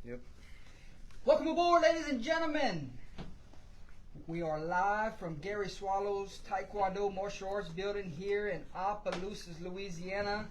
Yep. Welcome aboard, ladies and gentlemen. We are live from Gary Swallow's Taekwondo Martial Arts building here in Opelousas, Louisiana.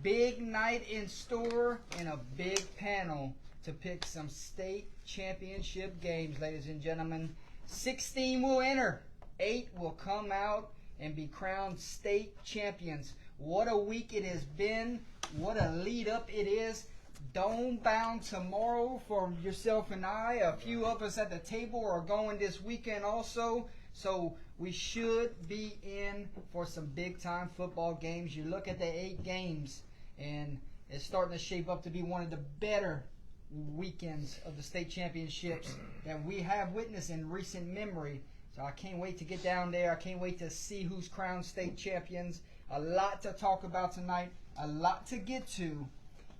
Big night in store and a big panel to pick some state championship games, ladies and gentlemen. 16 will enter. 8 will come out and be crowned state champions. What a week it has been. What a lead up it is. Dome bound tomorrow for yourself and I. A few of us at the table are going this weekend also. So we should be in for some big time football games. You look at the 8 games and it's starting to shape up to be one of the better weekends of the state championships that we have witnessed in recent memory. So I can't wait to get down there. I can't wait to see who's crowned state champions. A lot to talk about tonight. A lot to get to.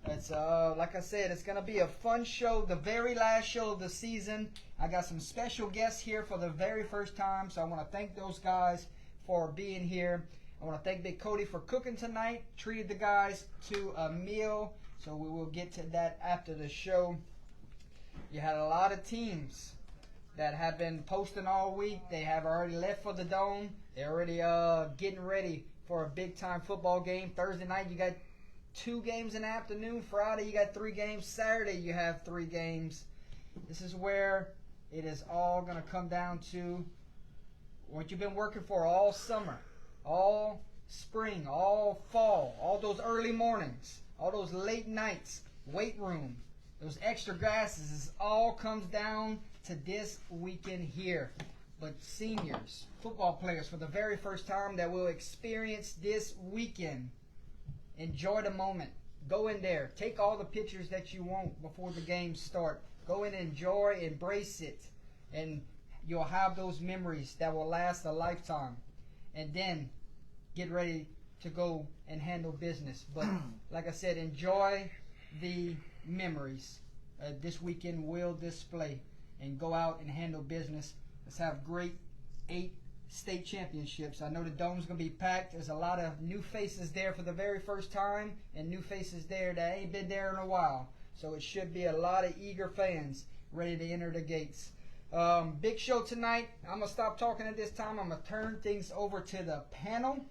It's like I said, it's gonna be a fun show, the very last show of the season. I got some special guests here for the very first time, so I want to thank those guys for being here. I want to thank Big Cody for cooking tonight, treated the guys to a meal, so we will get to that after the show. You had a lot of teams that have been posting all week. They have already left for the Dome. They're already getting ready for a big time football game. Thursday night you got 2 games in the afternoon. Friday you got 3 games. Saturday you have 3 games. This is where it is all going to come down to what you've been working for all summer, all spring, all fall, all those early mornings, all those late nights, weight room, those extra classes. It all comes down to this weekend here. But seniors, football players for the very first time that will experience this weekend, enjoy the moment. Go in there. Take all the pictures that you want before the games start. Go in and enjoy, embrace it. And you'll have those memories that will last a lifetime. And then get ready to go and handle business. But like I said, enjoy the memories this weekend will display. And go out and handle business. Let's have great 8 state championships. I know the Dome's going to be packed. There's a lot of new faces there for the very first time and new faces there that ain't been there in a while. So it should be a lot of eager fans ready to enter the gates. Big show tonight. I'm going to stop talking at this time. I'm going to turn things over to the panel.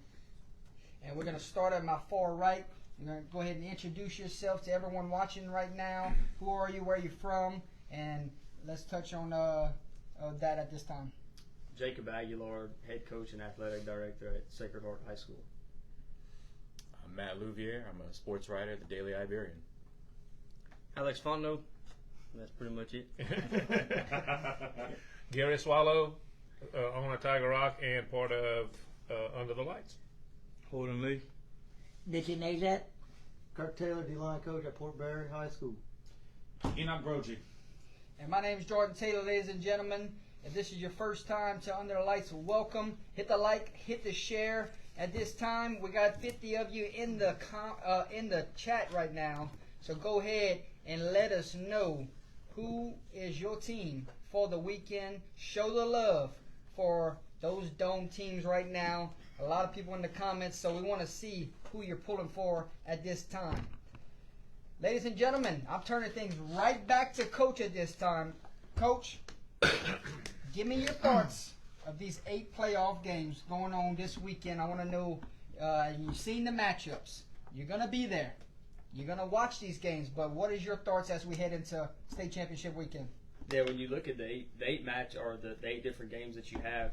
And we're going to start at my far right. You're going to go ahead and introduce yourself to everyone watching right now. Who are you? Where are you from? And let's touch on that at this time. Jacob Aguilar, head coach and athletic director at Sacred Heart High School. I'm Matt Louvier. I'm a sports writer at the Daily Iberian. Alex Fondo. That's pretty much it. Gary Swallow, owner of Tiger Rock and part of Under the Lights. Holden Lee. Nikki Nazat. Kirk Taylor, D-line coach at Port Barry High School. Enoch Brogy. And my name is Jordan Taylor, ladies and gentlemen. If this is your first time to Under the Lights, welcome. Hit the like, hit the share. At this time, we got 50 of you in the chat right now. So go ahead and let us know who is your team for the weekend. Show the love for those Dome teams right now. A lot of people in the comments, so we want to see who you're pulling for at this time. Ladies and gentlemen, I'm turning things right back to Coach at this time. Coach, give me your thoughts of these 8 playoff games going on this weekend. I want to know, you've seen the matchups. You're going to be there. You're going to watch these games, but what is your thoughts as we head into state championship weekend? Yeah, when you look at the 8 match or the 8 different games that you have,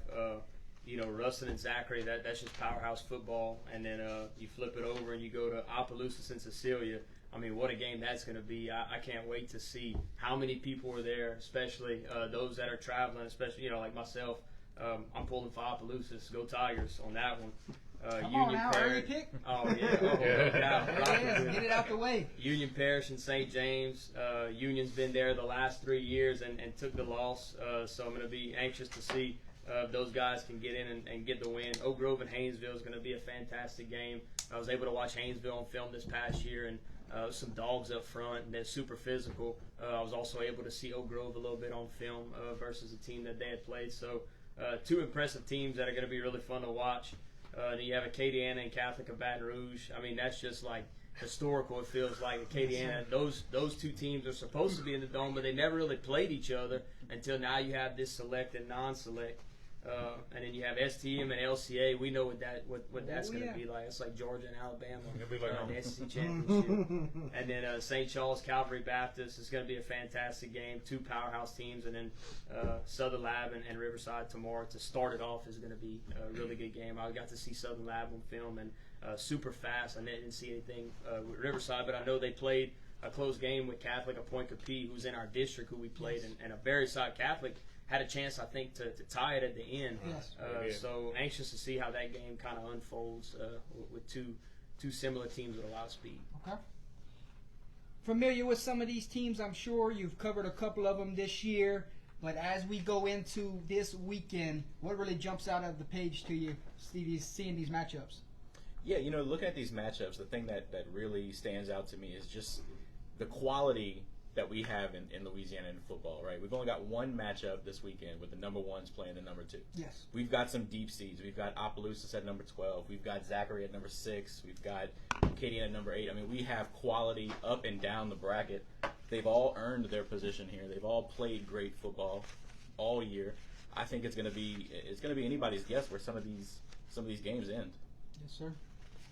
Ruston and Zachary, that's just powerhouse football. And then you flip it over and you go to Opelousas and Cecilia. I mean, what a game that's going to be. I can't wait to see how many people are there, especially those that are traveling, especially, like myself. I'm pulling for Opelousas. Go Tigers on that one. Come Union on now, Parish. early pick. Oh, yeah. Oh, There it is. Get it out the way. Union Parish and St. James. Union's been there the last 3 years and took the loss. So I'm going to be anxious to see if those guys can get in and get the win. Oak Grove and Haynesville is going to be a fantastic game. I was able to watch Haynesville on film this past year, and some dogs up front, and they're super physical. I was also able to see Oak Grove a little bit on film versus a team that they had played. So 2 impressive teams that are going to be really fun to watch. Then you have Acadiana and Catholic of Baton Rouge. I mean, that's just like historical. It feels like Acadiana. Those two teams are supposed to be in the dome, but they never really played each other until now. You have this select and non-select, and then you have STM and LCA. We know what that's going to be like. It's like Georgia and Alabama, It'll be like the SEC championship. And then St. Charles Calvary Baptist is going to be a fantastic game. Two powerhouse teams, and then Southern Lab and Riverside tomorrow to start it off is going to be a really good game. I got to see Southern Lab on film and super fast. I didn't see anything with Riverside, but I know they played a close game with Catholic, a Point Capee, who's in our district, who we played, and a very side Catholic had a chance, I think, to tie it at the end. Yes. So anxious to see how that game kind of unfolds with two similar teams with a lot of speed. Okay. Familiar with some of these teams, I'm sure. You've covered a couple of them this year. But as we go into this weekend, what really jumps out of the page to you, seeing these matchups? Yeah, looking at these matchups, the thing that really stands out to me is just the quality that we have in Louisiana in football, right? We've only got one matchup this weekend with the number ones playing the number 2. Yes. We've got some deep seeds. We've got Opelousas at number 12. We've got Zachary at number 6. We've got Acadiana at number 8. I mean, we have quality up and down the bracket. They've all earned their position here. They've all played great football all year. I think it's going to be anybody's guess where some of these games end. Yes, sir.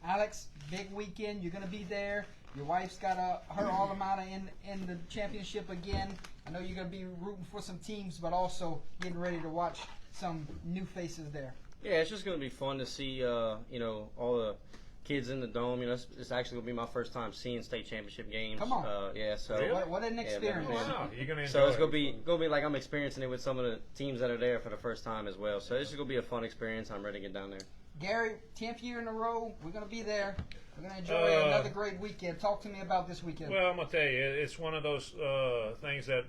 Alex, big weekend. You're going to be there. Your wife's got her alma mater in the championship again. I know you're going to be rooting for some teams, but also getting ready to watch some new faces there. Yeah, it's just going to be fun to see, all the kids in the dome. It's actually going to be my first time seeing state championship games. Come on. Yeah, so Really? What an experience. Wow, you're gonna enjoy So it's it. gonna be like I'm experiencing it with some of the teams that are there for the first time as well. So it's just gonna be a fun experience. I'm ready to get down there. Gary, 10th year in a row. We're going to be there. We're going to enjoy another great weekend. Talk to me about this weekend. Well, I'm gonna tell you, it's one of those things that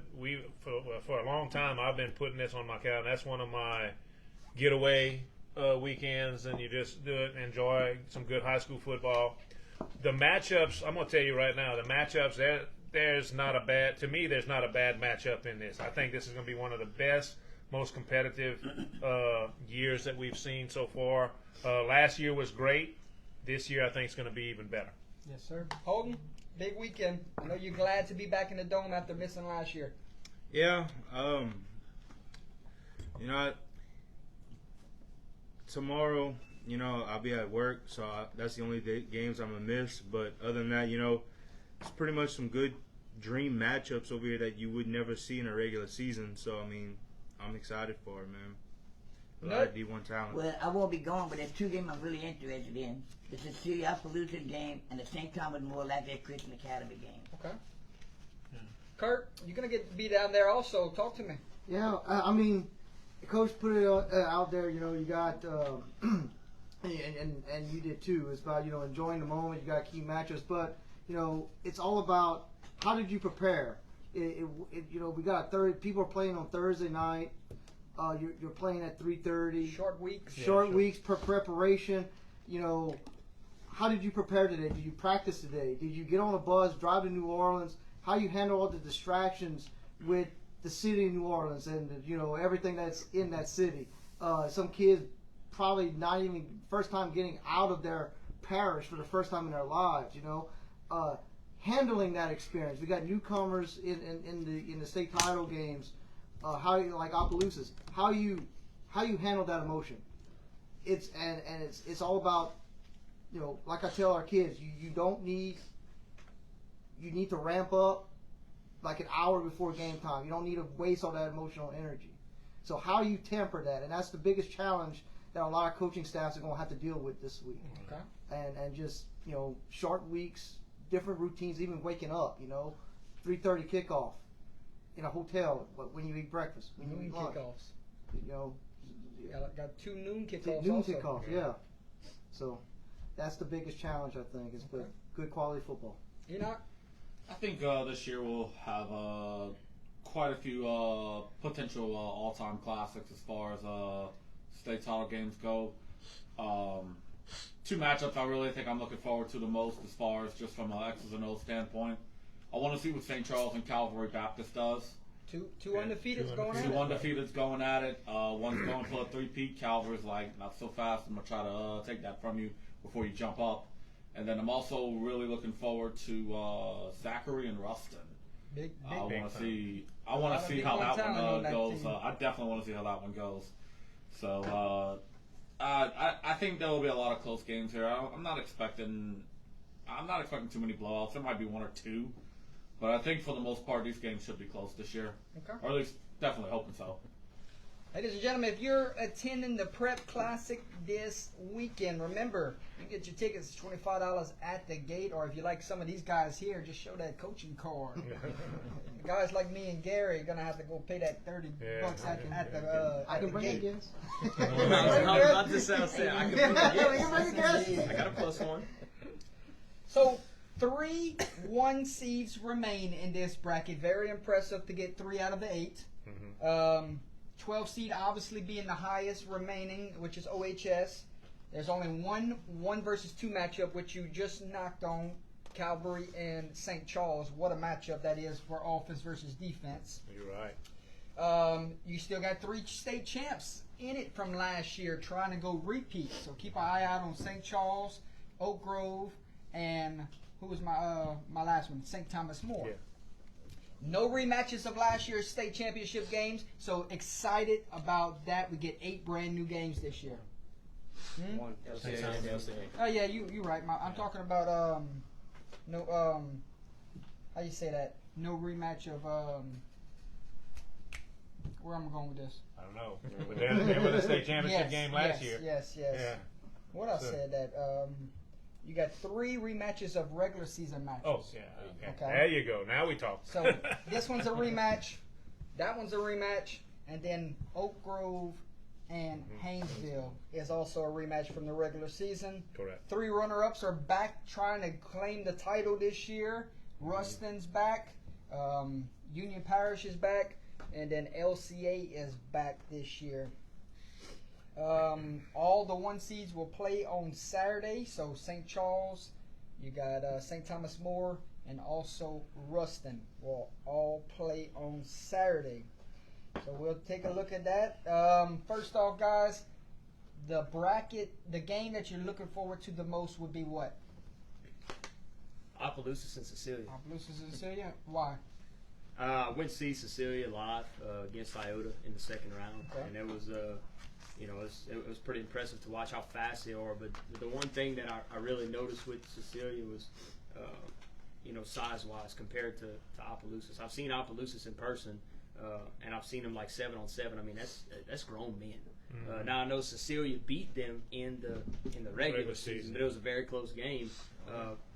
for a long time I've been putting this on my calendar. That's one of my getaway weekends, and you just do it and enjoy some good high school football. The matchups, I'm gonna tell you right now, the matchups there's not a bad matchup in this. I think this is gonna be one of the best, most competitive years that we've seen so far. Last year was great. This year, I think it's going to be even better. Yes, sir. Holden, big weekend. I know you're glad to be back in the dome after missing last year. Yeah. Tomorrow, I'll be at work, so that's the only games I'm going to miss. But other than that, it's pretty much some good dream matchups over here that you would never see in a regular season. So, I'm excited for it, man. A lot of D1 talent. Well, I won't be going, but there's 2 games I'm really interested in. It's the City Appaloosa game and the St. Thomas More Lafayette Christian Academy game. Okay. Kurt, you're going to be down there also. Talk to me. Yeah, Coach put it out there. You got, and you did too. It's about enjoying the moment. You got key matches, but it's all about how did you prepare. We got people are playing on Thursday night. You're playing at 3:30. Short weeks. Short weeks per preparation. How did you prepare today? Did you practice today? Did you get on a bus, drive to New Orleans? How you handle all the distractions with the city of New Orleans and everything that's in that city? Some kids probably not even first time getting out of their parish for the first time in their lives. Handling that experience. We got newcomers in the state title games. Like Opelousas, how you handle that emotion. It's all about, like I tell our kids, you need to ramp up like an hour before game time. You don't need to waste all that emotional energy. So how you temper that, and that's the biggest challenge that a lot of coaching staffs are going to have to deal with this week. Okay. And just short weeks, different routines, even waking up. 3:30 kickoff. In a hotel, when you eat breakfast, when you Noon eat lunch, kickoffs. Got 2 noon kickoffs. noon also. kickoff, yeah. So that's the biggest challenge, I think, is good quality football. Enoch? I think this year we'll have quite a few potential all-time classics as far as state title games go. 2 matchups I really think I'm looking forward to the most as far as just from an X's and O's standpoint. I want to see what St. Charles and Calvary Baptist does. Two undefeateds going at it. 2 undefeateds going at it. One's going for a 3-peat. Calvary's like, not so fast. I'm going to try to take that from you before you jump up. And then I'm also really looking forward to Zachary and Rustin. Big, I big. want to see. I A want lot to of see big how one that talent on one that goes. team. I definitely want to see how that one goes. So I think there will be a lot of close games here. I'm not expecting too many blowouts. There might be one or two, but I think for the most part these games should be close this year, Okay. or at least definitely hoping so. Ladies and gentlemen, if you're attending the Prep Classic this weekend, remember, you get your tickets $25 at the gate, or if you like some of these guys here, just show that coaching card. Guys like me and Gary are going to have to go pay that $30 at the I can the bring it, gate. yes. I'll just say I can bring You can bring it, it. yes. I got a +1. So, 3 1 seeds remain in this bracket. Very impressive to get 3 out of the 8. 12 seed obviously being the highest remaining, which is OHS. There's only one 1 versus 2 matchup, which you just knocked on, Calvary and St. Charles. What a matchup that is for offense versus defense. You're right. You still got 3 state champs in it from last year trying to go repeat. So keep an eye out on St. Charles, Oak Grove, and who was my last one? St. Thomas More. Yeah. No rematches of last year's state championship games, so excited about that. We get 8 brand new games this year. One. Oh yeah, you right. I'm talking about how you say that? No rematch of where am I going with this? I don't know. But they were the state championship game last year. Yes. Yeah. What else So- said that? You got 3 rematches of regular season matches. Oh, yeah. Okay. Okay. There you go. Now we talk. So this one's a rematch, that one's a rematch, and then Oak Grove and Haynesville is also a rematch from the regular season. Correct. 3 runner-ups are back trying to claim the title this year. Ruston's back, Union Parish is back, and then LCA is back this year. All the 1 seeds will play on Saturday. So St. Charles, you got St. Thomas More, and also Ruston will all play on Saturday. So we'll take a look at that. First off, guys, the bracket, the game that you're looking forward to the most would be what? Opelousas and Cecilia. Opelousas and Cecilia. Why? I went to see Cecilia live against Iota in the second round, Okay. and it was it was pretty impressive to watch how fast they are. But the one thing that I really noticed with Cecilia was, size-wise compared to Opelousas. I've seen Opelousas in person, and I've seen them like 7-on-7. I mean, that's grown men. Now I know Cecilia beat them in the regular season, but it was a very close game.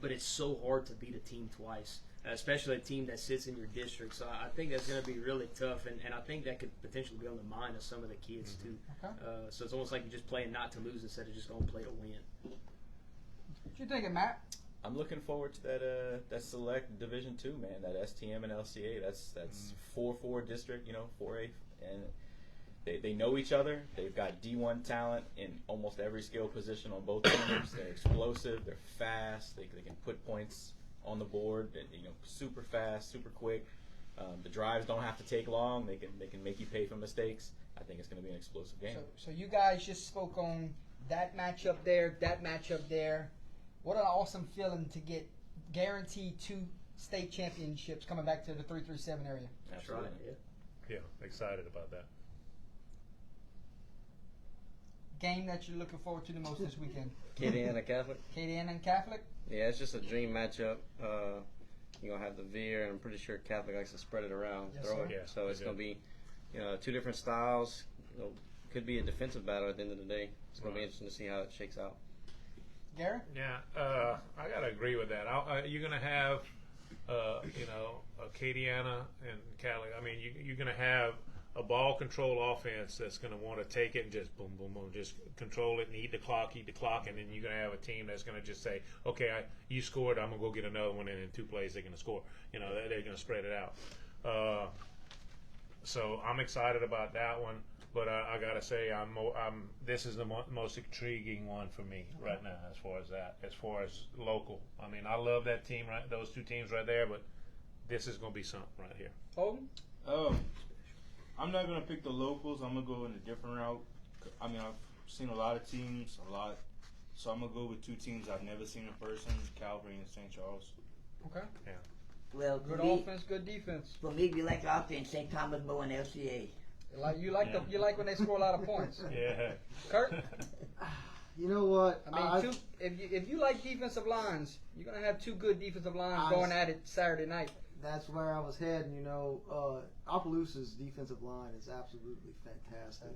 But it's so hard to beat a team twice, especially a team that sits in your district. So I think that's going to be really tough, and I think that could potentially be on the mind of some of the kids too. Okay. So it's almost like you're just playing not to lose instead of just going to play to win. What you thinking, Matt? I'm looking forward to that select Division II, man. That STM and LCA. That's 4-4 district, 4A, and they know each other. They've got D1 talent in almost every skill position on both teams. They're explosive. They're fast. They can put points on the board. Super fast, super quick. The drives don't have to take long. They can make you pay for mistakes. I think it's going to be an explosive game. So you guys just spoke on that matchup there, that matchup there. What an awesome feeling to get guaranteed 2 state championships coming back to the 337 area. That's right. Yeah. Yeah, excited about that. Game that you're looking forward to the most this weekend? Acadiana Catholic. Acadiana Catholic? Yeah, it's just a dream matchup. You're going to have the veer, and I'm pretty sure Catholic likes to spread it around, Yes, throw sir. it. Yeah, So it's they going to be 2 different styles. Could be a defensive battle at the end of the day. It's going to be Right. interesting to see how it shakes out. Gary? Yeah, I gotta agree with that. You're gonna have, Acadiana and Cali. I mean, you're gonna have a ball control offense that's gonna want to take it and just boom, boom, boom, just control it and eat the clock, and then you're gonna have a team that's gonna just say, okay, you scored, I'm gonna go get another one, and in 2 plays they're gonna score. They're gonna spread it out. So I'm excited about that one. But I gotta say, this is the most intriguing one for me right now, as far as local. I mean, I love that team, right? Those 2 teams right there, but this is gonna be something right here. Holden? I'm not gonna pick the locals. I'm gonna go in a different route. I mean, I've seen a lot of teams, a lot So I'm gonna go with two teams I've never seen in person: Calvary and St. Charles. Okay. Well, Good for me, offense, good defense. for me, we like offense. St. Thomas More and LCA. You like when they score a lot of points. Yeah. Kurt, You know what? I mean, if you like defensive lines, you're gonna have two good defensive lines I- going at it Saturday night. That's where I was heading. You know, Opelousas' defensive line is absolutely fantastic.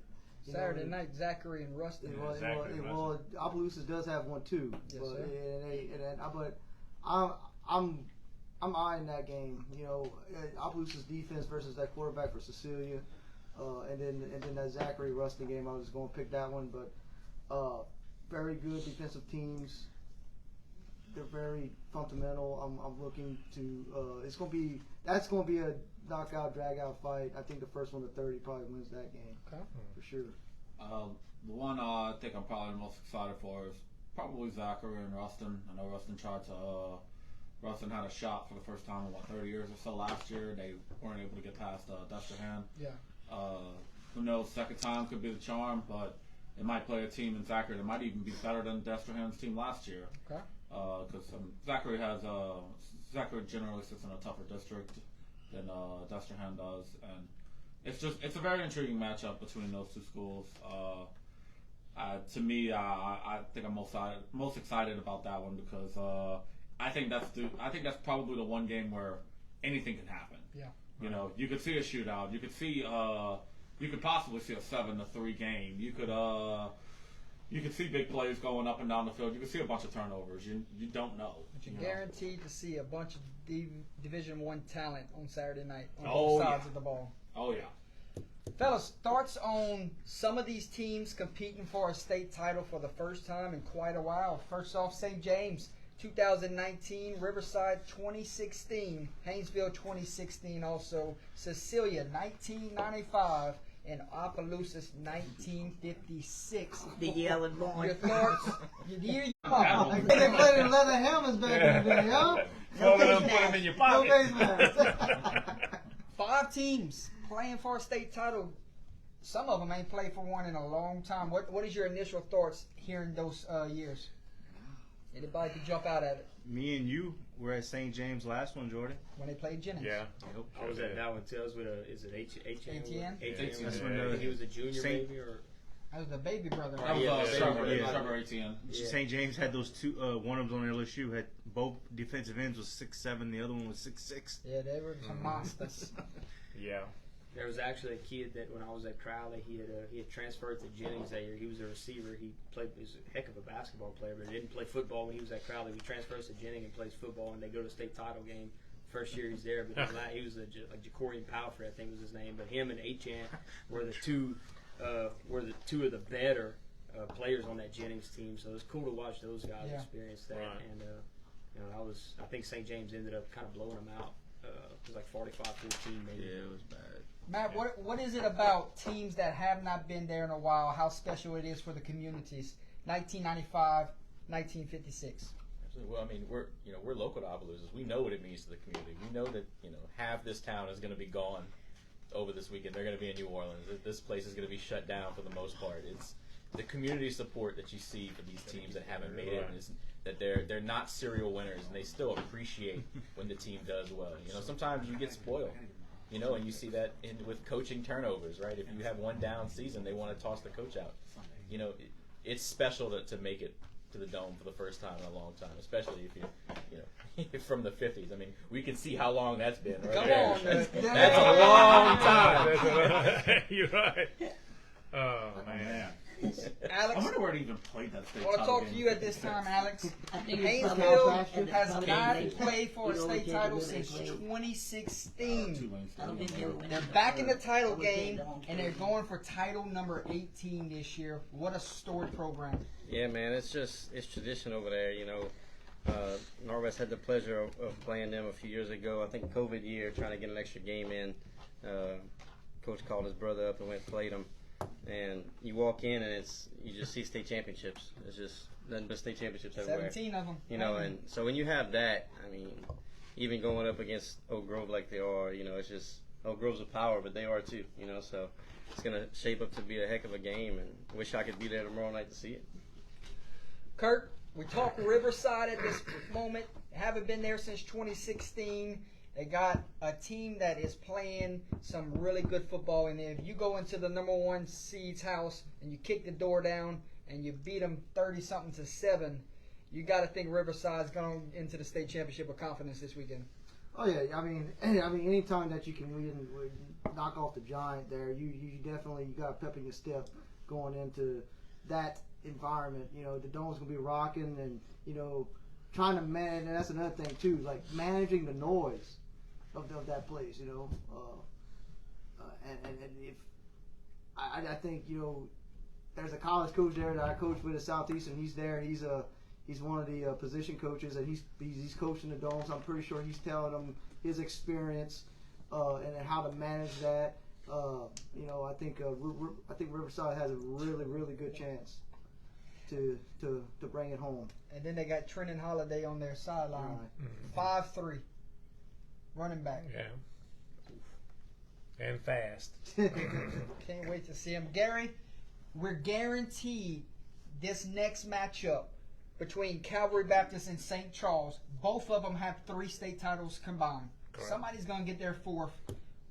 You know, Saturday night, Zachary and Rustin. Well, Opelousas does have one too. Yes, but, sir. but I'm eyeing that game. You know, Opelousas' defense versus that quarterback for Cecilia, and then that Zachary Rustin game. I was going to pick that one, but very good defensive teams. They're very fundamental. I'm looking to. That's going to be a knockout, drag out fight. I think the first one to 30 probably wins that game. Okay. For sure. The one I think I'm probably the most excited for is probably Zachary and Rustin. I know Rustin had a shot for the first time in 30 years or so last year. They weren't able to get past Destrehan. Yeah. Who knows? Second time could be the charm, but it might play a team in Zachary that might even be better than Destrehan's team last year. Okay. Because Zachary generally sits in a tougher district than Destrehan does, and it's a very intriguing matchup between those two schools. To me, I think I'm most excited about that one because I think that's probably the one game where anything can happen. Yeah. You know, you could see a shootout. You could possibly see a 7-3 game. You could see big plays going up and down the field. You could see a bunch of turnovers. You don't know. But you're you know. guaranteed to see a bunch of Division I talent on Saturday night on Oh, both sides yeah. of the ball. Oh yeah. Fellas, thoughts on some of these teams competing for a state title for the first time in quite a while. First off, St. James, 2019, Riverside 2016, Haynesville 2016 also, Cecilia 1995, and Opelousas 1956. The year I was born. Your thoughts? The year you They played in leather helmets back in the day, huh? Fold it up, put them in your No pocket. face masks. 5 teams playing for a state title. Some of them ain't played for one in a long time. What is your initial thoughts hearing those years? Anybody could jump out at it Me and you were at St. James last one, Jordan. when they played Jennings. Yeah. I was at that one too. I was with is it ATN? ATN. That's when he was a junior Saint- maybe or That was the baby brother. That was Yeah, Trevor, yeah. Trevor Etienne. Yeah. St. James had those two. One of them on LSU had both defensive ends was 6'7", the other one was 6'6". Yeah, they were some monsters. Yeah. There was actually a kid that when I was at Crowley, he had transferred to Jennings that year. He was a receiver. He was a heck of a basketball player, but he didn't play football when he was at Crowley. He transfers to Jennings and plays football, and they go to state title game. First year he's there, but he was like Jacorian Palfrey, I think was his name. But him and Achan were the two of the better players on that Jennings team. So it was cool to watch those guys experience that. Right. And I think St. James ended up kind of blowing them out. It was like 45-14 maybe. Yeah, it was bad. Matt, what is it about teams that have not been there in a while, how special it is for the communities? 1995, 1956. Absolutely. Well, I mean, we're local to Opelousas. We know what it means to the community. We know that half this town is going to be gone over this weekend. They're going to be in New Orleans. This place is going to be shut down for the most part. It's the community support that you see for these teams that haven't made it. Is that they're not serial winners, and they still appreciate when the team does well. Sometimes you get spoiled. And you see that with coaching turnovers, right? If you have one down season, they want to toss the coach out. It's special to make it to the Dome for the first time in a long time, especially if you're from the 50s. I mean, we can see how long that's been, right? Come on, that's a long time. You're right. Oh, man. Alex, I wonder where they even played that state I want to title talk to game. you at this time, Alex. I think it's Haynesville has probably- not played for a You know, state we title can't since do that. 2016. Tulane I don't think State. they win They're that back in the first. title I would take game, the home and they're field. going for title number 18 this year. What a storied program. Yeah, man, it's tradition over there. Norwest had the pleasure of playing them a few years ago. I think COVID year, trying to get an extra game in. Coach called his brother up and went and played him. And you walk in and you just see state championships. It's just nothing but state championships everywhere. 17 of them. And so when you have that, I mean, even going up against Oak Grove like they are, it's just Oak Grove's a power, but they are too. So it's gonna shape up to be a heck of a game, and wish I could be there tomorrow night to see it. Kurt, we talk Riverside at this moment. Haven't been there since 2016. They got a team that is playing some really good football. And if you go into the number 1 seed's house and you kick the door down and you beat them 30-something to 7, you got to think Riverside's going into the state championship with confidence this weekend. Oh yeah, I mean, anytime that you can knock off the Giant there, you definitely you got a pep in your step going into that environment. You know, the Dome's gonna be rocking, and you know, trying to manage. And that's another thing too, like managing the noise of that place. You know, and if I think you know, there's a college coach there that I coach with at Southeastern. He's there. He's one of the position coaches, and he's coaching the Domes. I'm pretty sure he's telling them his experience and how to manage that. You know, I think Riverside has a really good chance to bring it home. And then they got Trenton Holiday on their sideline, 5'3", running back. Yeah. And fast. Can't wait to see him. Gary, we're guaranteed this next matchup between Calvary Baptist and St. Charles. Both of them have 3 state titles combined. Correct. Somebody's going to get their 4th.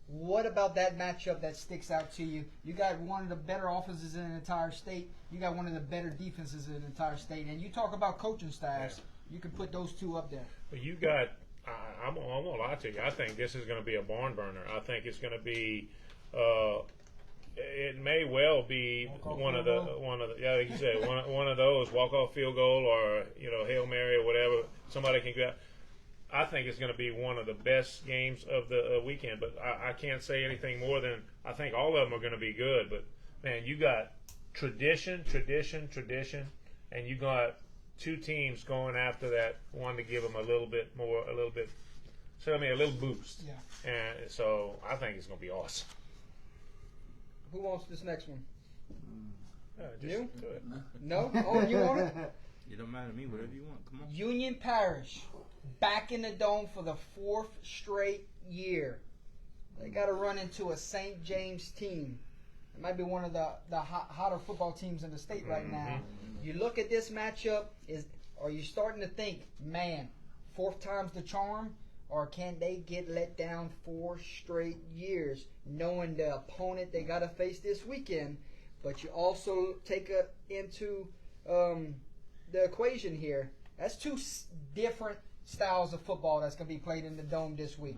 What about that matchup that sticks out to you? You got one of the better offenses in the entire state. You got one of the better defenses in the entire state. And you talk about coaching staffs. You can put those 2 up there. Well, you got. I won't lie to you. I think this is going to be a barn burner. I think it's going to be. It may well be one of the yeah, like you said, one of those walk-off field goal or Hail Mary or whatever somebody can get. I think it's going to be one of the best games of the weekend. But I can't say anything more than I think all of them are going to be good. But man, you got tradition, and you got 2 teams going after that one to give them a little bit, so I mean a little boost. Yeah. And so I think it's going to be awesome. Who wants this next one? Just You? do it. No? Oh, you want it? It don't matter to me. Whatever you want. Come on. Union Parish back in the Dome for the 4th straight year. They got to run into a St. James team. It might be one of the hotter football teams in the state right now. You look at this matchup, are you starting to think, man, 4th time's the charm? Or can they get let down 4 straight years, knowing the opponent they got to face this weekend? But you also take into the equation here. That's 2 different styles of football that's going to be played in the Dome this week.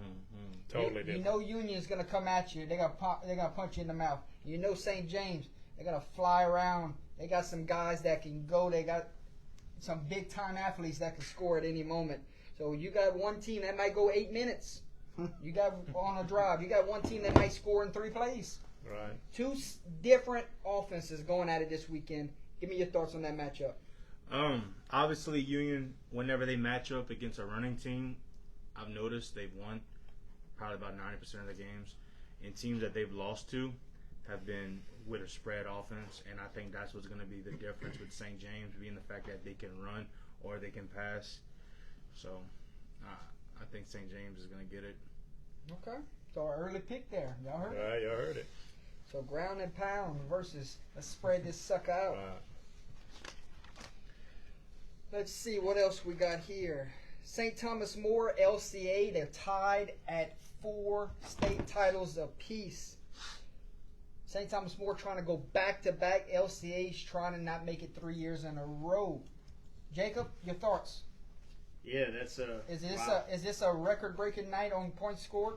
Totally different. You know Union's going to come at you. They're going to punch you in the mouth. You know St. James, they're going to fly around. They got some guys that can go. They got some big-time athletes that can score at any moment. So you got one team that might go 8 minutes. You got on a drive. You got one team that might score in 3 plays. Right. 2 different offenses going at it this weekend. Give me your thoughts on that matchup. Obviously, Union, whenever they match up against a running team, I've noticed they've won probably about 90% of the games. And teams that they've lost to have been with a spread offense. And I think that's what's going to be the difference with St. James, being the fact that they can run or they can pass. So, I think St. James is going to get it. Okay. So our early pick there. Y'all heard it? Right, you heard it. So ground and pound versus let's spread this sucker out. Let's see what else we got here. St. Thomas More, LCA, they're tied at 4 state titles apiece. St. Thomas More trying to go back-to-back. LCA's trying to not make it 3 years in a row. Jacob, your thoughts? Yeah, that's Is this a record-breaking night on points scored?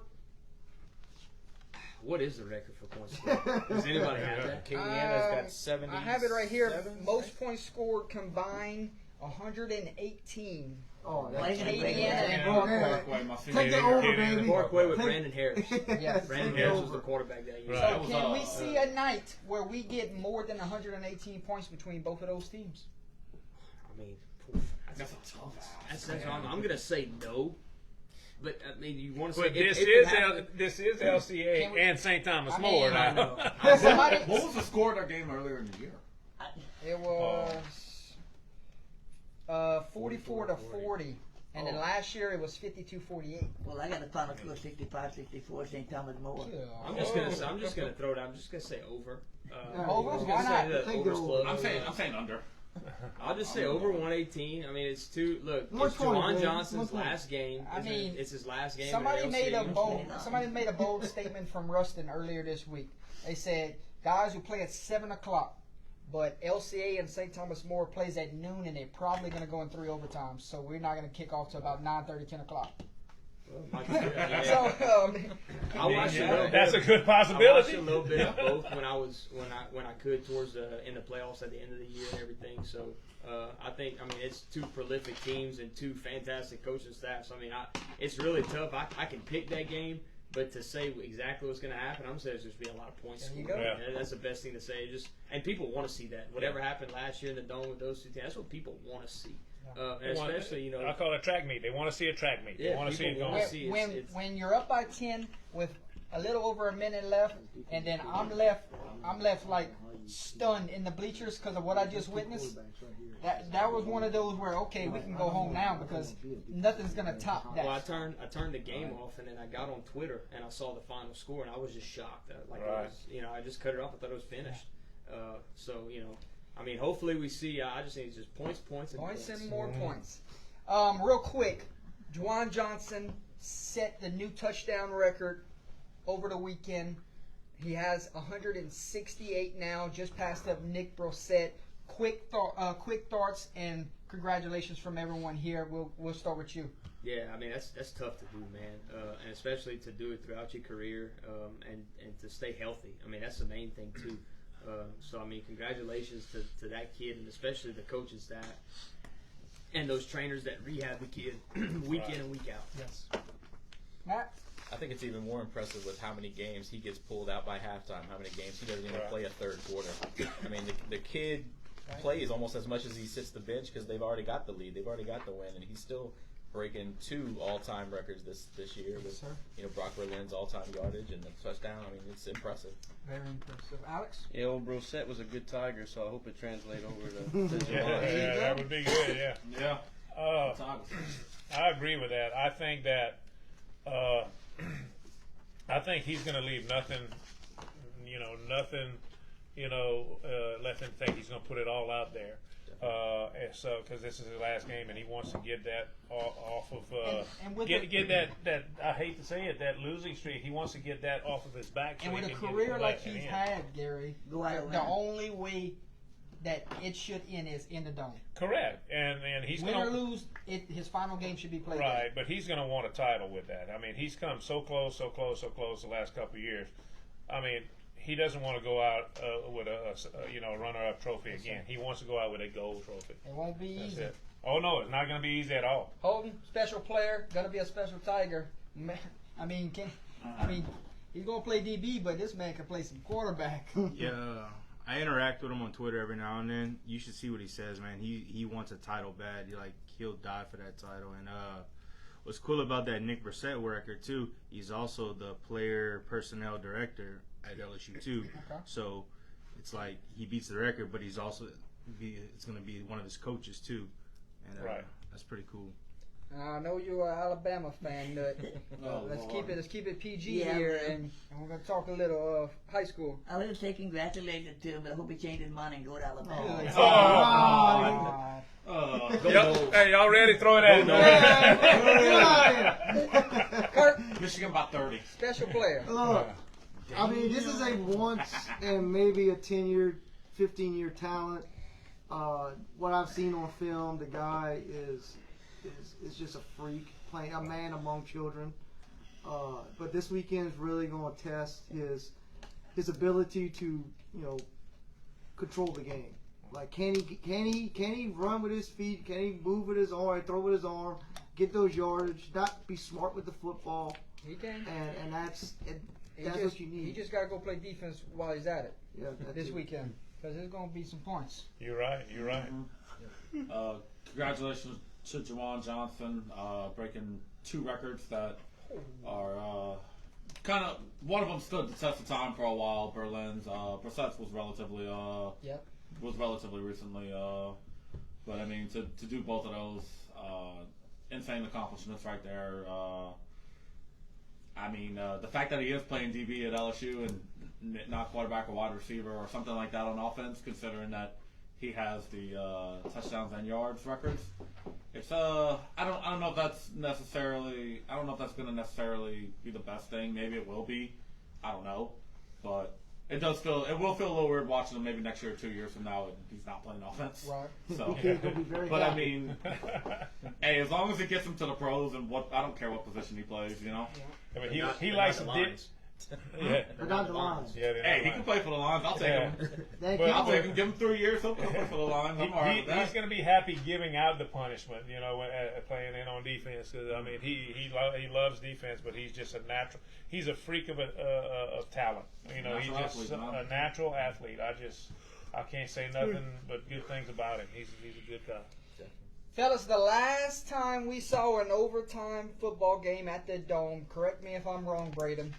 What is the record for points scored? Does anybody have that? Acadiana's got 70. I have it right here. Most points scored combined, 118. Oh, Why is it a great Acadiana game? and Parkway. Parkway, my Take senior it year. over, baby. Parkway with Take- Brandon Harris. Yes. Brandon Harris was the quarterback that year. Right. So can we see a night where we get more than 118 points between both of those teams? I mean, That's a tough ass. I'm gonna say no. But I mean, you want to say But this if is it happened- this is LCA Can we- and St. Thomas I mean, More. I now. Somebody, What was the score of that game earlier in the year? it was 44 to 40, and then last year it was 52-48. Well, I got the final score 65-64, St. Thomas More. I'm just gonna throw it out. I'm just gonna say over. Over? I was Why gonna not? say that Take over's the close. I'm saying under. I'll just say over 118. I mean, it's too. Look, it's 120, Juwan man. Johnson's 120. last game. I mean, it's his last game. Somebody in the made a LCA. bold. Somebody made a bold statement from Ruston earlier this week. They said guys who play at 7 o'clock, but LCA and St. Thomas More plays at noon, and they're probably going to go in 3 overtimes. So we're not going to kick off till about 9:30, 10 o'clock. Yeah. So I watched a little bit. That's a good I watched possibility. a little bit of both when I could towards in the playoffs at the end of the year and everything. So I think it's two prolific teams and two fantastic coaching staffs. I mean, it's really tough. I can pick that game, but to say exactly what's going to happen, I'm saying there's just be a lot of points. There you scored. go. Yeah. And that's the best thing to say. And people want to see that. Whatever happened last year in the Dome with those two teams, that's what people want to see. And especially I call it a track meet. They want to see a track meet. They Yeah, want to see it people going. wanna see it. when you're up by 10 with a little over a minute left, and then I'm left like stunned in the bleachers because of what I just witnessed. That was one of those where okay, we can go home now because nothing's gonna top that. Well, I turned the game off, and then I got on Twitter and I saw the final score, and I was just shocked. Like it Right. was, I just cut it off. I thought it was finished. So hopefully we see. I just think it's just points, And more points. Real quick, Juwan Johnson set the new touchdown record over the weekend. He has 168 now, just passed up Nick Brossette. Quick thoughts and congratulations from everyone here. We'll start with you. Yeah, I mean that's tough to do, man, and especially to do it throughout your career, and to stay healthy. I mean that's the main thing too. So I mean, congratulations to that kid, and especially the coaching staff and those trainers that rehab the kid week in and week out. Yes. Matt? I think it's even more impressive with how many games he gets pulled out by halftime, how many games he doesn't even Right. play a third quarter. I mean, the kid plays almost as much as he sits the bench because they've already got the lead, they've already got the win, and he's still breaking 2 all-time records this year with sir. Brock Berlin's all-time yardage and the touchdown. I mean, it's impressive. Very impressive. Alex? Yeah, old Brossette was a good Tiger, so I hope it translates over to Yeah, Juwan. that would be good. Yeah. Yeah. I agree with that. I think that I think he's going to leave nothing left him to think he's going to put it all out there. And so, because this is his last game, and he wants to get that off of And with get that I hate to say it, that losing streak. He wants to get that off of his back. So And with he a can career get like it he's in. had, Gary, Go out the around. only way that it should end is in the dome. Correct, and he's Win going or to lose, his final game should be played. right, but he's going to want a title with that. I mean, he's come so close the last couple of years. I mean, he doesn't want to go out with a runner-up trophy again. He wants to go out with a gold trophy. It won't be That's easy. it. Oh no, it's not going to be easy at all. Holden, special player, gonna be a special Tiger. I mean, he's gonna play DB, but this man can play some quarterback. Yeah, I interact with him on Twitter every now and then. You should see what he says, man. He wants a title bad. He'll die for that title. And what's cool about that Nick Brossette record too? He's also the player personnel director at LSU too. Okay. So it's like he beats the record, but he's also it's going to be one of his coaches too. And Right. that's pretty cool. I know you're an Alabama fan, but Oh, let's Lord. keep it PG Yeah, here, man. and we're gonna talk a little high school. I would say congratulations to him, but I hope he changed his mind and go to Alabama. Hey, y'all ready? Throw it at him. Kurt, Michigan by 30. special player. Look, I mean, this is a once and maybe a 10-year, 15-year talent. What I've seen on film, the guy is just a freak, playing a man among children. But this weekend is really going to test his ability to, control the game. Like, can he run with his feet? Can he move with his arm? Throw with his arm? Get those yardage? Not be smart with the football? He can. And that's He that's just, what you need. He just gotta go play defense while he's at it Yeah, that's this it. weekend, because there's gonna be some points. You're right. Congratulations to Juwan Johnson, breaking 2 records that are kind of, one of them stood the test of time for a while. Berlin's, Brissette's was relatively Yep. recently. But I mean, to do both of those, insane accomplishments right there. I mean, the fact that he is playing DB at LSU and not quarterback or wide receiver or something like that on offense, considering that he has the touchdowns and yards records. It's I don't know if that's necessarily, I don't know if that's going to necessarily be the best thing. Maybe it will be. I don't know, but it will feel a little weird watching him maybe next year or 2 years from now and he's not playing offense. Right. So, He's gonna be very but I happy. mean, hey, as long as it gets him to the pros and I don't care what position he plays, you know. I mean, They're he not likes the to Lions. Yeah. They're not the Lions. Yeah, they're Hey, not he can lying. play for the Lions. I'll take Yeah. him. Thank Well, you. I'll take him. Give him 3 years. He'll play for the Lions. I'm all right with that. He's going to be happy giving out the punishment, you know, playing in on defense. 'Cause, I mean, he loves defense, but he's just a natural. He's a freak of talent. You know, he's Natural just athlete, man. a natural athlete. I can't say nothing but good things about him. He's a good guy. Fellas, the last time we saw an overtime football game at the Dome, correct me if I'm wrong, Braden,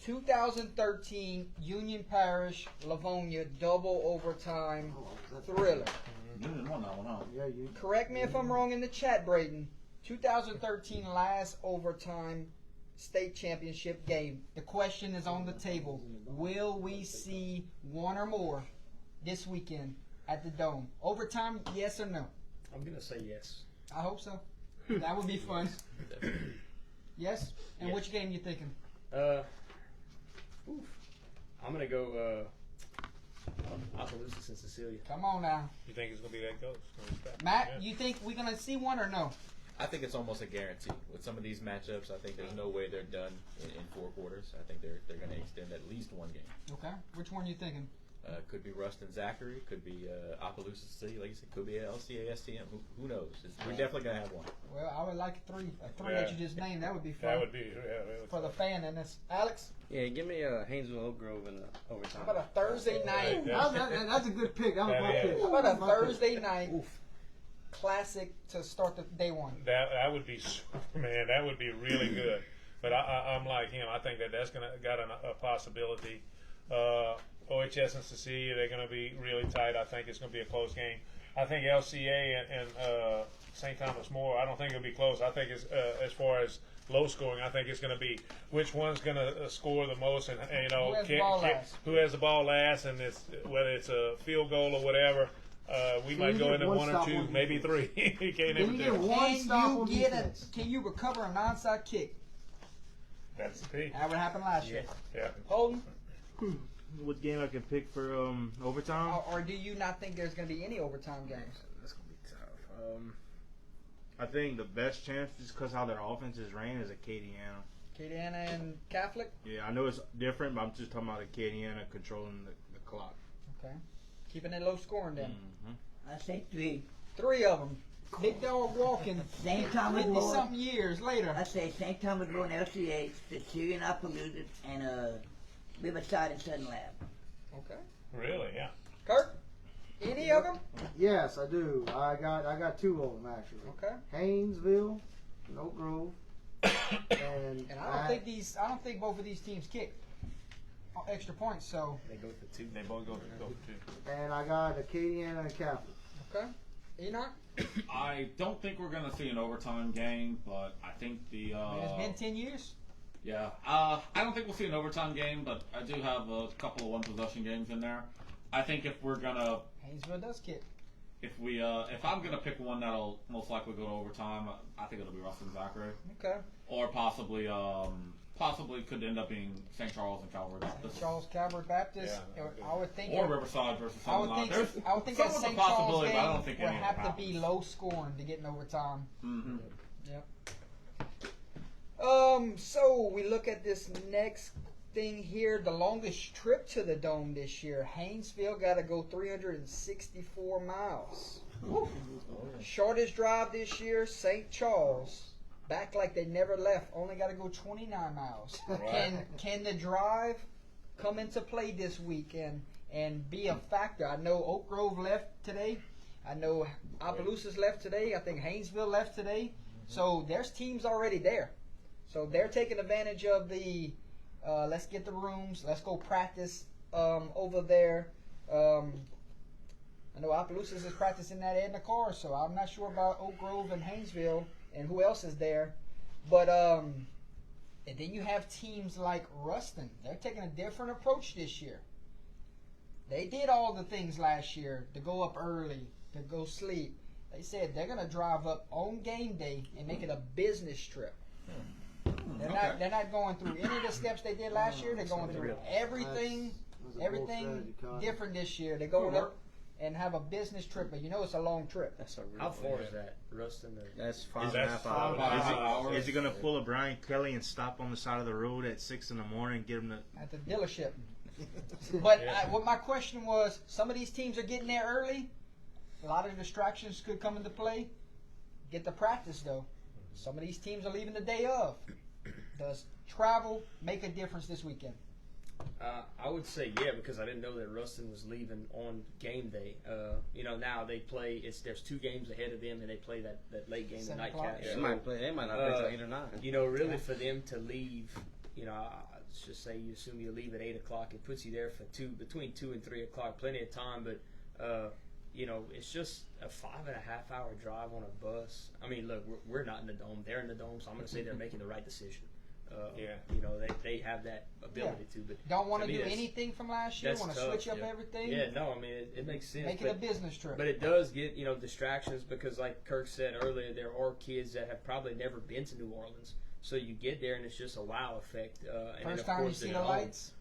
2013 Union Parish, Livonia double overtime Oh, that's- thriller. You didn't want that one, huh? Yeah, you. Correct me if I'm wrong in the chat, Braden. 2013 last overtime state championship game. The question is on the table. Will we see one or more this weekend at the Dome? Overtime, yes or no? I'm gonna say yes. I hope so. That would be fun. Yes? And Yeah. which game you thinking? I'm gonna go Opelousas and Cecilia. Come on now. You think it's going to be that close? Matt, Yeah. you think we're going to see one or no? I think it's almost a guarantee with some of these matchups. I think there's no way they're done in 4 quarters. I think they're going to extend at least one game. Okay. Which one you thinking? Could be Ruston Zachary, could be Opelousas City, like you said, could be LCA STM. Who knows? We're definitely going to have one. Well, I would like three. A three Yeah. that you just named. That would be fun. That would be really for the fan in this. Alex, Yeah, give me Haynesville Oak Grove in the overtime. how about a Thursday night? Yeah. That's a good pick. That was That my is. pick. How about a That's my pick. Thursday night classic to start the day one? That would be man. That would be really good. But I'm like him. I think that's gonna got a possibility. OHS and Cecilia, they're gonna be really tight. I think it's gonna be a close game. I think LCA and St. Thomas More. I don't think it'll be close. I think it's as far as low scoring. I think it's gonna be which one's gonna score the most, and you know Who has the ball last? who has the ball last, and it's whether it's a field goal or whatever. We So might you go get into one one or stop two, on maybe three. You can't Then even you do get it. one stop on Can you defense. Can you recover an onside kick? That's the key. That would happen last year. Yeah. Holden, What game I can pick for overtime? or do you not think there's going to be any overtime games? That's gonna be tough. I think the best chance, just because how their offense is ran, is Acadiana. Acadiana and Catholic. Yeah, I know it's different, but I'm just talking about Acadiana controlling the clock. Okay, keeping it low scoring then. Mm-hmm. I say 3. Three of them. Big dog walking. St. Thomas 50 More. something years later. I say St. Thomas More and LCA, Cecilia and Opelousas, and Riverside and Southern Lab. Okay. Really? Yeah. Kurt, any of them? Yes, I do. I got two of them actually. Okay. Haynesville, and Oak Grove, and And I don't think both of these teams kick extra points. So They go for 2. They both go for two. and I got Acadiana and Catholic. okay. Enoch, I don't think we're gonna see an overtime game, but I think the I mean, it's been 10 years. yeah. I don't think we'll see an overtime game, but I do have a couple of one possession games in there. I think if we're gonna Haynesville does kick. if I'm gonna pick one that'll most likely go to overtime, I think it'll be Ruston Zachary, Okay. or possibly could end up being St. Charles and Calvary Baptist, Charles Calvary Baptist. Yeah, I would think. or Riverside versus I would Southern think. Line. I would think There's that somewhat St. a Charles possibility, game but I don't think would any of have it to be happens. low scoring to get in overtime. Mm-hmm. So we look at this next thing here. The longest trip to the Dome this year. Haynesville got to go 364 miles. Shortest drive this year, St. Charles. Back like they never left. Only got to go 29 miles. Can the drive come into play this week and be a factor? I know Oak Grove left today. I know Opelousas left today. I think Haynesville left today. So there's teams already there. So they're taking advantage of the let's get the rooms, let's go practice over there. I know Opelousas is practicing that in the car, so I'm not sure about Oak Grove and Haynesville and who else is there. But and then you have teams like Ruston. They're taking a different approach this year. They did all the things last year to go up early, to go sleep. They said they're going to drive up on game day and make it a business trip. They're not going through any of the steps they did last year. They're going through everything different this year. They're going up and have a business trip, but you know it's a long trip. That's a real How far is that, Rustin? That's Is 5.5 that hours. Is he gonna pull a Brian Kelly and stop on the side of the road at 6 in the morning and get him to? At the dealership. But what my question was, some of these teams are getting there early. A lot of distractions could come into play. Get the practice though. Some of these teams are leaving the day of. Does travel make a difference this weekend? I would say yeah, because I didn't know that Rustin was leaving on game day. Now they play. There's 2 games ahead of them, and they play that late game, the 7 nightcap. o'clock. They might play. They might not play till 8 or 9. Really for them to leave, let's just say you assume you leave at 8 o'clock. It puts you there for between 2 and 3 o'clock. Plenty of time, but it's just a 5.5 hour drive on a bus. I mean, look, we're not in the dome. They're in the dome, so I'm going to say they're making the right decision. They have that ability to. But don't want to do that's- anything from last year. that's Want to tough, switch up yeah. everything. Yeah, no, I mean it makes sense. Make it a business trip. But it does get distractions because, like Kirk said earlier, there are kids that have probably never been to New Orleans. So you get there and it's just a wow effect. And then, First of time you course, see they're the at home. lights.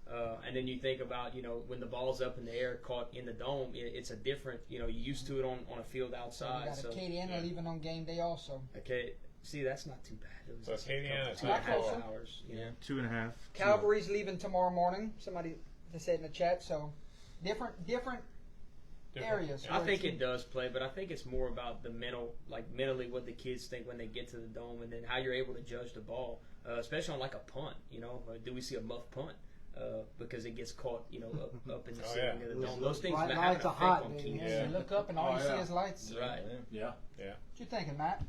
And then you think about when the ball's up in the air, caught in the dome. It's a different. You're used to it on a field You outside. got a So Acadiana leaving on game day also. okay, see that's not too bad. It was So just a Acadiana couple- is 2.5 not hours. Yeah. 2.5. Calvary's leaving tomorrow morning. Somebody said in the chat. So different areas. I where think it's- it does play, but I think it's more about the mentally what the kids think when they get to the dome, and then how you're able to judge the ball, especially on like a punt. Do we see a muff punt? Because it gets caught, up in the ceiling of the dome. Those things Bright have an lights effect are hot, on baby. kids. Yeah, you look up and all you see is lights. Right. Yeah. What you thinking, Matt?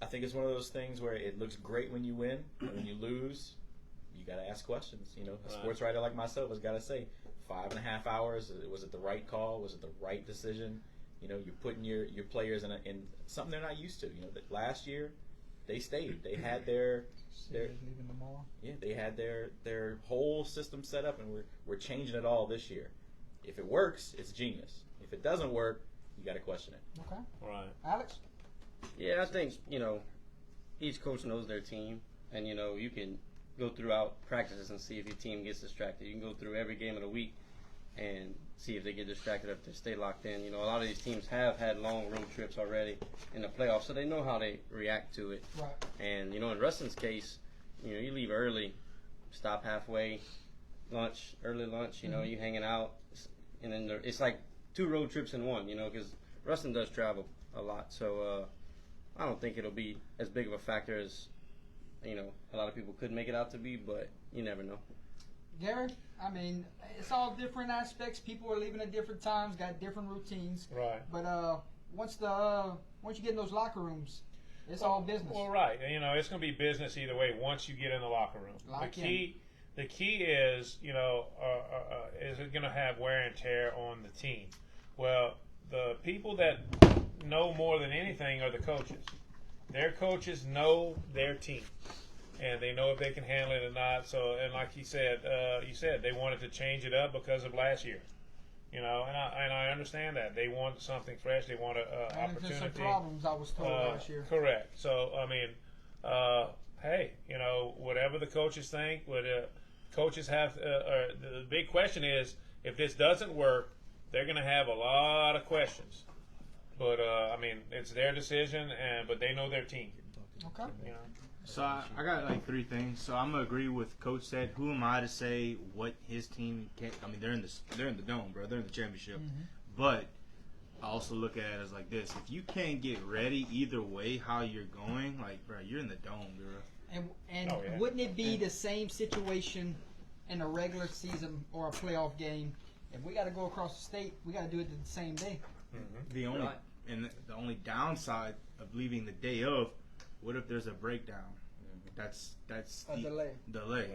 I think it's one of those things where it looks great when you win, and when you lose, you got to ask questions. A sports writer like myself has got to say, 5.5 hours. Was it the right call? Was it the right decision? You're putting your players in something they're not used to. Last year, they stayed. They had their leaving tomorrow. yeah, they had their whole system set up, and we're changing it all this year. If it works, it's genius. If it doesn't work, you got to question it. Okay, Right. Alex. Yeah, I think each coach knows their team, and you can go throughout practices and see if your team gets distracted. You can go through every game of the week and see if they get distracted, if they stay locked in. A lot of these teams have had long road trips already in the playoffs, so they know how they react to it. Right. And in Rustin's case, you leave early, stop halfway, early lunch. You hanging out, and then it's like 2 road trips in one. Because Rustin does travel a lot, so I don't think it'll be as big of a factor as a lot of people could make it out to be, but you never know. Gary, I mean, it's all different aspects. People are leaving at different times, got different routines. Right. But once you get in those locker rooms, it's all business. Well, right. It's going to be business either way once you get in the locker room. Lock The key is, is it going to have wear and tear on the team? Well, the people that know more than anything are the coaches. Their coaches know their team, and they know if they can handle it or not. So, and like you said they wanted to change it up because of last year. And I understand that they want something fresh. They want an opportunity. Some problems I was told last year. Correct. So I mean, hey, whatever the coaches think, coaches have. The big question is, if this doesn't work, they're going to have a lot of questions. But I mean, it's their decision, but they know their team. Okay. So I got like 3 things. So I'm gonna agree with Coach said. Who am I to say what his team can? I mean, they're in the dome, bro. They're in the championship. Mm-hmm. But I also look at it as like this: if you can't get ready either way, how you're going, like, bro, you're in the dome, bro. And Oh, yeah. wouldn't it be the same situation in a regular season or a playoff game? If we got to go across the state, we got to do it the same day. The only Right. and the only downside of leaving the day of, what if there's a breakdown? That's A delay. Delay.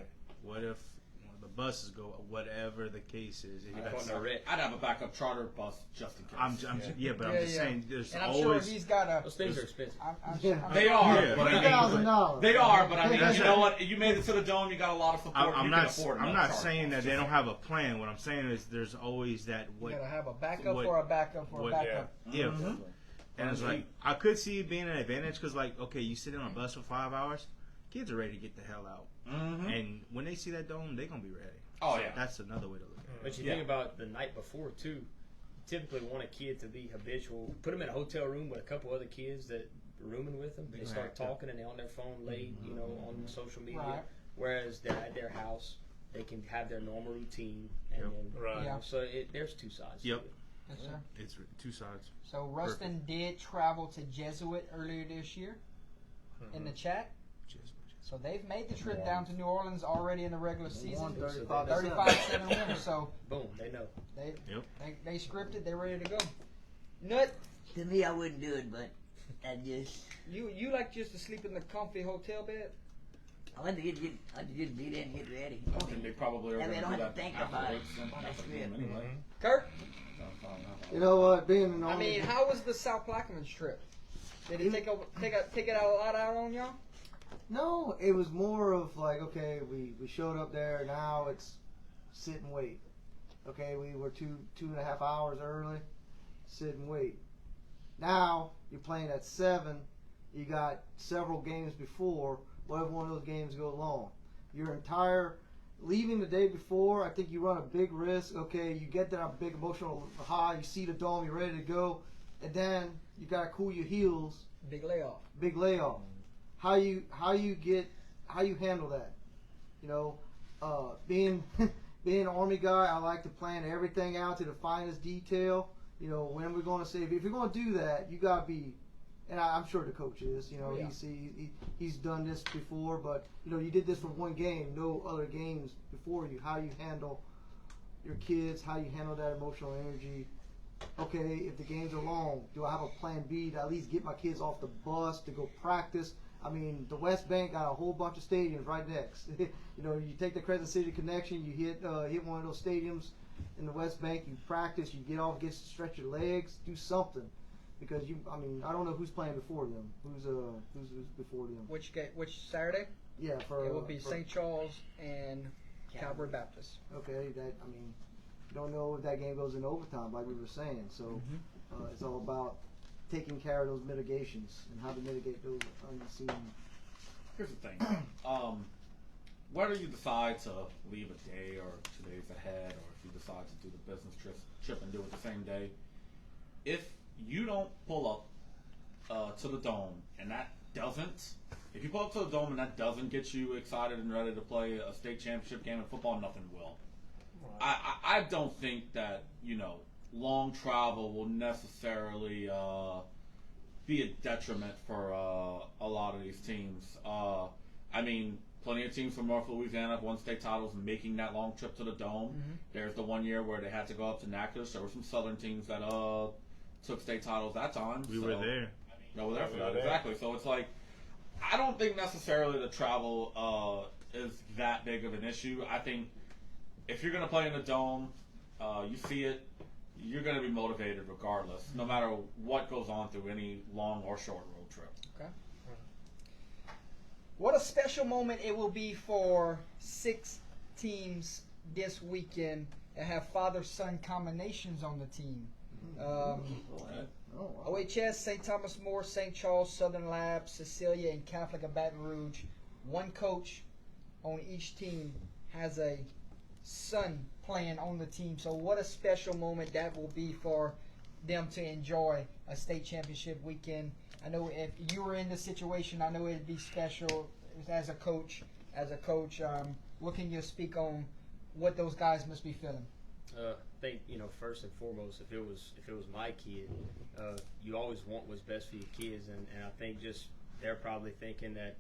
What if one of the buses go, whatever the case is. If that's- I'd have a backup charter bus just in case. I'm just saying, there's And I'm always. sure he's got a. Those things are expensive. They are, Yeah. but I mean, $3,000. they are, but I mean, That's you know what? You made it to the dome. You got a lot of support. I'm you not. can afford I'm another not charter saying bus. that they don't have a plan. What I'm saying is there's always that. You What gotta have a backup what- for a backup for a what- backup. Yeah. And it's like I could see it being an advantage because, like, okay, you sit on a bus for 5 hours, kids are ready to get the hell out, and when they see that dome, they're gonna be ready. Oh, So yeah. that's another way to look at it. But you Yeah. think about the night before too. You typically want a kid to be habitual. Put them in a hotel room with a couple other kids that are rooming with them. They start talking and they're on their phone late, you know, on social media. Right. Whereas they're at their house, they can have their normal routine. And Yep. then, Right. Yeah. so there's two sides. to Yep. it. Yes, sir. It's two sides. So Rustin did travel to Jesuit earlier this year in the chat. So they've made the trip down to New Orleans already in the regular season. 35-7 win. So Boom, they know. they scripted. They're ready to go. Nut, To me, I wouldn't do it, but I just you like just to sleep in the comfy hotel bed? I want to get be there and get ready. I think they probably are That way I going to don't do have that to think about it. afterwards. That's After the good. game anyway. Kurt, You know what? Being an I Army, mean, how was the South Plaquemines trip? Did it take it a lot out on y'all? no, it was more of like, okay, we showed up there. Now it's sit and wait. Okay, we were 2.5 hours early. Sit and wait. Now you're playing at 7. You got several games before. What if one of those games go long? Your entire leaving the day before, I think you run a big risk. Okay, you get that big emotional high. You see the dome, you're ready to go, and then you gotta cool your heels. Big layoff. Big layoff. How you handle that? You know, being being an Army guy, I like to plan everything out to the finest detail. You know, when we're going to say, if you're going to do that, you got to be, and I'm sure the coach is, you know, Yeah. he's done this before, but, you know, you did this for one game, no other games before you. How you handle your kids, how you handle that emotional energy. Okay, if the games are long, do I have a plan B to at least get my kids off the bus to go practice? I mean, the West Bank got a whole bunch of stadiums right next. You know, you take the Crescent City connection, you hit one of those stadiums in the West Bank, you practice, you get off, stretch your legs, do something, because I don't know who's playing before them, who's before them. Which Saturday? Yeah, It will be for- St. Charles and Calvary Baptist. Okay, don't know if that game goes into overtime, like we were saying. So it's all about taking care of those mitigations and how to mitigate those unseen. Here's the thing. Whether you decide to leave a day or 2 days ahead, or if you decide to do the business trip and do it the same day, if you don't pull up to the dome and if you pull up to the dome and that doesn't get you excited and ready to play a state championship game in football, nothing will. I don't think that, long travel will necessarily be a detriment for a lot of these teams. I mean, plenty of teams from North Louisiana have won state titles making that long trip to the dome. Mm-hmm. There's the one year where they had to go up to Natchitoches. There were some southern teams that took state titles that time. We were there. No, we're there for that, exactly. So it's like, I don't think necessarily the travel is that big of an issue. I think if you're going to play in the dome, you see it, you're going to be motivated regardless, no matter what goes on through any long or short road trip. Okay. What a special moment it will be for 6 teams this weekend that have father-son combinations on the team. OHS, St. Thomas More, St. Charles, Southern Lab, Cecilia, and Catholic of Baton Rouge. One coach on each team has a son playing on the team. So what a special moment that will be for them to enjoy a state championship weekend. I know if you were in this situation, I know it'd be special as a coach. What can you speak on what those guys must be feeling? I think first and foremost, if it was my kid, you always want what's best for your kids, and I think just they're probably thinking that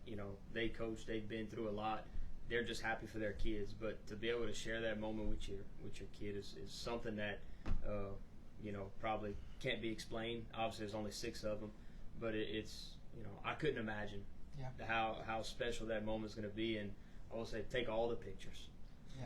they coach, they've been through a lot, they're just happy for their kids. But to be able to share that moment with your kid is something that probably can't be explained. Obviously, there's only 6 of them, but it's I couldn't imagine how special that moment is going to be, and I will say take all the pictures.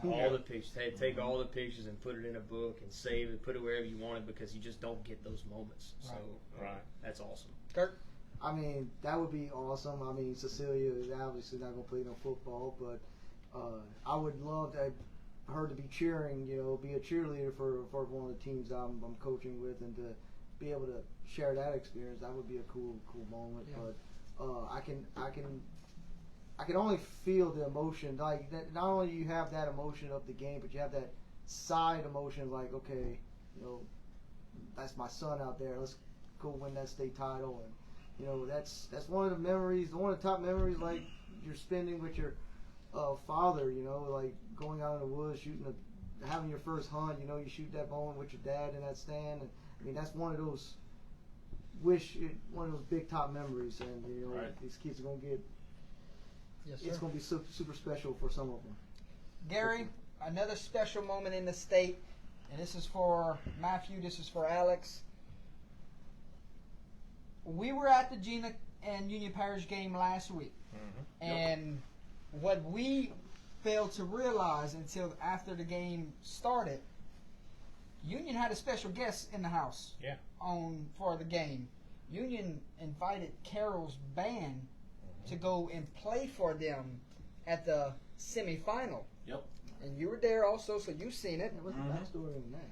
Yeah. All the pictures. Hey, take all the pictures and put it in a book and save it. Put it wherever you want it because you just don't get those moments. So Right. that's awesome. Kurt? I mean, that would be awesome. I mean, Cecilia is obviously not going to play no football, but I would love her to be cheering, be a cheerleader for one of the teams I'm coaching with, and to be able to share that experience. That would be a cool moment. Yeah. But I can only feel the emotion. Like that, not only you have that emotion of the game, but you have that side emotion. Like, okay, that's my son out there. Let's go win that state title. And that's one of the memories, one of the top memories, like you're spending with your father. Like going out in the woods, having your first hunt. You shoot that bone with your dad in that stand. And, I mean, that's one of those big top memories. And these kids are gonna get. Yes, It's sir. gonna be super special for some of them. Gary, another special moment in the state, and this is for Matthew, this is for Alex. We were at the Gina and Union Parish game last week, and what we failed to realize until after the game started, Union had a special guest in the house. Yeah. For the game. Union invited Carroll's band to go and play for them at the semifinal. Yep. And you were there also, so you've seen it. What's the backstory on that?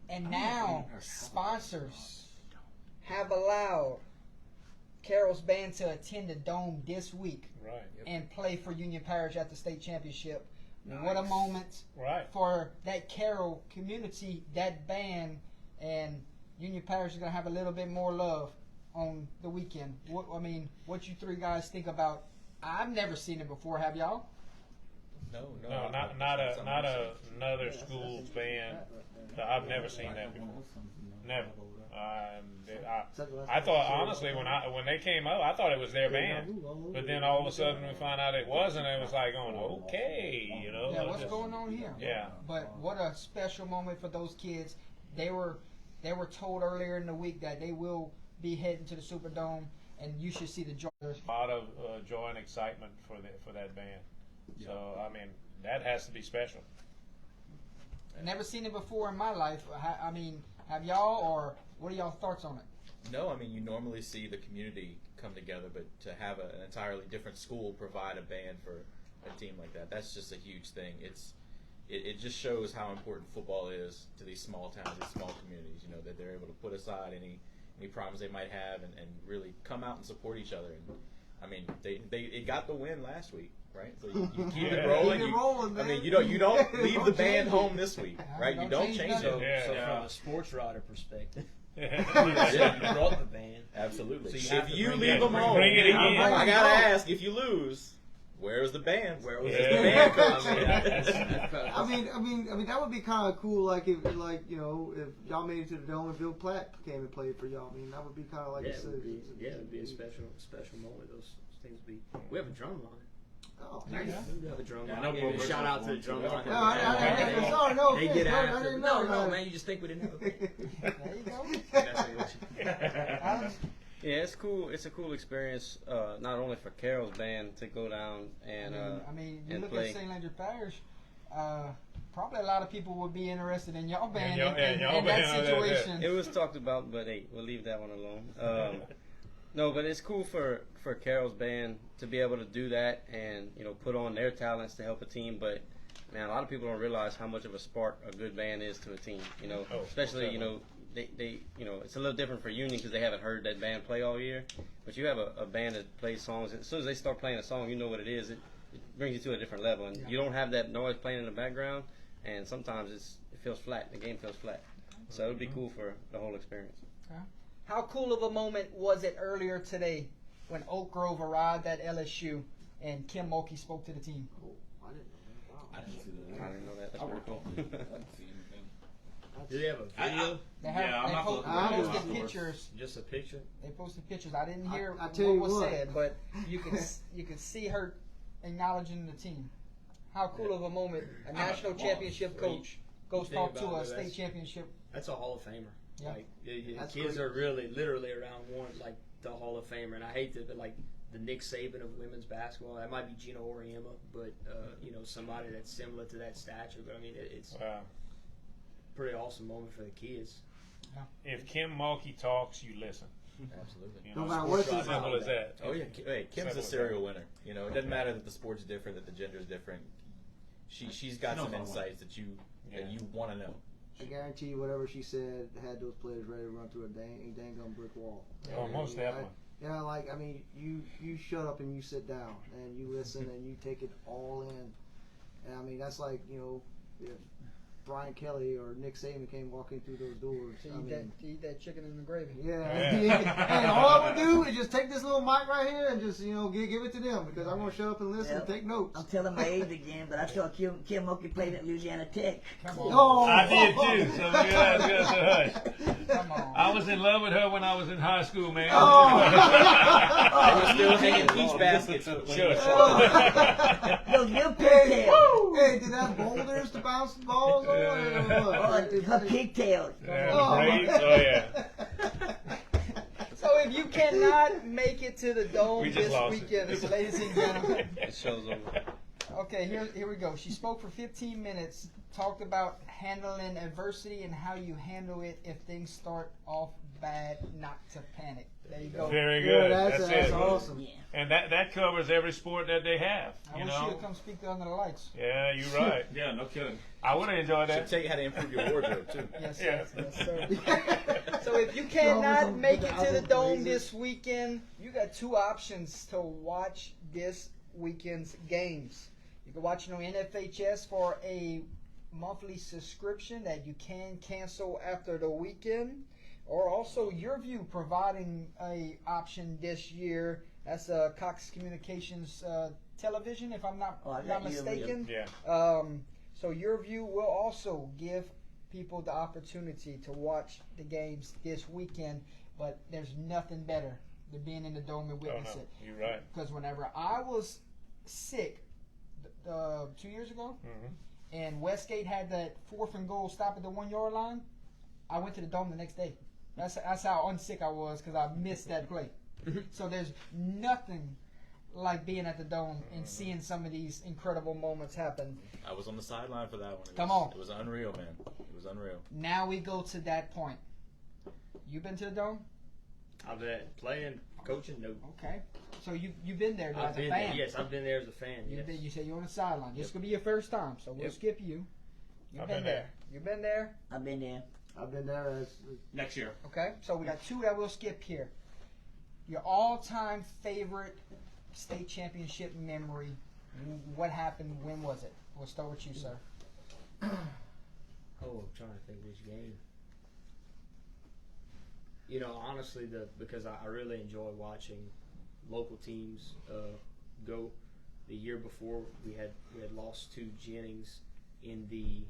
And now sponsors have allowed Carroll's band to attend the Dome this week Right. and play for Union Parish at the state championship. What a moment Right. for that Carroll community, that band, and Union Parish is going to have a little bit more love on the weekend. What you three guys think about? I've never seen it before. Have y'all? No, No, not another school's band. I've never seen that before. Never. I thought honestly when they came up, I thought it was their band, but then all of a sudden we found out it wasn't. It was like going, okay, Yeah, what's going on here? Yeah. But what a special moment for those kids. They were told earlier in the week that they will be heading to the Superdome, and you should see the joy. A lot of joy and excitement for that band. So I mean that has to be special. Never seen it before in my life. Have y'all, or what are y'all thoughts on it? No, I mean you normally see the community come together, but to have an entirely different school provide a band for a team like that's just a huge thing. It just shows how important football is to these small towns, these small communities. That they're able to put aside any problems they might have and really come out and support each other. And I mean, it got the win last week, right? So you keep it rolling. Keep it rolling, man. I mean, you don't leave Don't the band change home it. this week, right? You don't change nothing. it. So Yeah. from a sports writer perspective, Yeah. you brought the band. Absolutely. So you have If to you bring leave it- them home, bring it again. I gotta ask: if you lose, where's the band? Where was Yeah. the band coach? I mean, that would be kind of cool. Like if y'all made it to the Dome and Bill Platt came and played for y'all. I mean, that would be kind of like it would be a special moment. Those things would be. We have a drum line. Oh, We have a drum Yeah, line. no Give more a shout out to the drum line. No, I sorry, no. They offense, get no, I after. didn't know. No, man, you just think we didn't have a band. There you go. Messing with you. Alex? Yeah, it's cool. It's a cool experience, not only for Carol's band to go down and you and look play. at St. Landry Parish. Probably a lot of people would be interested in y'all band y'all in band, that yeah. situation. It was talked about, but hey, we'll leave that one alone. No, but it's cool for Carol's band to be able to do that and put on their talents to help a team. But man, a lot of people don't realize how much of a spark a good band is to a team. Especially they it's a little different for Union because they haven't heard that band play all year. But you have a band that plays songs. As soon as they start playing a song, you know what it is. It brings you to a different level, and you don't have that noise playing in the background. And sometimes it feels flat. The game feels flat. So it would be cool for the whole experience. How cool of a moment was it earlier today when Oak Grove arrived at LSU and Kim Mulkey spoke to the team? I didn't know. Wow. I didn't see that. I didn't know that. That's I pretty worked cool. on it. I didn't see anything. Do they have a video? They have Yeah, I'm they not po- gonna- they posted afterwards. pictures. Just a picture? They posted pictures. I didn't hear I tell what you was what. said, but you could see her acknowledging the team. How cool of a moment! A national championship coach goes Thing talk to about a it, state that's- championship. That's a Hall of Famer. Yeah. Like, the That's kids great. are literally around one, like the Hall of Famer. And I hate to, but like, the Nick Saban of women's basketball. That might be Gino Auriemma, but somebody that's similar to that stature. But I mean, it's Wow. a pretty awesome moment for the kids. If Kim Mulkey talks, you listen. Absolutely. You No know, matter what it's she's as simple as that. Oh yeah, hey, Kim's Simple a as serial that. winner. You know, it doesn't matter that the sport's different, that the gender's different. She's got knows some how to win. insights that you want to know. I guarantee you, whatever she said had those players ready to run through a dang brick wall. Oh, most definitely. Yeah, like I mean, you shut up and you sit down and you listen and you take it all in. And I mean, that's like if Brian Kelly or Nick Saban came walking through those doors. To I mean, eat that chicken in the gravy. yeah. Yeah. And all I would do is just take this little mic right here and just give it to them because I'm gonna shut up and listen and Yep. take notes. I'm telling my age again, but I saw Kim Mulkey played at Louisiana Tech. Come on. Oh, I did too. So look at that. Come on. I was in love with her when I was in high school, man. They were still hanging peach baskets. Sure. Those little Hey, pigtails. hey, did that boulders to bounce the balls on? Or what? Oh, her pigtails. Yeah, Oh, braids. my Oh yeah. So if you cannot make it to the Dome We just this lost it. weekend, ladies and gentlemen. The show's over. Okay, here we go. She spoke for 15 minutes, talked about handling adversity and how you handle it if things start off bad, not to panic. There you go. Very Yeah, good. that's it. awesome. Yeah. And that covers every sport that they have. I You wish she'd know. have come speak to Under the Lights. Yeah, you're right. Yeah, no kidding. I would have enjoyed Should that. tell you how to improve your wardrobe too. Yes, Yeah. sir. Yes, sir. So if you cannot make it to the Dome this weekend, you got two options to watch this weekend's games. You can watch it on NFHS for a monthly subscription that you can cancel after the weekend, or also YourView providing a option this year. That's Cox Communications television, if I'm not Oh, I got not YourView. mistaken. Yeah. So YourView will also give people the opportunity to watch the games this weekend, but there's nothing better than being in the Dome and Oh witness no, it. you're right. Because whenever I was sick 2 years ago, Mhm. and Westgate had that 4th and goal stop at the 1 yard line, I went to the Dome the next day. That's how unsick I was because I missed that play. So there's nothing like being at the Dome and seeing some of these incredible moments happen. I was on the sideline for that one. Come on. It was unreal, man. It was unreal. Now we go to that point. You been to the Dome? I've been playing, coaching. No, Okay. So you've been there I've as a been fan. there. Yes, I've been there as a fan. You Yes. been, you said you're on the sideline. This could be your first time, so we'll Yep. skip you. You've I've been been there. there. You've been there. I've been there. I've been there as Next year. Okay. So we got two that we'll skip here. Your all-time favorite state championship memory. What happened? When was it? We'll start with you, sir. Oh, I'm trying to think which game. You know, honestly, because I really enjoy watching local teams go. The year before, we had lost to Jennings in the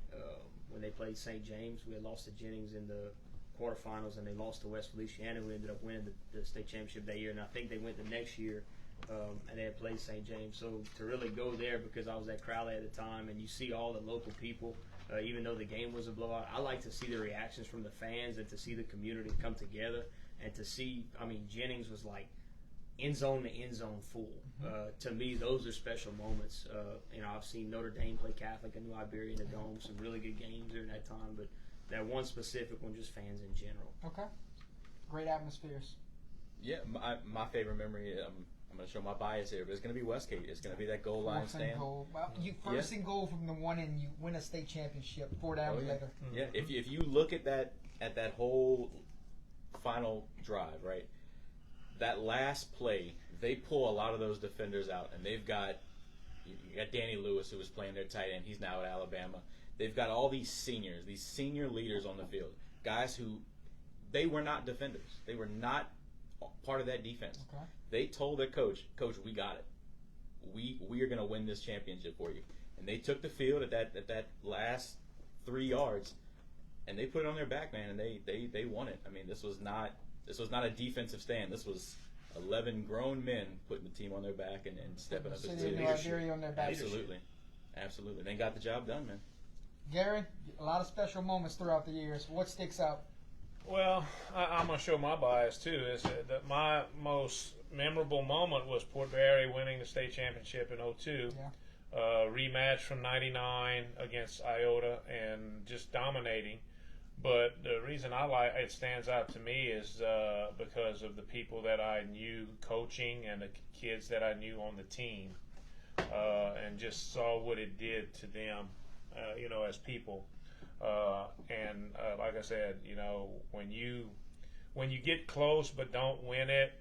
when they played St. James. We had lost to Jennings in the quarterfinals, and they lost to West Feliciana, who ended up winning the state championship that year. And I think they went the next year, and they had played St. James. So to really go there, because I was at Crowley at the time, and you see all the local people. Even though the game was a blowout, I like to see the reactions from the fans and to see the community come together and to see. I mean, Jennings was like end zone to end zone full. To me, those are special moments. You know, I've seen Notre Dame play Catholic and New Iberia in the Dome, some really good games during that time. But that one specific one, just fans in general. Okay. Great atmospheres. Yeah, my favorite memory. I'm going to show my bias here, but it's going to be Westgate. It's going to be that goal line First and stand. goal. Well, you first and goal from the one, and you win a state championship 4 downs Oh, yeah. later. Yeah, if you look at that whole final drive, right? That last play, they pull a lot of those defenders out, and they've got you got Danny Lewis, who was playing their tight end. He's now at Alabama. They've got all these seniors, these senior leaders on the field, guys who they were not defenders. They were not part of that defense. Okay. They told their coach, we got it. We are going to win this championship for you. And they took the field at that last 3 yards, and they put it on their back, man, and they won it. I mean, this was not a defensive stand. This was 11 grown men putting the team on their back and stepping up as City of New leadership. Iberia on their back. Absolutely. They got the job done, man. Gary, a lot of special moments throughout the years. What sticks out? Well, I'm I'm gonna show my bias too. Is that my most memorable moment was Port Barry winning the state championship in '02. Yeah. Rematch from '99 against Iota and just dominating. But the reason it stands out to me is because of the people that I knew coaching and the kids that I knew on the team, and just saw what it did to them, as people. And like I said, when you get close but don't win it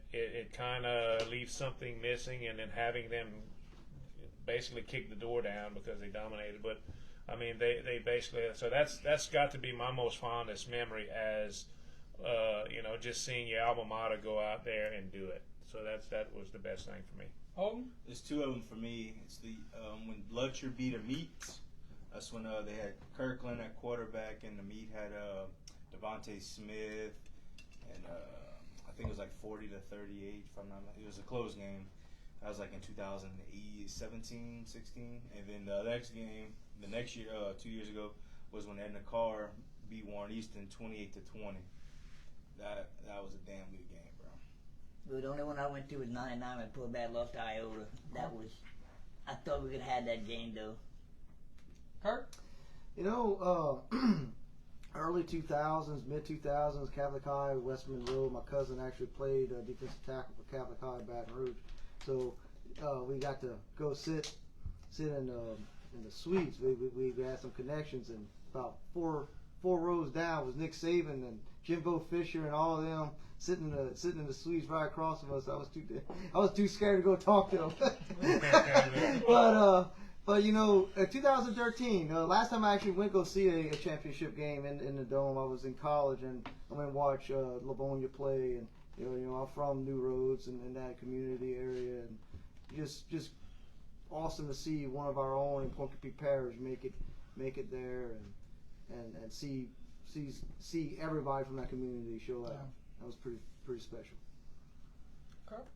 kind of leaves something missing, and then having them basically kick the door down because they dominated. But I mean, they basically, so that's got to be my most fondest memory as just seeing your alma mater go out there and do it. So that was the best thing for me. Holden? There's two of them for me. It's the when Lutcher beat a Meats. That's when they had Kirkland at quarterback, and the Meat had Devontae Smith, and I think it was like 40-38. If I'm not, it was a close game. That was like in 2017, 16, and then the next game, the next year, 2 years ago, was when Edna Carr beat Warren Easton 28-20. That was a damn good game, bro. Well, the only one I went to was '99 when Port Barry lost to Iota. I thought we could have had that game though. Kurt? Early 2000s, mid 2000s, Catholic High, West Monroe. My cousin actually played defensive tackle for Catholic High, Baton Rouge. So we got to go sit in the suites. We had some connections, and about four rows down was Nick Saban and Jimbo Fisher and all of them sitting in the suites right across from us. I was too scared to go talk to them. But 2013, last time I actually went go see a championship game in the Dome. I was in college, and I went and watch Livonia play, and I'm from New Roads and in that community area, and just awesome to see one of our own in Ponkapee Parish make it there, and see everybody from that community show out. That was pretty special. Okay.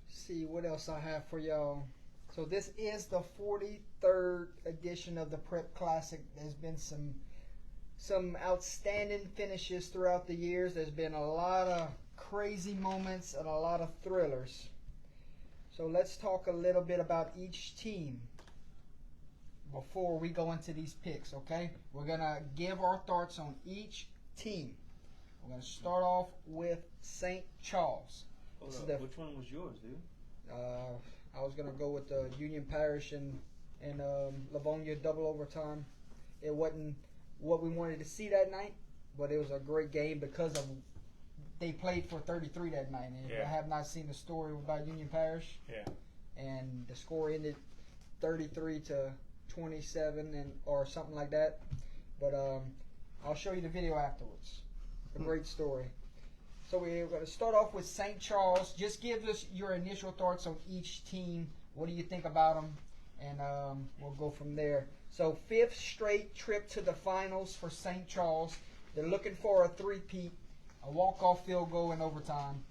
See what else I have for y'all. So this is the 43rd edition of the Prep Classic. There's been some outstanding finishes throughout the years. There's been a lot of crazy moments and a lot of thrillers. So let's talk a little bit about each team before we go into these picks, okay? We're going to give our thoughts on each team. We're going to start off with St. Charles. Which one was yours, dude? I was going to go with Union Parish and Livonia double overtime. It wasn't what we wanted to see that night, but it was a great game because they played for 33 that night. And I have not seen the story about Union Parish. Yeah. And the score ended 33-27 or something like that. But I'll show you the video afterwards. A great story. So we're going to start off with St. Charles. Just give us your initial thoughts on each team. What do you think about them? And we'll go from there. So 5th straight trip to the finals for St. Charles. They're looking for a three-peat, a walk-off field goal in overtime.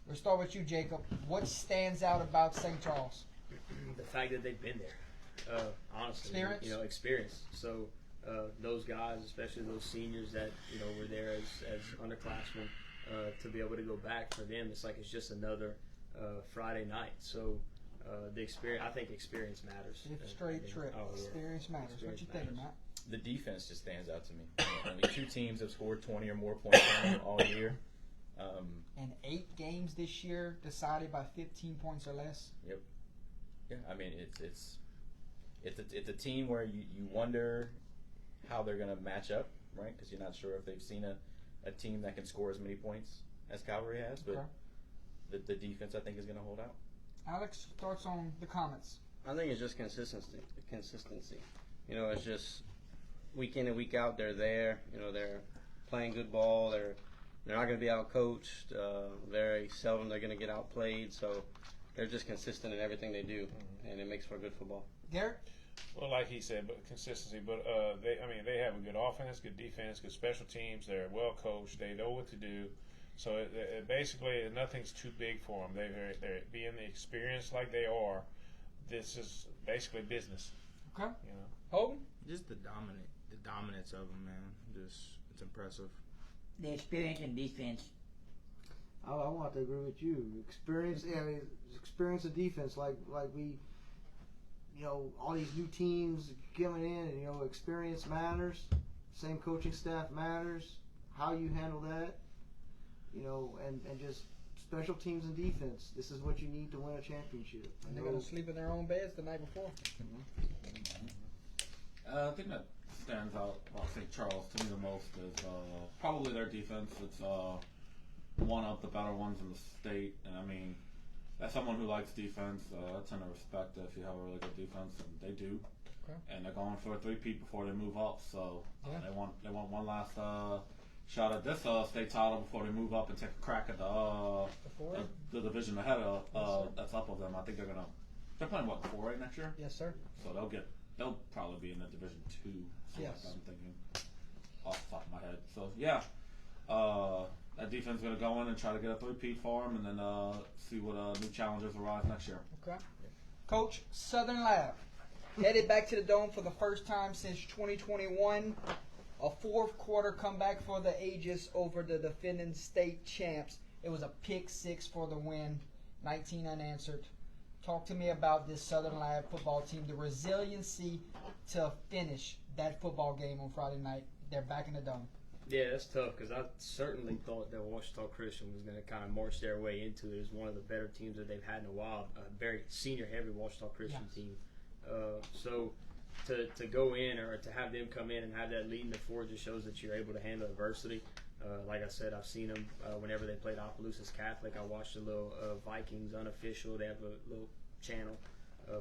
We'll start with you, Jacob. What stands out about St. Charles? The fact that they've been there. Honestly. Experience? Experience. So those guys, especially those seniors that, were there as underclassmen, to be able to go back for them, it's like it's just another Friday night. So the experience, I think experience matters. 5th straight trip. Experience matters. Experience What you think, Matt? The defense just stands out to me. Only two teams have scored 20 or more points all year. And 8 games this year decided by 15 points or less. Yep. Yeah, I mean it's a team where you wonder how they're going to match up, right? Because you're not sure if they've seen a team that can score as many points as Calvary has, but the defense I think is going to hold out. Alex, thoughts on the comments? I think it's just consistency. It's just week in and week out they're there. They're playing good ball. They're not going to be out-coached. Very seldom they're going to get outplayed. So they're just consistent in everything they do, and it makes for good football. Garrett? Well, like he said, but consistency. But they have a good offense, good defense, good special teams. They're well coached. They know what to do. So it basically, nothing's too big for them. They're being the experience like they are. This is basically business. Okay. You know. Holden? Just the dominance of them, man. Just it's impressive. the experience in defense. I want to agree with you. Experience of defense, like we, all these new teams coming in, and experience matters. Same coaching staff matters. How you handle that, and just special teams and defense. This is what you need to win a championship. And they're gonna sleep in their own beds the night before. I think that stands out about St. Charles to me the most is probably their defense. It's one of the better ones in the state, and I mean, as someone who likes defense, I tend to respect it if you have a really good defense, and they do. Okay. And they're going for a three-peat before they move up, so Yeah. they want one last shot at this state title before they move up and take a crack at the division ahead of that's up of them. I think they're playing what 4A next year, Yes, sir. so they'll probably be in the Division 2. So Yes. I'm thinking off the top of my head. So yeah, that defense is gonna go in and try to get a three-peat for them, and then see what new challenges arise next year. Okay. Coach, Southern Lab headed back to the Dome for the first time since 2021. A fourth quarter comeback for the Aegis over the defending state champs. It was a pick 6 for the win, 19 unanswered. Talk to me about this Southern Lab football team, the resiliency to finish that football game on Friday night. They're back in the Dome. Yeah, that's tough because I certainly thought that Washita Christian was going to kind of march their way into it as one of the better teams that they've had in a while. A very senior-heavy Washita Christian Yes. team. So to go in or to have them come in and have that lead in the four just shows that you're able to handle adversity. Like I said, I've seen them whenever they played Opelousas Catholic. I watched a little Vikings unofficial. They have a little channel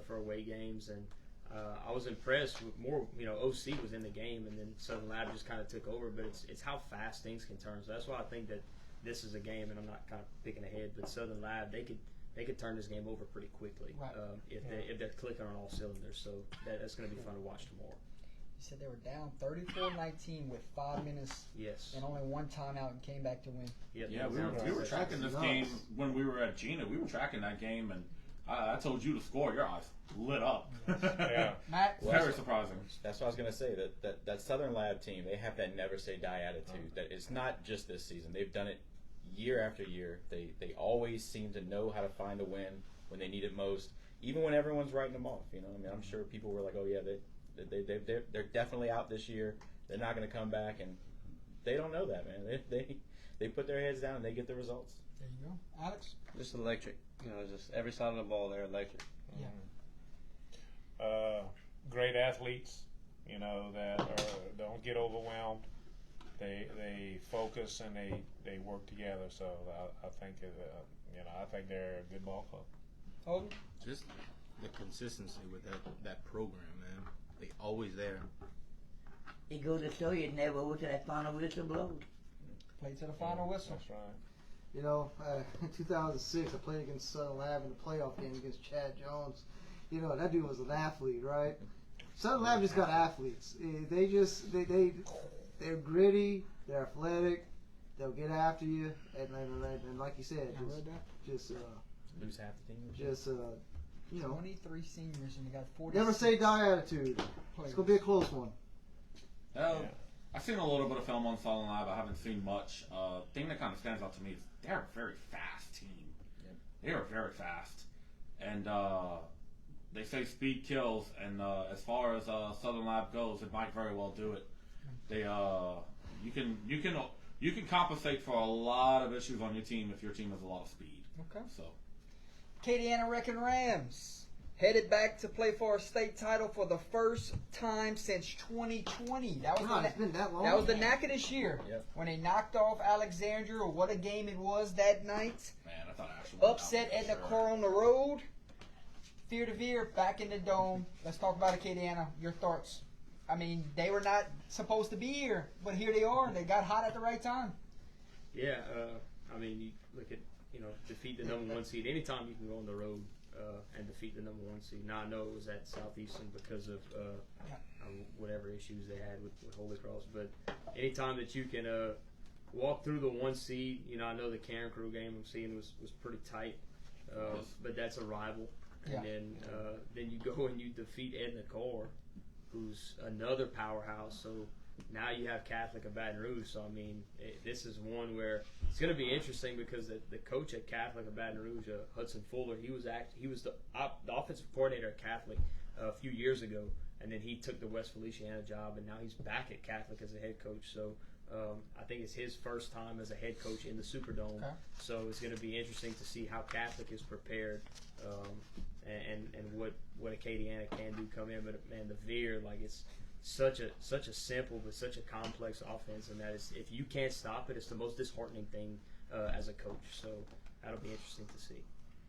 for away games, and I was impressed with more. OC was in the game, and then Southern Lab just kind of took over. But it's how fast things can turn. So that's why I think that this is a game, and I'm not kind of picking ahead, but Southern Lab they could turn this game over pretty quickly Right. if they're clicking on all cylinders. So that's going to be fun to watch tomorrow. You said they were down 34-19 with 5 minutes Yes. and only one timeout and came back to win. Yep. Yeah, we were tracking this game when we were at Gina. We were tracking that game, and I told you to score. Your eyes lit up. Yeah. Matt, Very surprising. That's what I was gonna say. That Southern Lab team, they have that never say die attitude. That it's not just this season. They've done it year after year. They always seem to know how to find a win when they need it most, even when everyone's writing them off. I mean, I'm sure people were like, oh yeah, they're definitely out this year. They're not gonna come back, and they don't know that, man. They put their heads down and they get the results. there you go. Alex? Just electric. Just every side of the ball, they're electric. Yeah. Great athletes, that don't get overwhelmed. They focus and they work together. So I think I think they're a good ball club. Holden? Just the consistency with that program, man. They always there. It goes to show you never over to that final whistle blows. Play to the final whistle. That's right. In 2006, I played against Southern Lab in the playoff game against Chad Jones. That dude was an athlete, right? Southern Lab just got athletes. They're gritty, they're athletic, they'll get after you, and like you said, just Lose half the team. 23 seniors and they got 40. never say die attitude. It's gonna be a close one. I've seen a little bit of film on Southern Lab. I haven't seen much. Thing that kind of stands out to me is they're a very fast team. Yep. They are very fast, and they say speed kills. And as far as Southern Lab goes, it might very well do it. They you can compensate for a lot of issues on your team if your team has a lot of speed. Okay. So Acadiana Wrecking Rams headed back to play for a state title for the first time since 2020. That was God, it's been that long. That was the knack of this year Yep. when they knocked off Alexandria. Or what a game it was that night. man, I thought I actually Upset Edna Core on the road. Fear to Veer back in the Dome. Let's talk about Acadiana. Your thoughts? I mean, they were not supposed to be here, but here they are. They got hot at the right time. Yeah, I mean, you look at, defeat the number one seed. Anytime you can go on the road and defeat the number one seed. Now, I know it was at Southeastern because of whatever issues they had with Holy Cross, but anytime that you can walk through the one seed, I know the Karen Crew game I'm seeing was pretty tight, but that's a rival. Yeah. And then you go and you defeat Edna Core, who's another powerhouse. So now you have Catholic of Baton Rouge. So I mean, this is one where it's going to be interesting because the coach at Catholic of Baton Rouge, Hudson Fuller, he was the offensive coordinator at Catholic a few years ago, and then he took the West Feliciana job, and now he's back at Catholic as a head coach. So I think it's his first time as a head coach in the Superdome. Okay. So it's going to be interesting to see how Catholic is prepared, and what Acadiana can do come in. But man, the Veer, like, it's such a simple but such a complex offense, and that is, if you can't stop it, it's the most disheartening thing as a coach. So that'll be interesting to see.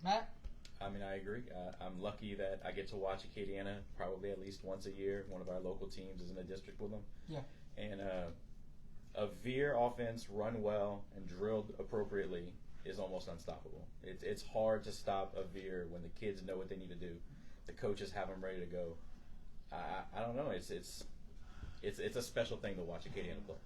Matt? I mean, I agree. I'm lucky that I get to watch Acadiana probably at least once a year. One of our local teams is in the district with them. Yeah. And a Veer offense run well and drilled appropriately is almost unstoppable. It's hard to stop a Veer when the kids know what they need to do. The coaches have them ready to go. I don't know. It's a special thing to watch Acadiana play.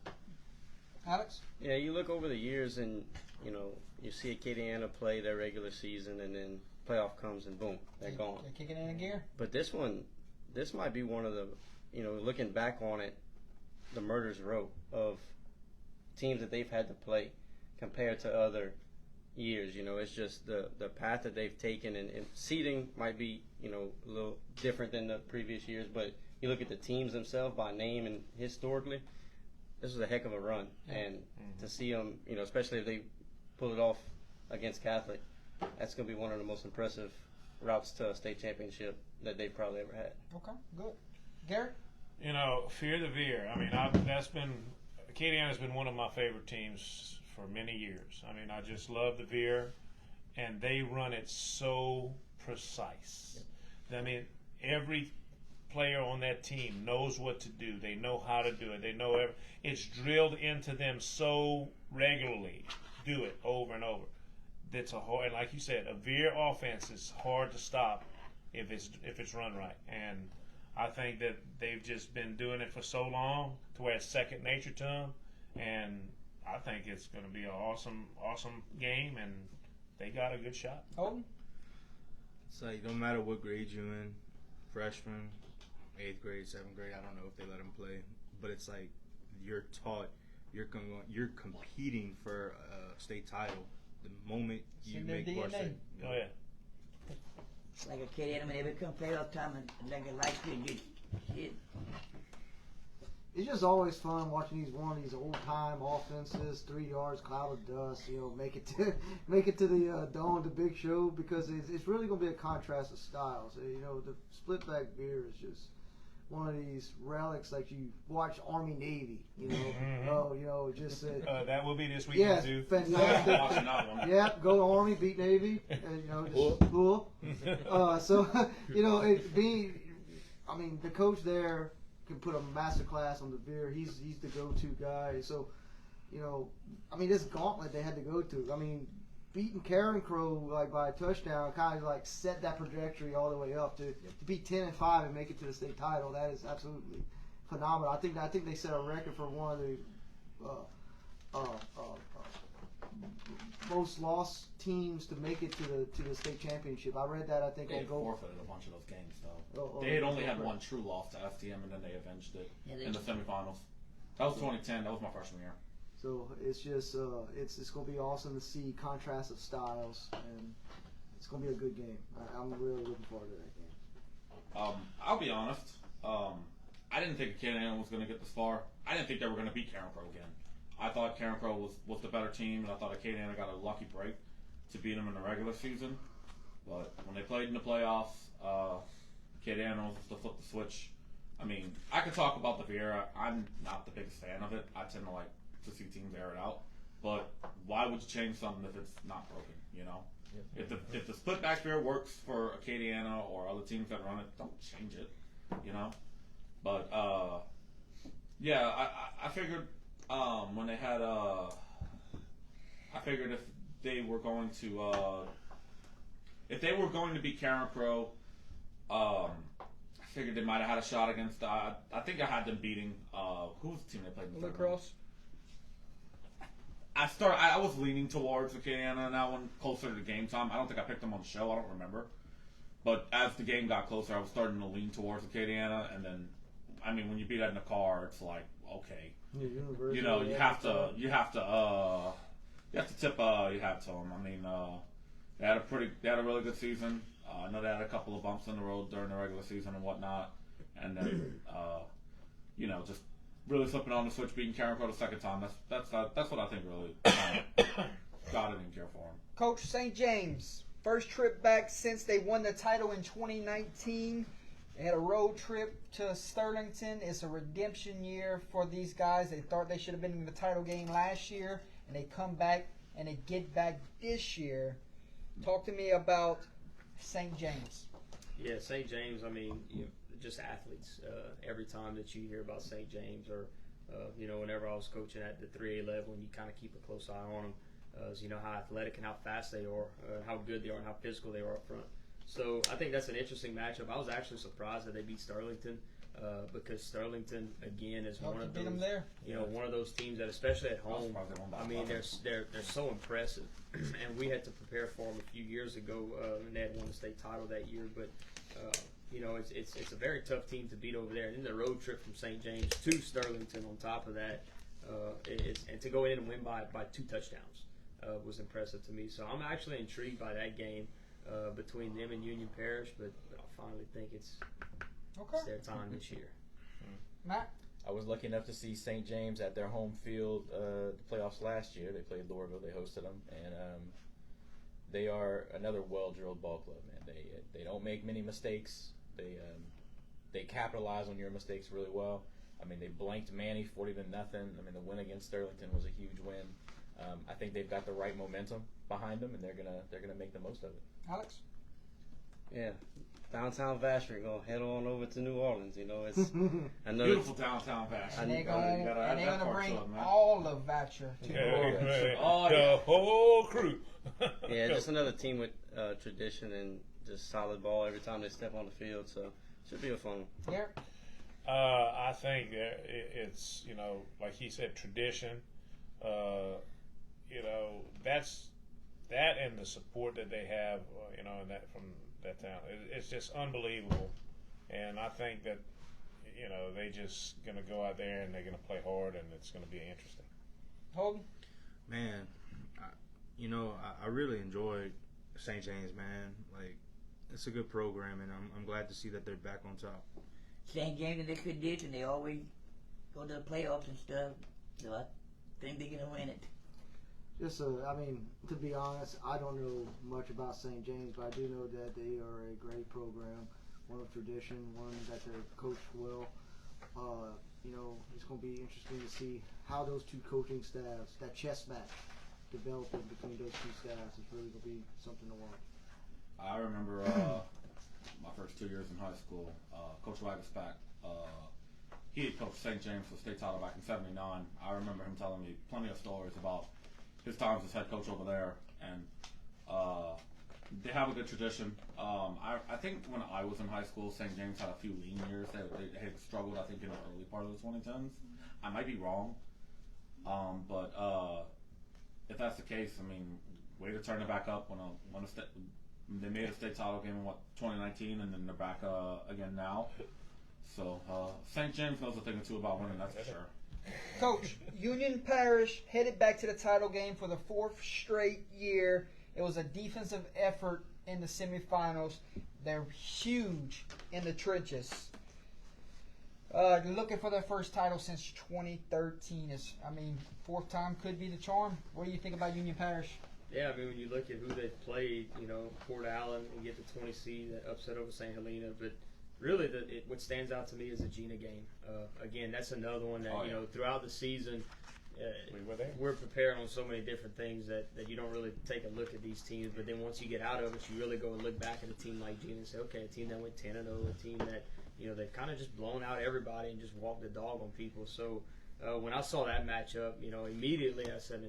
Alex? Yeah, you look over the years and, you see Acadiana play their regular season, and then playoff comes and boom, they're gone. They're kicking in gear. But this might be one of the, looking back on it, the murder's row of teams that they've had to play compared to other years. It's just the path that they've taken, and seeding might be, a little different than the previous years, but you look at the teams themselves by name and historically, this was a heck of a run. Yeah. And to see them, especially if they pull it off against Catholic, that's going to be one of the most impressive routes to a state championship that they've probably ever had. Okay, good. Garrett? Fear the Veer. I mean, Acadiana's been one of my favorite teams for many years. I mean, I just love the Veer, and they run it so precise. I mean, every player on that team knows what to do. They know how to do it. They know it's drilled into them so regularly. Do it over and over. That's and like you said, a Veer offense is hard to stop if it's run right. And I think that they've just been doing it for so long to where it's second nature to them. And I think it's going to be an awesome game, and they got a good shot. Holden? It's like, no matter what grade you're in, freshman, 8th grade, 7th grade, I don't know if they let them play, but it's like you're taught, you're competing for a state title the moment you make varsity. Oh, yeah. Like Acadiana, when they become playoff time, and like a light green, shit. It's just always fun watching one of these old time offenses, 3 yards, cloud of dust. Make it to the dome, the big show, because it's really gonna be a contrast of styles. The split back Veer is just one of these relics like you watch Army Navy. Just that will be this weekend too. Fantastic. Watching that one. Yeah, go to Army, beat Navy, and just cool. The coach there can put a master class on the Veer. He's the go-to guy. So, this gauntlet they had to go to. Beating Karen Crow by a touchdown kind of set that trajectory all the way up to be 10-5 and make it to the state title. That is absolutely phenomenal. I think they set a record for one of the most lost teams to make it to the state championship. I read that. I think They on Go. forfeited a bunch of those games, though. They had only had one true loss to FTM, and then they avenged it in the semifinals. That was 2010. That was my freshman year. So it's just it's going to be awesome to see contrast of styles, and it's going to be a good game. I'm really looking forward to that game. I'll be honest. I didn't think Acadiana was going to get this far. I didn't think they were going to beat Karen Crow again. I thought Karen Crow was the better team, and I thought Acadiana got a lucky break to beat them in the regular season. But when they played in the playoffs, Acadiana was to flip the switch. I could talk about the Veer. I'm not the biggest fan of it. I tend to like to see teams air it out. But why would you change something if it's not broken? If the split back Veer works for Acadiana or other teams that run it, don't change it. But I figured when they had I figured if they were going to beat Karen Crow, I figured they might have had a shot against. I think I had them beating. Who was the team they played in the third round? Lacrosse. I was leaning towards Acadiana in that one closer to the game time. I don't think I picked them on the show. I don't remember. But as the game got closer, I was starting to lean towards Acadiana. And then, when you beat that in the car, it's like, okay. Yeah, University You know, of you have to tip your hat to them. I mean, they had a really good season. I know they had a couple of bumps in the road during the regular season and whatnot, and then you know, just really flipping on the switch, beating Karen Pro the second time. That's what I think really got it in gear for him. Coach, St. James, first trip back since they won the title in 2019. They had a road trip to Sterlington. It's a redemption year for these guys. They thought they should have been in the title game last year, and they come back and they get back this year. Talk to me about St. James. Yeah, St. James, I mean, just athletes. Every time that you hear about St. James or, whenever I was coaching at the 3A level, and you kind of keep a close eye on them, as you know how athletic and how fast they are, how good they are, and how physical they are up front. So I think that's an interesting matchup. I was actually surprised that they beat Sterlington because Sterlington, again, is one of beat them those, there. one of those teams that, especially at home, surprised they won by I mean, 11. they're so impressive. And we had to prepare for them a few years ago, and they had won the state title that year. But it's a very tough team to beat over there. And then the road trip from St. James to Sterlington on top of that, and to go in and win by 2 touchdowns was impressive to me. So I'm actually intrigued by that game between them and Union Parish. But I finally think it's their time this year. Matt? I was lucky enough to see St. James at their home field the playoffs last year. They played Loreville. They hosted them, and they are another well-drilled ball club. Man, they don't make many mistakes. They capitalize on your mistakes really well. I mean, they blanked Manny 40-0. I mean, the win against Sterlington was a huge win. I think they've got the right momentum behind them, and they're gonna make the most of it. Alex? Yeah, downtown Vacherie gonna head on over to New Orleans. You know, it's another Beautiful downtown Vacherie. And they're You gotta add going that to part bring to it, man. all of Vatcher to New Orleans. Oh, the yeah. whole crew. Yeah, just another team with tradition and just solid ball every time they step on the field. So should be a fun one. Here. I think that it's like he said, tradition. That's that and the support that they have. In that from that town, it's just unbelievable. And I think that they just gonna go out there and they're gonna play hard, and it's gonna be interesting. Hogan? Man, I really enjoyed St. James, man. Like, it's a good program, and I'm glad to see that they're back on top. St. James and they tradition, they always go to the playoffs and stuff. So I think they're gonna win it. To be honest, I don't know much about St. James, but I do know that they are a great program, one of tradition, one that they're coached well. It's going to be interesting to see how those two coaching staffs, that chess match, developing between those two staffs is really going to be something to watch. I remember my first 2 years in high school, Coach Wagaspack, he had coached St. James for the state title back in '79. I remember him telling me plenty of stories about his times as head coach over there, and they have a good tradition. I think when I was in high school, St. James had a few lean years. They had struggled, I think, in the early part of the 2010s. I might be wrong, but if that's the case, I mean, way to turn it back up when they made a state title game in 2019, and then they're back again now. So St. James knows a thing or two about winning, that's for sure. Coach, Union Parish headed back to the title game for the 4th straight year. It was a defensive effort in the semifinals. They're huge in the trenches. Looking for their first title since 2013. 4th time could be the charm. What do you think about Union Parish? Yeah, I mean, when you look at who they've played, Port Allen and get the 20 seed, that upset over St. Helena, but really, what stands out to me is the Gina game. Again, that's another one that, throughout the season, we're preparing on so many different things that you don't really take a look at these teams. But then once you get out of it, you really go and look back at a team like Gina and say, okay, a team that went 10-0, a team that, they've kind of just blown out everybody and just walked the dog on people. So when I saw that matchup, immediately I said,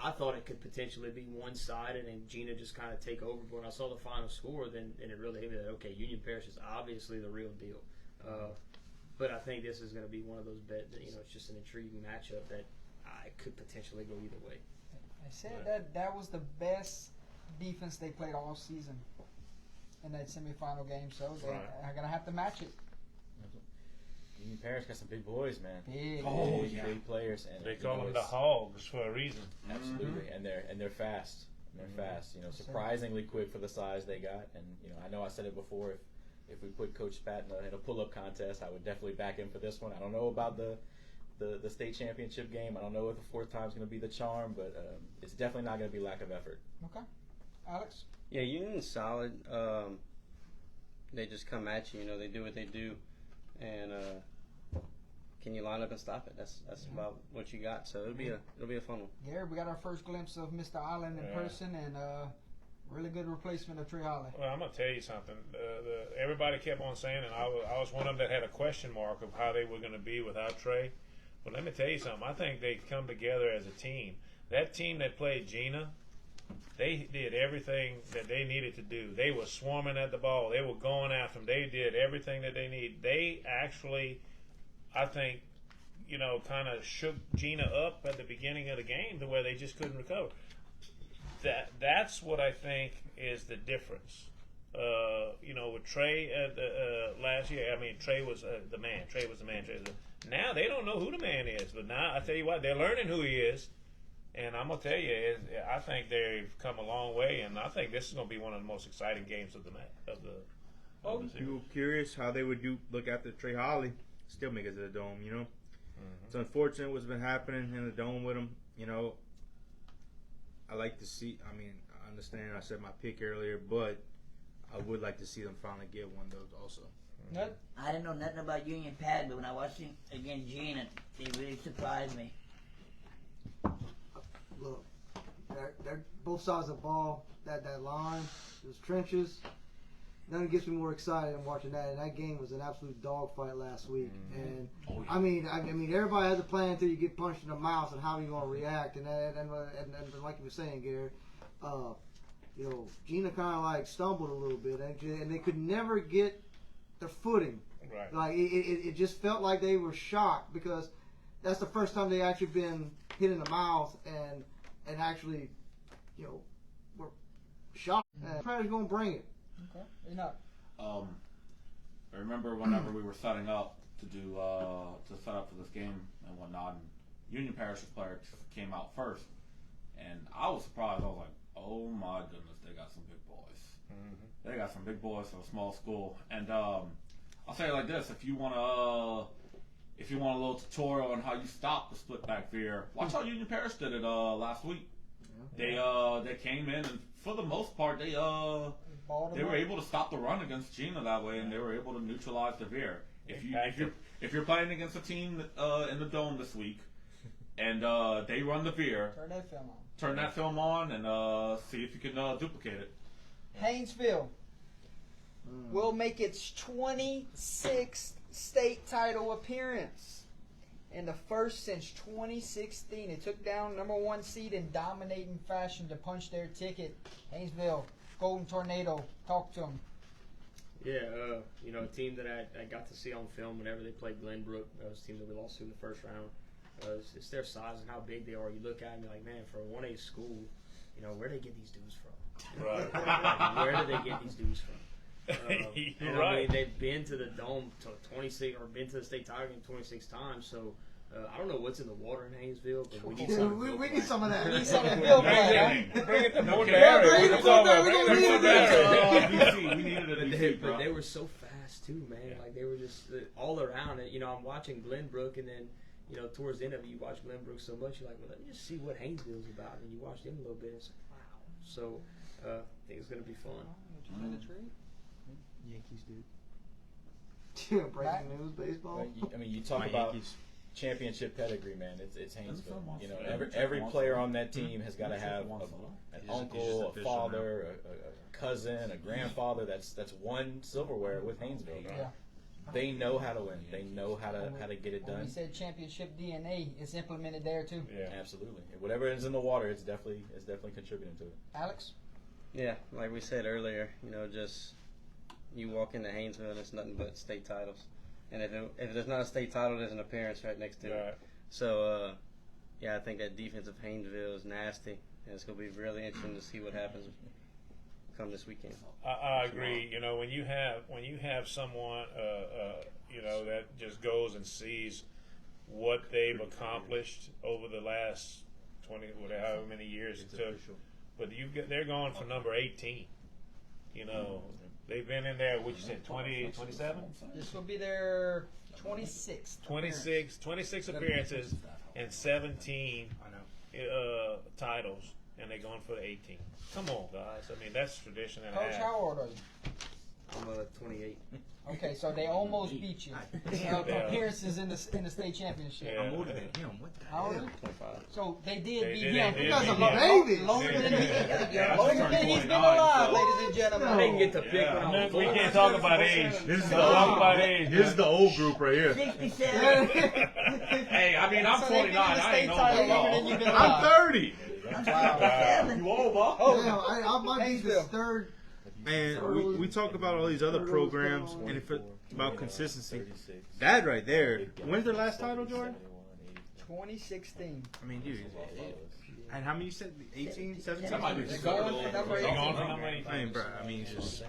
I thought it could potentially be one-sided and Gina just kind of take over. But when I saw the final score, then it really hit me that, okay, Union Parish is obviously the real deal. But I think this is going to be one of those it's just an intriguing matchup that could potentially go either way. I said that was the best defense they played all season in that semifinal game, so they're going to have to match it. Union Parish got some big boys, man. Big. Oh, Big, yeah. big players, and They you call know, them the it's- Hogs for a reason. Absolutely, and they're fast. They're fast. You know, surprisingly quick for the size they got. And you know, I know I said it before. If we put Coach Pat in a pull-up contest, I would definitely back him for this one. I don't know about the state championship game. I don't know if the fourth time's going to be the charm, but it's definitely not going to be lack of effort. Okay. Alex? Yeah, Union's solid. They just come at you. You know, they do what they do, and can you line up and stop it? That's about what you got. So it'll be a fun one. Gary, we got our first glimpse of Mr. Island in Yeah. person, and really good replacement of Trey Holly. Well, I'm gonna tell you something. Everybody kept on saying, and I was one of them that had a question mark of how they were going to be without Trey. But let me tell you something. I think they come together as a team. That team that played Gina, they did everything that they needed to do. They were swarming at the ball. They were going after them. They did everything that they need. They actually, I think, you know, kind of shook Gina up at the beginning of the game to where they just couldn't recover. That's what I think is the difference. You know, with Trey last year, I mean, Trey was the man. Trey was the man. Now they don't know who the man is, but now I tell you what, they're learning who he is. And I'm gonna tell you, I think they've come a long way, and I think this is gonna be one of the most exciting games of the season. People curious how they would look after Trey Holly still make it to the Dome. You know, it's unfortunate what's been happening in the Dome with him. You know, I like to see. I mean, I understand I said my pick earlier, but I would like to see them finally get one of those also. Nut? I didn't know nothing about Union Pad, but when I watched him against Gina, they really surprised me. Look, they're both sides of the ball. That line, those trenches. Nothing gets me more excited than watching that. And that game was an absolute dogfight last week. And I mean, everybody has a plan until you get punched in the mouth and how you're going to react. And like you were saying, Gary, you know, Gina kind of like stumbled a little bit, and they could never get their footing. Right. Like it just felt like they were shocked because that's the first time they actually been hit in the mouth and actually, you know, were shocked. And Prater's gonna bring it. Okay. You're not. I remember whenever we were setting up to set up for this game and whatnot, and Union Parish's player came out first, and I was surprised. I was like, "Oh my goodness, they got some big boys. They got some big boys for a small school." And I'll say it like this: if you want a little tutorial on how you stop the split back veer, watch how Union Parish did it last week. They came in, and for the most part they were able to stop the run against Gina that way, and they were able to neutralize the veer. If you're playing against a team in the Dome this week, and they run the veer, Turn that film on. and see if you can duplicate it. Haynesville will make its 26th state title appearance, and the first since 2016. It took down #1 seed in dominating fashion to punch their ticket. Haynesville, Golden Tornado, talk to them. Yeah, you know, a team that I got to see on film whenever they played Glenbrook. That was a team that we lost to in the first round. It's their size and how big they are. You look at them, you're like, man, for a 1A school, you know, where do they get these dudes from? Right. Where do they get these dudes from? You're and right. I mean, they've been to the Dome to 26 or been to the state title game 26 times. So I don't know what's in the water in Haynesville, but we need some. We need some of that. We need some of the Bill play, huh? Bring it to Fort Yeah, Barry. bring it What to you Fort talking Barry. about? We Bring gonna it to need Fort it. Barry. DC, we needed it in But DC, bro. they were so fast too, man. Yeah. Like they were just all around it. You know, I'm watching Glenbrook, and then you know towards the end of it, you watch Glenbrook so much, you're like, well, let me just see what Haynesville's about, and you watch them a little bit, and it's like, wow. So I think it's gonna be fun. Yankees, dude. Breaking news, baseball. I mean, you talk My about Yankees. championship pedigree, man. It's Haynesville. once You know, a- every once player a- on that team has got to have once an He's just uncle, a official father, a cousin, a grandfather that's won silverware with Haynesville. Yeah. They know how to win. They know how to get it When we done. said championship DNA, it's implemented there too. Yeah. Absolutely. Whatever is in the water, it's definitely contributing to it. Alex? Yeah, like we said earlier, you know, just you walk into Haynesville and it's nothing but state titles. And if there's not a state title, there's an appearance right next to Right. it. So, yeah, I think that defense of Haynesville is nasty, and it's going to be really interesting to see what happens come this weekend. I agree. You know, when you have someone, that just goes and sees what they've accomplished over the last 20, whatever, however many years it took. But they're going for number 18. They've been in there, what you said, 20, 27? This will be their 26th. 26 appearances and 17 titles, and they're going for the 18. Come on, guys. I mean, that's tradition and a Coach, half. how old are you? I'm 28. Okay, so they almost beat you. Appearances in the state championship. Yeah. I'm older than him. What the How old are you? 25. So they did They beat did- him. they did You guys beat are him. babies. Longer than Yeah, he's been 29, alive, so- ladies and gentlemen. I didn't get to pick when I was We born. can't talk about age. This is the Talk old, about age. this is the old group right here. 67. Hey, I mean, I'm So they 29. beat the I ain't state no title longer than football. you've been I'm alive. 30. You old, bro? Oh, I might be the Haynesville. third. And we talk about all these other programs and if about consistency. That right there. When's their last title, Jordan? 2016. I mean, dude. And how many you said? 18, 17? That might be They're the going third for number They're 18. going for number 18. I mean, bro. I mean, it's just.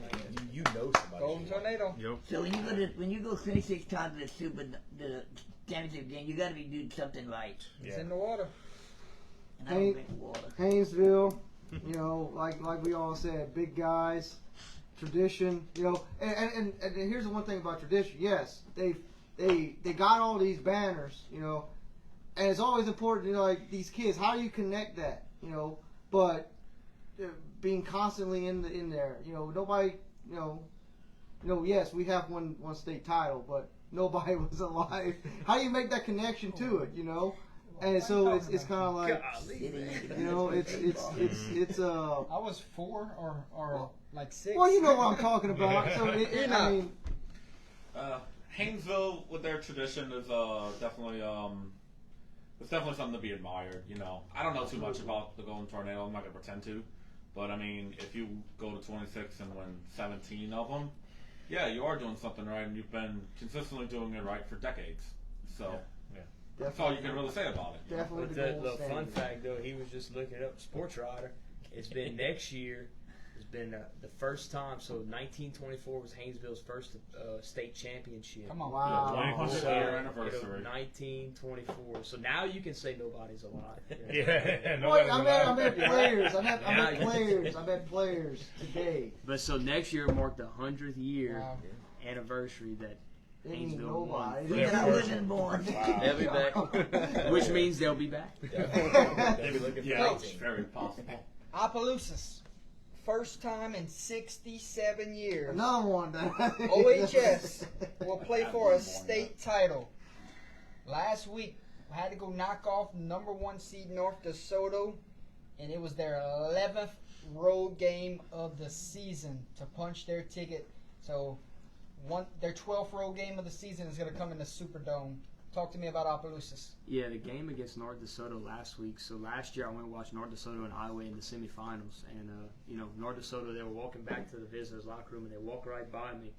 You know somebody. Golden Tornado. Yep. So when you go 26 times to the championship game, you got to be doing something right. It's in the water. And I don't drink water. Haynesville, like we all said, big guys, tradition, and here's the one thing about tradition. Yes, they got all these banners, and it's always important, like these kids, how do you connect that, but being constantly in there, nobody, yes, we have one state title, but nobody was alive. How do you make that connection to it, And so it's kind of like, it's I was 4 or like 6. well, you know what I'm talking about. So I mean, Haynesville, with their tradition, is definitely it's definitely something to be admired. I don't know too much about the Golden Tornado. I'm not gonna pretend to, but I mean, if you go to 26 and win 17 of them, yeah, you are doing something right, and you've been consistently doing it right for decades. So. That's all you can really say about it. definitely But the the gold fun standard. fact, though, he was just looking it up. Sports Rider. It's been next year. It's been the first time. So 1924 was Haynesville's first state championship. Come on. Wow. 100th So, year anniversary. 1924. So now you can say nobody's alive. Yeah. Boy, nobody's I allowed. met players. I met players today. But so next year marked the 100th year Wow. anniversary that They ain't Haynesville won. nobody. Look at I wasn't born. They'll be back. Which means they'll be back. They'll be looking for Yeah. 18. Very possible. Opelousas. First time in 67 years. Another one. OHS will play for a state title. Last week, I had to go knock off number 1 seed North DeSoto, and it was their 11th road game of the season to punch their ticket. So, their 12th road game of the season is going to come in the Superdome. Talk to me about Opelousas. Yeah, the game against North DeSoto last week. So last year I went and watched North DeSoto and Highway in the semifinals. And, North DeSoto, they were walking back to the visitors' locker room and they walked right by me.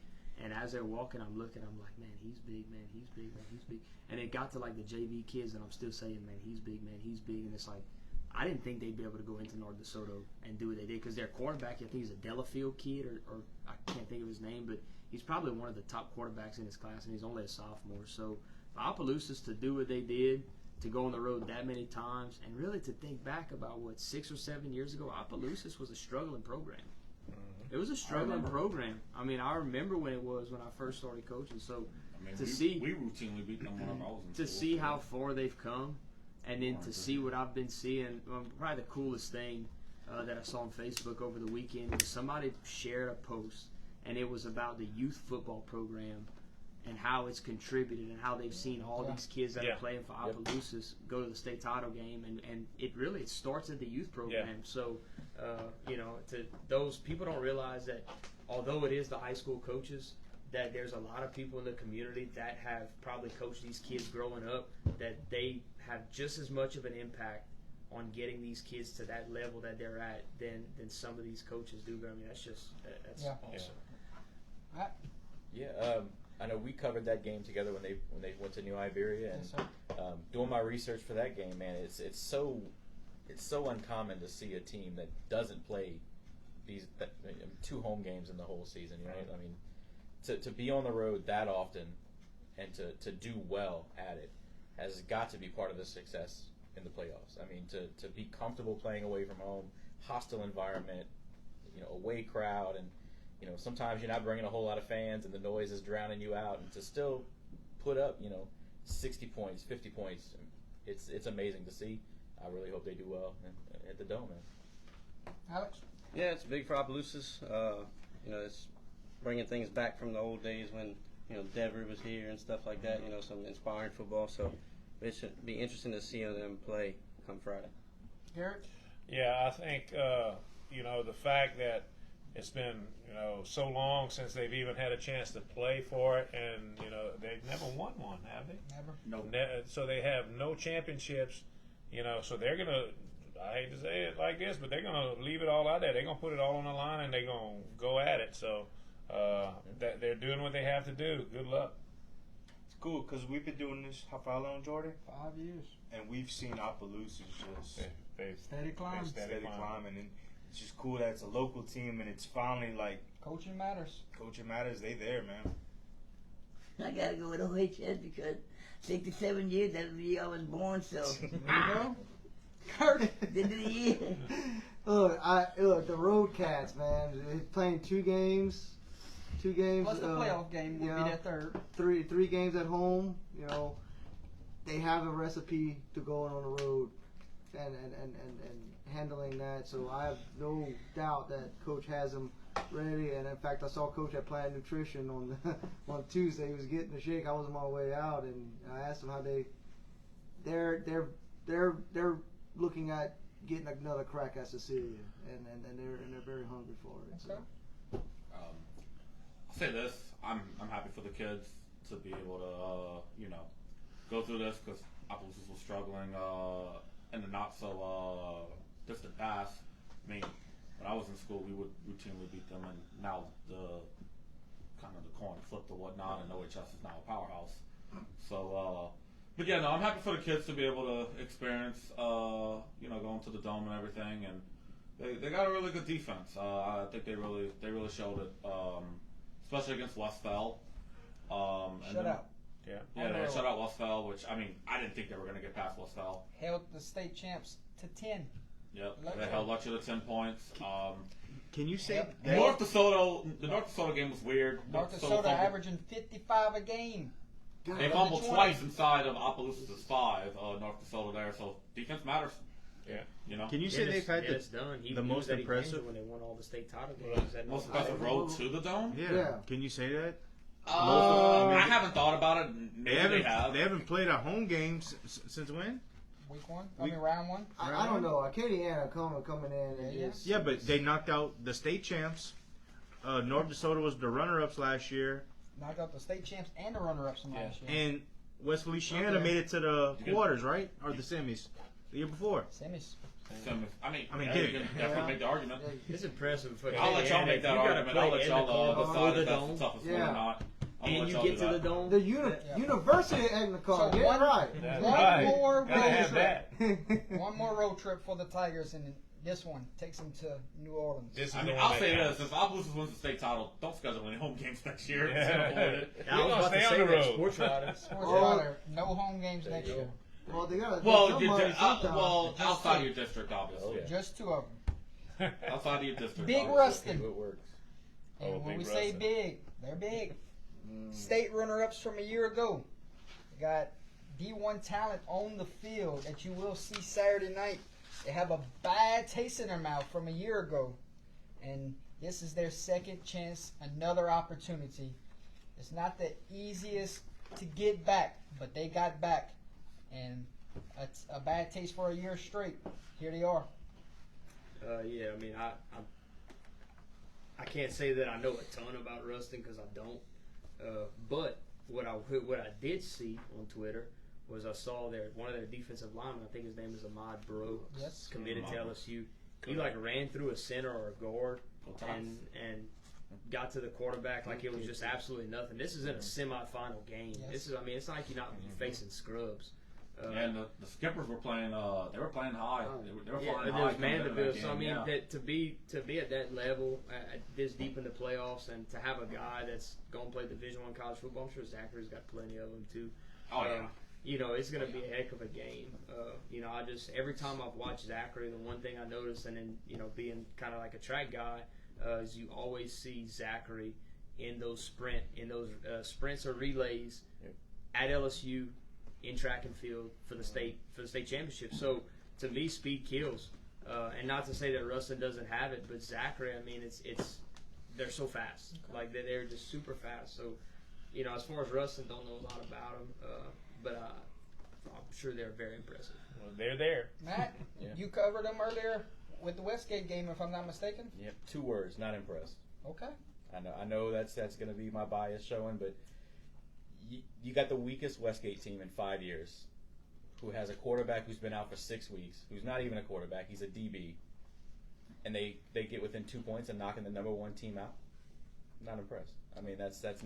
And as they're walking, I'm looking, I'm like, man, he's big, man, he's big, man, he's big. And it got to like the JV kids and I'm still saying, man, he's big, man, he's big. And it's like, I didn't think they'd be able to go into North DeSoto and do what they did because their quarterback, I think he's a Delafield kid or I can't think of his name, but he's probably one of the top quarterbacks in his class and he's only a sophomore. So for Opelousas to do what they did, to go on the road that many times, and really to think back about 6 or 7 years ago, Opelousas was a struggling program. It was a struggling program. I mean, I remember when it was when I first started coaching. So I mean, to see we routinely beat them whenever I was in to school, see so. how far they've come, and then to see what I've been seeing, probably the coolest thing that I saw on Facebook over the weekend was somebody shared a post, and it was about the youth football program and how it's contributed and how they've seen all these kids that Yeah. are playing for Opelousas go to the state title game, and it starts at the youth program. Yeah. So, to those people don't realize that although it is the high school coaches, that there's a lot of people in the community that have probably coached these kids growing up, that they have just as much of an impact on getting these kids to that level that they're at than some of these coaches do. But I mean, that's Yeah. awesome. Yeah, I know we covered that game together when they went to New Iberia, and Yes, sir. doing my research for that game, man, it's so uncommon to see a team that doesn't play these 2 home games in the whole season. Right? I mean, to be on the road that often and to do well at it has got to be part of the success in the playoffs. I mean, to be comfortable playing away from home, hostile environment, away crowd, and sometimes you're not bringing a whole lot of fans and the noise is drowning you out, and to still put up 60 points, 50 points, it's amazing to see. I really hope they do well at the Dome, man. Alex? Yeah, it's big for Opelousas. It's bringing things back from the old days when Dever was here and stuff like that. Some inspiring football. So it should be interesting to see them play come Friday. Garrett? Yeah, I think the fact that it's been so long since they've even had a chance to play for it, and they've never won one, have they? Never. No. So they have no championships. So they're gonna. I hate to say it like this, but they're gonna leave it all out there. They're gonna put it all on the line, and they're gonna go at it. So that they're doing what they have to do. Good luck. It's cool because we've been doing this how long, Jordan? 5 years. And we've seen Opelousas just They Steady climb. steady climbing, and it's just cool that it's a local team, and it's finally like Coaching matters. coaching matters. They there, man. I gotta go with OHS because 67 years, that was the year I was born, so. There you go. Kurt? The end of the year. Look, the Road Cats, man, they're playing two games. Plus the playoff game would be that third. Three games at home. They have a recipe to going on the road and handling that. So I have no doubt that Coach has them ready. And in fact, I saw Coach at Planet Nutrition on Tuesday. He was getting a shake. I was on my way out, and I asked him how they're looking at getting another crack at Cecilia, and they're very hungry for it. So. Okay. I'll say this: I'm happy for the kids to be able to go through this because Opelousas was struggling in the not so distant past. I mean, when I was in school, we would routinely beat them, and now the coin flipped or whatnot, and OHS is now a powerhouse. So, but yeah, no, I'm happy for the kids to be able to experience, going to the Dome and everything, and they got a really good defense. I think they really showed it, especially against Westphal. Shut out. Yeah, they shut out Westphal, which I didn't think they were going to get past Westphal. Held the state champs to 10. Yep, they held Lutcher to 10 points. Can you say Yep. that? North DeSoto, the North DeSoto game was weird. North Dakota averaging 55 a game. They fumbled twice inside of Opelousas' 5. North DeSoto there, so defense matters. Yeah. Can you say they've had it's done. He the was most at impressive? Evangel when they won all the state title games. At Most North impressive Dakota. road to the Dome? Yeah. Can you say that? I haven't thought about it. Maybe They haven't played a home game since when? Week 1? Round 1? I don't know. Acadiana coming in. And Yeah. it's- Yeah, but they knocked out the state champs. North DeSoto was the runner-ups last year, Knocked out the state champs and the runner-ups from last year. and West Feliciana Okay. made it to the quarters, right? Or the semis the year before. Semis. I mean, I mean, you dude. can definitely make the argument. It's impressive. For I'll let y'all Indiana. make If that you gotta argument. play I'll let in the y'all car decide before if the that's dome, the toughest one Yeah. or not. I'll and let you y'all get do to that. the dome. The Yeah. University at the car. So Get one- it right. That's One right. more Gotta road have trip. that. One more road trip for the Tigers, and this one takes them to New Orleans. This is I the mean, one I'll that say counts. this: if Opelousas wins the state title, don't schedule any home games next year. Yeah. Instead of avoid it. I was You're about gonna to stay say on the that, road. Sports Riders. Sports Oh. Water, no home games There next you go. year. Well, they got Well, somebody sometimes. outside your district, obviously. Yeah. Just 2 of them. Outside of your district. Big obviously. Ruston. It works. And Oh, when Big we say Ruston. big, they're big. State runner-ups from a year ago. They got D1 talent on the field that you will see Saturday night. They have a bad taste in their mouth from a year ago. And this is their second chance, another opportunity. It's not the easiest to get back, but they got back. And it's a bad taste for a year straight. Here they are. Yeah, I mean, I can't say that I know a ton about Ruston because I don't. But what I did see on Twitter was I saw one of their defensive linemen. I think his name is Ahmad Bro. Yes. Committed to LSU. He ran through a center or a guard and got to the quarterback like it was just absolutely nothing. This is in a semifinal game. Yes. This is, I mean, it's not like you're not facing scrubs. And the skippers were playing. They were playing high. They were Yeah, flying but high. there's coming into Mandeville. that So I game, mean, yeah. that to be at that level, this deep in the playoffs, and to have a guy that's going to play Division I college football, I'm sure Zachary's got plenty of them too. Oh, yeah. You know, it's going to be a heck of a game. You know, every time I've watched Zachary, the one thing I notice, and then being kind of like a track guy, is you always see Zachary in those sprints or relays at LSU in track and field for the state championship. So to me, speed kills. And not to say that Rustin doesn't have it, but Zachary, I mean, they're so fast. Like they're just super fast. So, as far as Rustin, don't know a lot about him, but I'm sure they're very impressive. Well, they're there. Matt, Yeah. you covered them earlier with the Westgate game, if I'm not mistaken. Yep, 2 words, not impressed. Okay. I know that's going to be my bias showing, but you got the weakest Westgate team in 5 years, who has a quarterback who's been out for 6 weeks, who's not even a quarterback, he's a DB, and they get within 2 points and knocking the number 1 team out. Not impressed. I mean, that's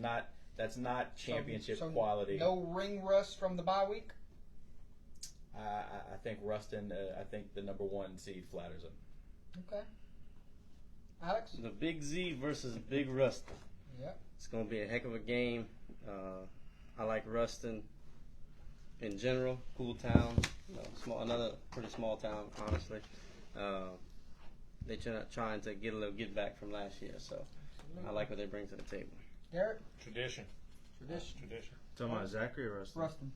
not championship So quality. No ring rust from the bye week. I think Rustin. I think the number 1 seed flatters him. Okay. Alex. The Big Z versus Big Rustin. Yep. It's going to be a heck of a game. I like Rustin in general. Cool town. Another pretty small town, honestly. They're trying to get a little get back from last year, so I like what they bring to the table. Garrett. Tradition. Tradition. Talking about Zachary or Rustin? Rustin.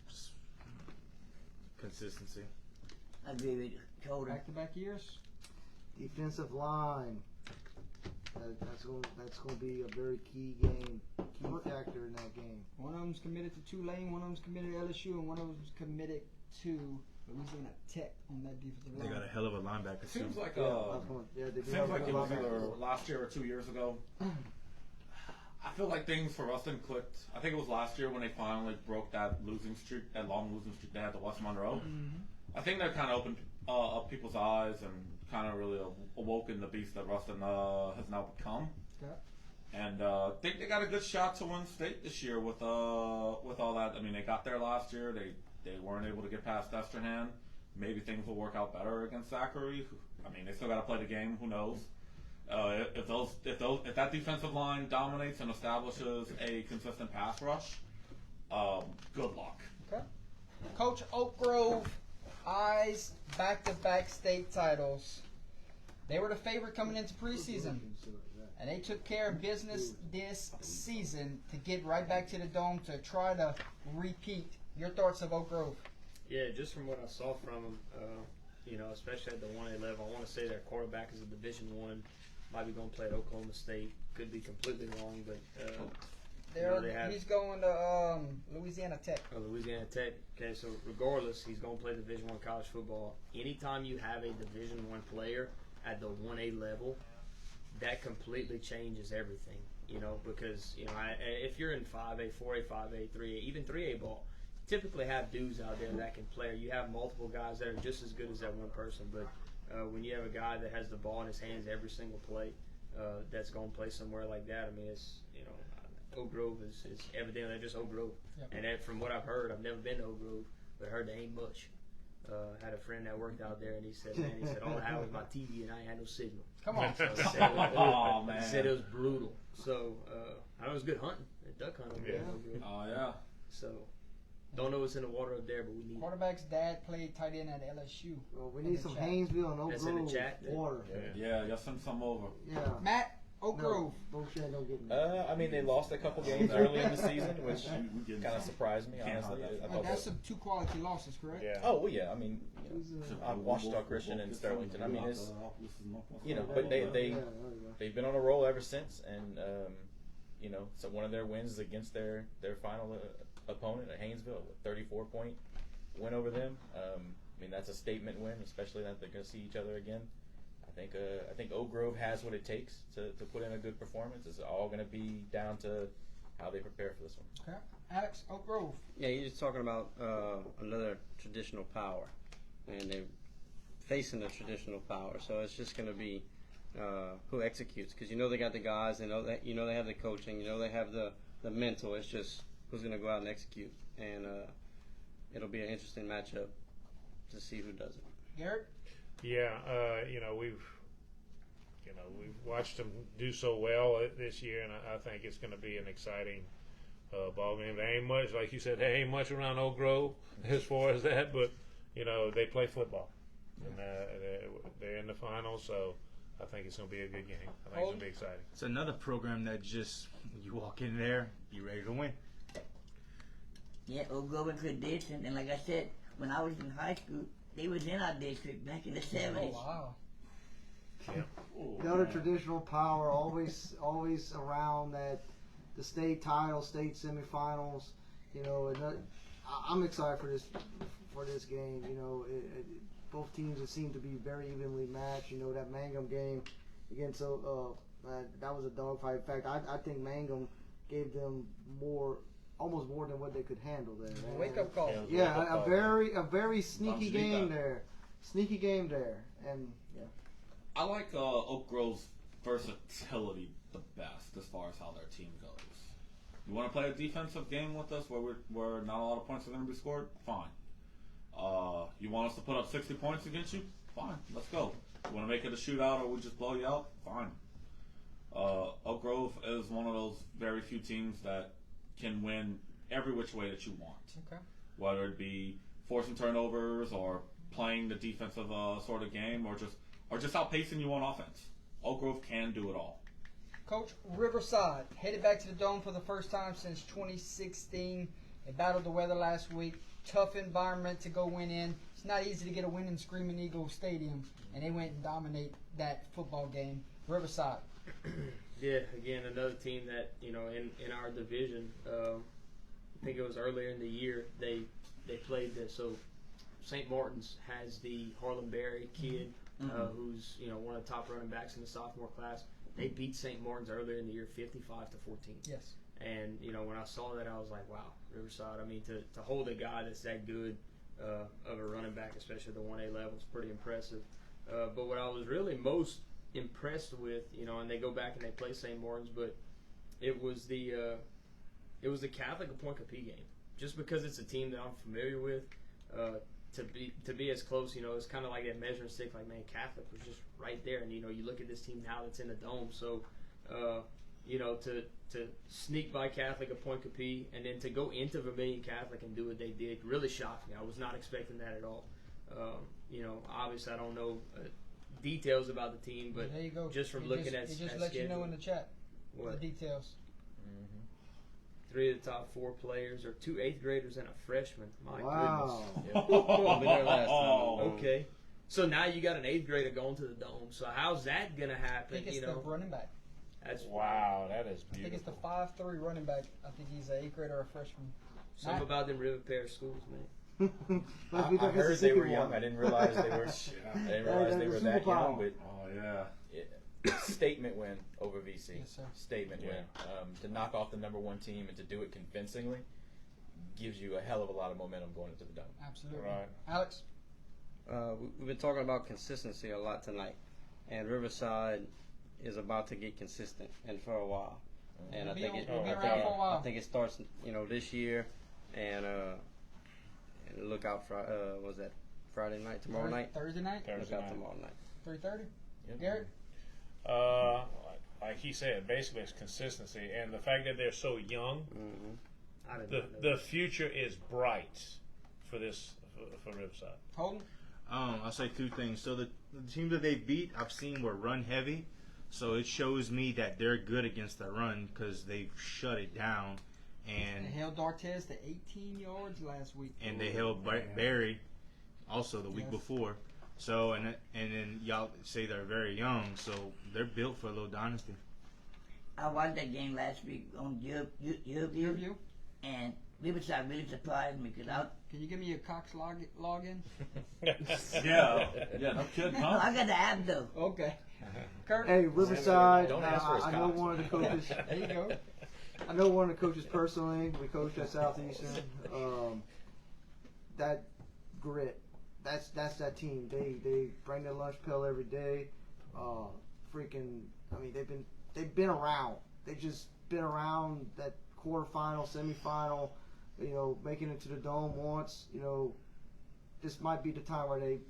Just consistency. I agree with you. Told him. Back-to-back years. Defensive line. That's going to be a very key game, key factor in that game. One of them's committed to Tulane, one of them's committed to LSU, and one of them's committed to Louisiana Tech on that defensive They line. got a hell of a linebacker It too. seems like They do seems have like a it was lot of- either last year or 2 years ago. I feel like things for Rustin clicked. I think it was last year when they finally broke that losing streak, that long losing streak they had to West Monroe. I think that kind of opened up people's eyes and kind of really awoken the beast that Rustin has now become. Okay. And I think they got a good shot to win state this year with all that. I mean, they got there last year. They weren't able to get past Esterhan. Maybe things will work out better against Zachary. I mean, they still got to play the game. Who knows? If that defensive line dominates and establishes a consistent pass rush, good luck. Okay. Coach Oak Grove eyes back-to-back state titles. They were the favorite coming into preseason, and they took care of business this season to get right back to the Dome to try to repeat. Your thoughts of Oak Grove? Yeah, just from what I saw from them, especially at the 1A level, I want to say their quarterback is a Division I. Might be going to play at Oklahoma State. Could be completely wrong, but He's going to Louisiana Tech. Louisiana Tech. Okay, so regardless, he's going to play Division I college football. Anytime you have a Division I player at the 1A level, that completely changes everything. Because if you're in 5A, 4A, 5A, 3A, even 3A ball, typically have dudes out there that can play. You have multiple guys that are just as good as that one person, but when you have a guy that has the ball in his hands every single play, that's going to play somewhere like that, I mean, it's Oak Grove is evidently just Oak Grove. Yep. And that, from what I've heard, I've never been to Oak Grove, but I heard there ain't much. Had a friend that worked out there, and he said, all I had was my TV, and I ain't had no signal. Come on. So he said, Oh, man. He said it was brutal. So I know it was good hunting, duck hunting. Yeah. Oh yeah. So don't know what's in the water up there, but we need it. Quarterback's dad played tight end at LSU. Well, we In need the some chat. Haynesville and Oak That's in the Grove chat. water. Yeah, just send some over. Yeah. Matt, Oak Grove. Bullshit, don't get me. I mean, they lost a couple games early in the season, which We getting kind of some. surprised me, Can't honestly. hide that. I But thought that's that, some 2 quality losses, correct? Yeah. oh, well, yeah. I mean, I watched We'll- Christian we'll and get some Sterlington. I mean, out it's the- but they Yeah, there you go. they've been on a roll ever since, and so one of their wins is against their final opponent at Haynesville, a 34-point win over them. I mean, that's a statement win, especially that they're going to see each other again. I think Oak Grove has what it takes to put in a good performance. It's all going to be down to how they prepare for this one. Okay. Alex, Oak Grove. Yeah, you're just talking about another traditional power, and they're facing a traditional power. So it's just going to be who executes, because they got the guys, they have the coaching, they have the mental. It's just who's going to go out and execute. And it'll be an interesting matchup to see who does it. Garrett? Yeah, we've watched them do so well this year, and I think it's going to be an exciting ball game. There ain't much, like you said, there ain't much around Oak Grove as far as that, but they play football, and they're in the finals, so I think it's going to be a good game. I think it's going to be exciting. It's another program that just you walk in there, be ready to win. Yeah, Oak Grove and tradition, and like I said, when I was in high school, they was in our district back in the 70s. Oh, wow. Another traditional power, always around that, the state title, state semifinals. I'm excited for this game. Both teams seem to be very evenly matched. That Mangum game against that was a dogfight. In fact, I think Mangum gave them almost more than what they could handle there. Wake up call. Yeah, a very sneaky game there. Sneaky game there, and yeah. I like Oak Grove's versatility the best as far as how their team goes. You want to play a defensive game with us where not a lot of points are going to be scored? Fine. You want us to put up 60 points against you? Fine. Let's go. You want to make it a shootout or we just blow you out? Fine. Oak Grove is one of those very few teams that can win every which way that you want. Okay. Whether it be forcing turnovers or playing the defensive sort of game or just outpacing you on offense. Oak Grove can do it all. Coach, Riverside headed back to the Dome for the first time since 2016. They battled the weather last week. Tough environment to go win in. It's not easy to get a win in Screaming Eagle Stadium, and they went and dominate that football game. Riverside. Yeah, again, another team that, in our division, I think it was earlier in the year, they played this. So St. Martin's has the Harlan Berry kid, who's, one of the top running backs in the sophomore class. They beat St. Martin's earlier in the year 55-14. Yes. And, when I saw that, I was like, wow, Riverside. I mean, to hold a guy that's that good of a running back, especially at the 1A level, is pretty impressive. But what I was really most impressed with, and they go back and they play St. Martin's, but it was the Catholic Appoint-Capee game. Just because it's a team that I'm familiar with, to be as close, it's kind of like that measuring stick. Like, man, Catholic was just right there, and you look at this team now that's in the Dome. So, to sneak by Catholic Appoint-Capee and then to go into Vermilion Catholic and do what they did really shocked me. I was not expecting that at all. Obviously I don't know details about the team, but there you go. just from He looking at he just at let you schedule, know in the chat what? the details. 3 of the top 4 players are 2 8th graders and a freshman. My Wow. goodness. I've been there last time. Okay. So now you got an 8th grader going to the Dome. So how's that gonna I happen? think it's the running back. That's Wow, that is I think it's beautiful. the 5'3" running back. I think he's an 8th grader or a freshman. something about them River Parish schools, man. Must be the I heard they Mississippi were young. one. I didn't realize they were. I didn't realize they were that young. But Oh yeah. statement win over VC. Yes, sir. Statement win. To knock off the number 1 team and to do it convincingly gives you a hell of a lot of momentum going into the Dome. Absolutely. Right. Alex? We've been talking about consistency a lot tonight, and Riverside is about to get consistent, and for a while. And We'll be around for a I while. think it starts, this year, and look out for was that Friday night, tomorrow night? Thursday night? Look Thursday out night. tomorrow night. 3:30? Yep. Garrett? Like he said, basically it's consistency, and the fact that they're so young, I did not know the that. future is bright for Riverside. Holden? I'll say 2 things. So the teams that they beat, I've seen were run heavy. So it shows me that they're good against the run because they've shut it down. They And held Dartez to 18 yards last week. they held Barry also the week Yes. before. So and then y'all say they're very young, so they're built for a little dynasty. I watched that game last week on Your YouTube, view? and Riverside really surprised me because Can you give me your Cox login? Yeah. Yeah. No kidding, huh? I got the app though. Okay. Kurt? Hey, Riverside. Don't ask for his I know Cox. one of the coaches. There you go. I know one of the coaches personally. We coached at Southeastern. That grit. That's that team. They bring their lunch pail every day. They've been around. They just been around that quarterfinal, semifinal. making it to the dome once. This might be the time where they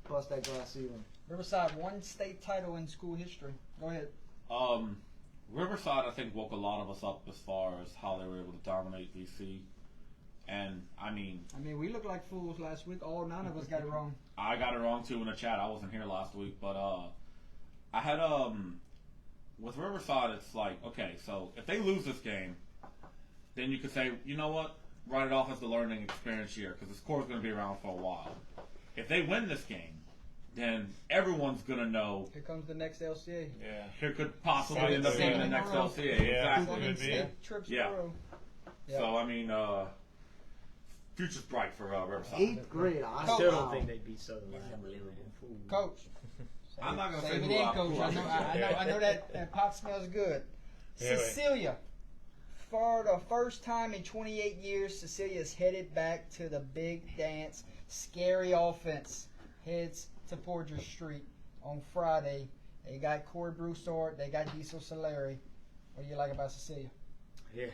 bust that glass ceiling. Riverside, one state title in school history. Go ahead. Riverside, I think, woke a lot of us up as far as how they were able to dominate VC. And, I mean, we looked like fools last week. All 9 of us got it wrong. I got it wrong, too, in the chat. I wasn't here last week. But I had, with Riverside, it's like, okay, so if they lose this game, then you could say, you know what? Write it off as the learning experience year because this core is going to be around for a while. If they win this game, then everyone's going to know Here comes the next LCA. Yeah. here could possibly end up being the next LCA. Yeah. Exactly. Could be. State trips in Yeah. a row. Yeah. So, I mean, future's bright for Riverside. 8th grade. I still don't think they beat Southern It's Line. unbelievable. Coach. I'm not going to say Save it who in, I Coach. I know that pot smells good. Yeah, right. Cecilia. For the first time in 28 years, Cecilia is headed back to the big dance. Scary offense heads to Porter Street on Friday. They got Corey Broussard. They got Diesel Solari. What do you like about Cecilia? Yeah,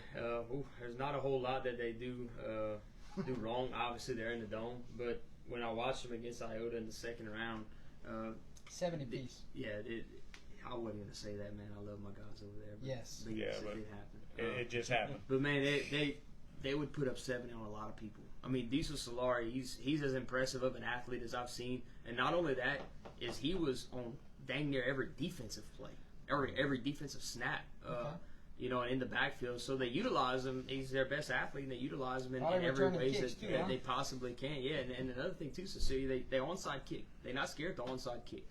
there's not a whole lot that they do wrong. Obviously, they're in the dome, but when I watched them against Iota in the second round, 70 piece. I wasn't gonna say that, man. I love my guys over there. But Yes. but Yeah, yes, but it did happen. It just happened. But man, they would put up 70 on a lot of people. I mean, Diesel Solari, he's as impressive of an athlete as I've seen, and not only that is he was on dang near every defensive play, every defensive snap. In the backfield. So they utilize him. He's their best athlete, and they utilize him in Probably every returning way kicks that, too, that huh? they possibly can. Yeah, and another thing too, Cecilia, they onside kick. They're not scared to onside kick.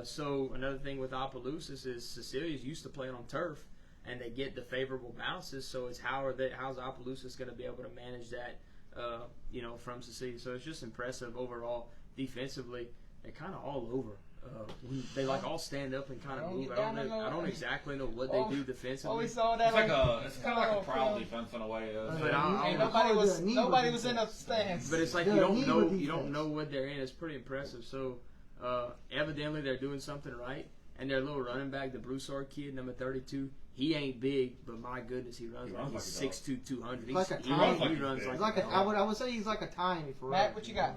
So another thing with Opelousas is Cecilia's used to playing on turf, and they get the favorable bounces. So it's how's Opelousas going to be able to manage that, from Cecilia. So it's just impressive overall defensively. They're kind of all over. They all stand up and kind of Don't move. get I don't down know. in I don't the- exactly know what they do defensively. We saw that. It's kind of like a proud defense in a way. But I- And I- nobody was in the stands. But it's like Yeah, you don't Neva know defense. what they're in. It's pretty impressive. So evidently they're doing something right. And their little running back, the Broussard kid, number 32, he ain't big, but my goodness, he runs like he's 6'2", 200. Like a He tiny. runs He's like like a I would say he's like a tiny for Matt, what you got?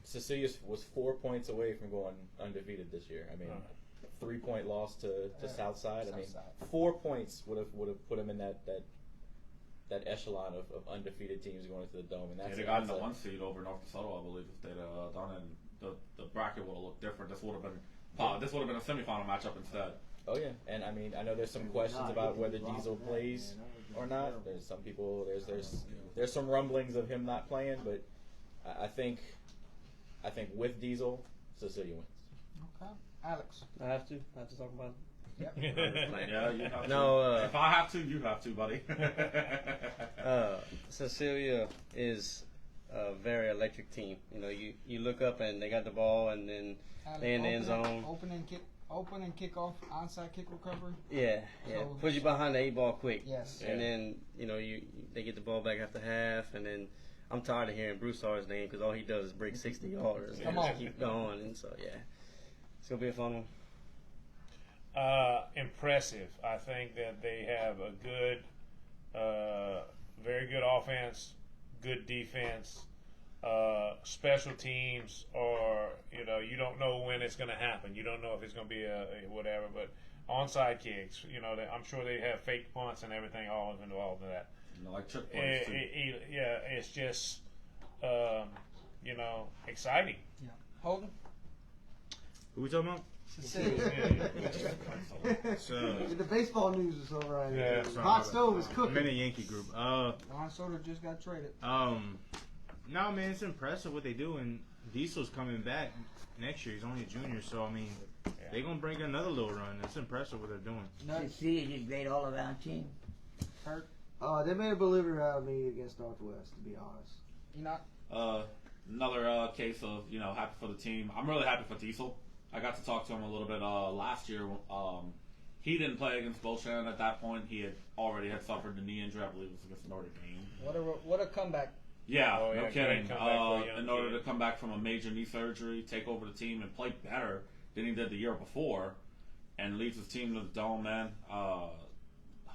Cecilia was 4 points away from going undefeated this year. I mean, 3-point loss to Southside. I mean, Southside. 4 points would have put him in that echelon of undefeated teams going into the dome. And that's They got in the 1 seed over North DeSoto, I believe, if they'd done it. The bracket would have looked different. This would have been a semifinal matchup instead. Oh yeah, and I mean I know there's some questions about whether Diesel plays or not. There's some people there's some rumblings of him not playing, but I think with Diesel, Cecilia wins. Okay. Alex. I have to talk about it. Yeah, you have No, to. If I have to, you have to, buddy. Cecilia is a very electric team. You look up and they got the ball, and then Alex, they in the end zone. Open and kick off, onside kick recovery. Yeah. So- Put you behind the 8 ball quick. Yes. And then they get the ball back after half, and then I'm tired of hearing Broussard's name because all he does is break 60 yards and Come just on. keep going. And so it's gonna be a fun one. Impressive. I think that they have a good, very good offense, good defense, special teams, or you don't know when it's going to happen. You don't know if it's going to be a whatever. But onside kicks, I'm sure they have fake punts and everything all involved in that. Like Chip plays too. It's just exciting. Holden. Who we talking about? Cecilia. So, The baseball news is over right Yeah, now. sorry Hot about stove is I'm cooking. in a Yankee group. Juan Soto just got traded. No, man, it's impressive what they do, and Diesel's coming back next year. He's only a junior, so I mean, they're gonna bring another little run. It's impressive what they're doing. Cecilia is a great all-around team. Kurt. They made a believer out of me against Northwest, to be honest. Enoch. Another case of happy for the team. I'm really happy for Diesel. I got to talk to him a little bit last year. He didn't play against Bolshan at that point. He had already suffered a knee injury. I believe it was against Notre Dame. What a comeback. Yeah, Oh, no yeah, kidding. great comeback for a young In order kid. to come back from a major knee surgery, take over the team, and play better than he did the year before, and leads his team to the dome, man.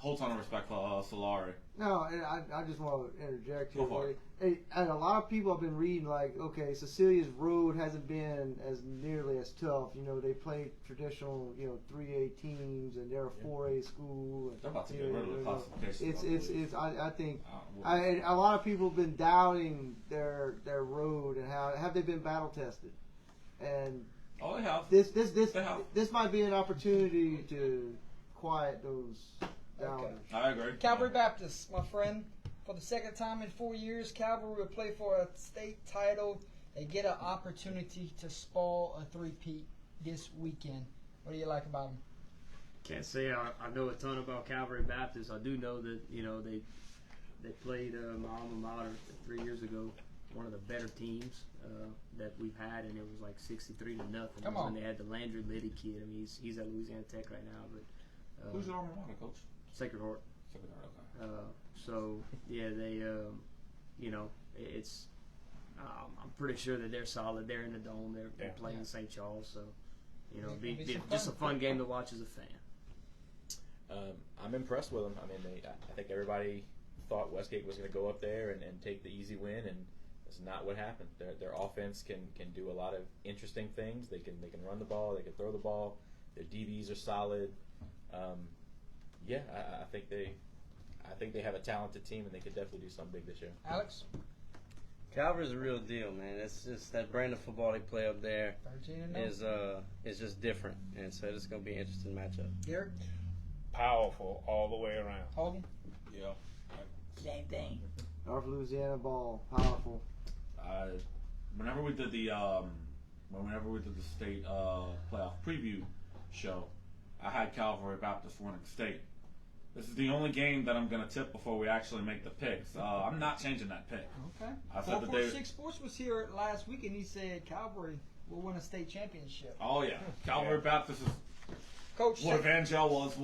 whole ton of respect for Solari. No, and I just want to interject here. Go for it. Hey, and a lot of people have been reading like, okay, Cecilia's road hasn't been as nearly as tough. You know, they play traditional, 3A teams, and they're a 4A school. And, They're about to get rid of the classification. I think a lot of people have been doubting their road and how have they been battle tested, and Oh, they have. this might be an opportunity to quiet those doubters. I agree. Calvary Baptist, my friend. For the second time in 4 years, Calvary will play for a state title. They get an opportunity to spoil a three-peat this weekend. What do you like about them? Can't say I know a ton about Calvary Baptist. I do know that they played my alma mater 3 years ago, one of the better teams that we've had, and it was like 63-0. Come on. When they had the Landry Liddy kid. I mean, he's at Louisiana Tech right now, but Who's your alma mater, coach? Sacred Heart. Sacred Heart, okay. So yeah, they it's I'm pretty sure that they're solid. They're in the dome. They're playing in St. Charles, so be just a fun game to watch as a fan. I'm impressed with them. I mean, I think everybody thought Westgate was going to go up there and take the easy win, and that's not what happened. Their offense can do a lot of interesting things. They can run the ball. They can throw the ball. Their DBs are solid. I think they have a talented team, and they could definitely do something big this year. Alex? Calvary's a real deal, man. It's just that brand of football they play up there 13-0. is just different, and so it's going to be an interesting matchup. Garrett? Powerful all the way around. Holden? Yeah. Same thing. North Louisiana ball, powerful. Whenever we did the state playoff preview show, I had Calvary Baptist winning state. This is the only game that I'm going to tip before we actually make the picks. I'm not changing that pick. Okay. I said that 446 Sports was here last week, and he said Calvary will win a state championship. Oh yeah, Calvary Baptist is Coach what Evangel was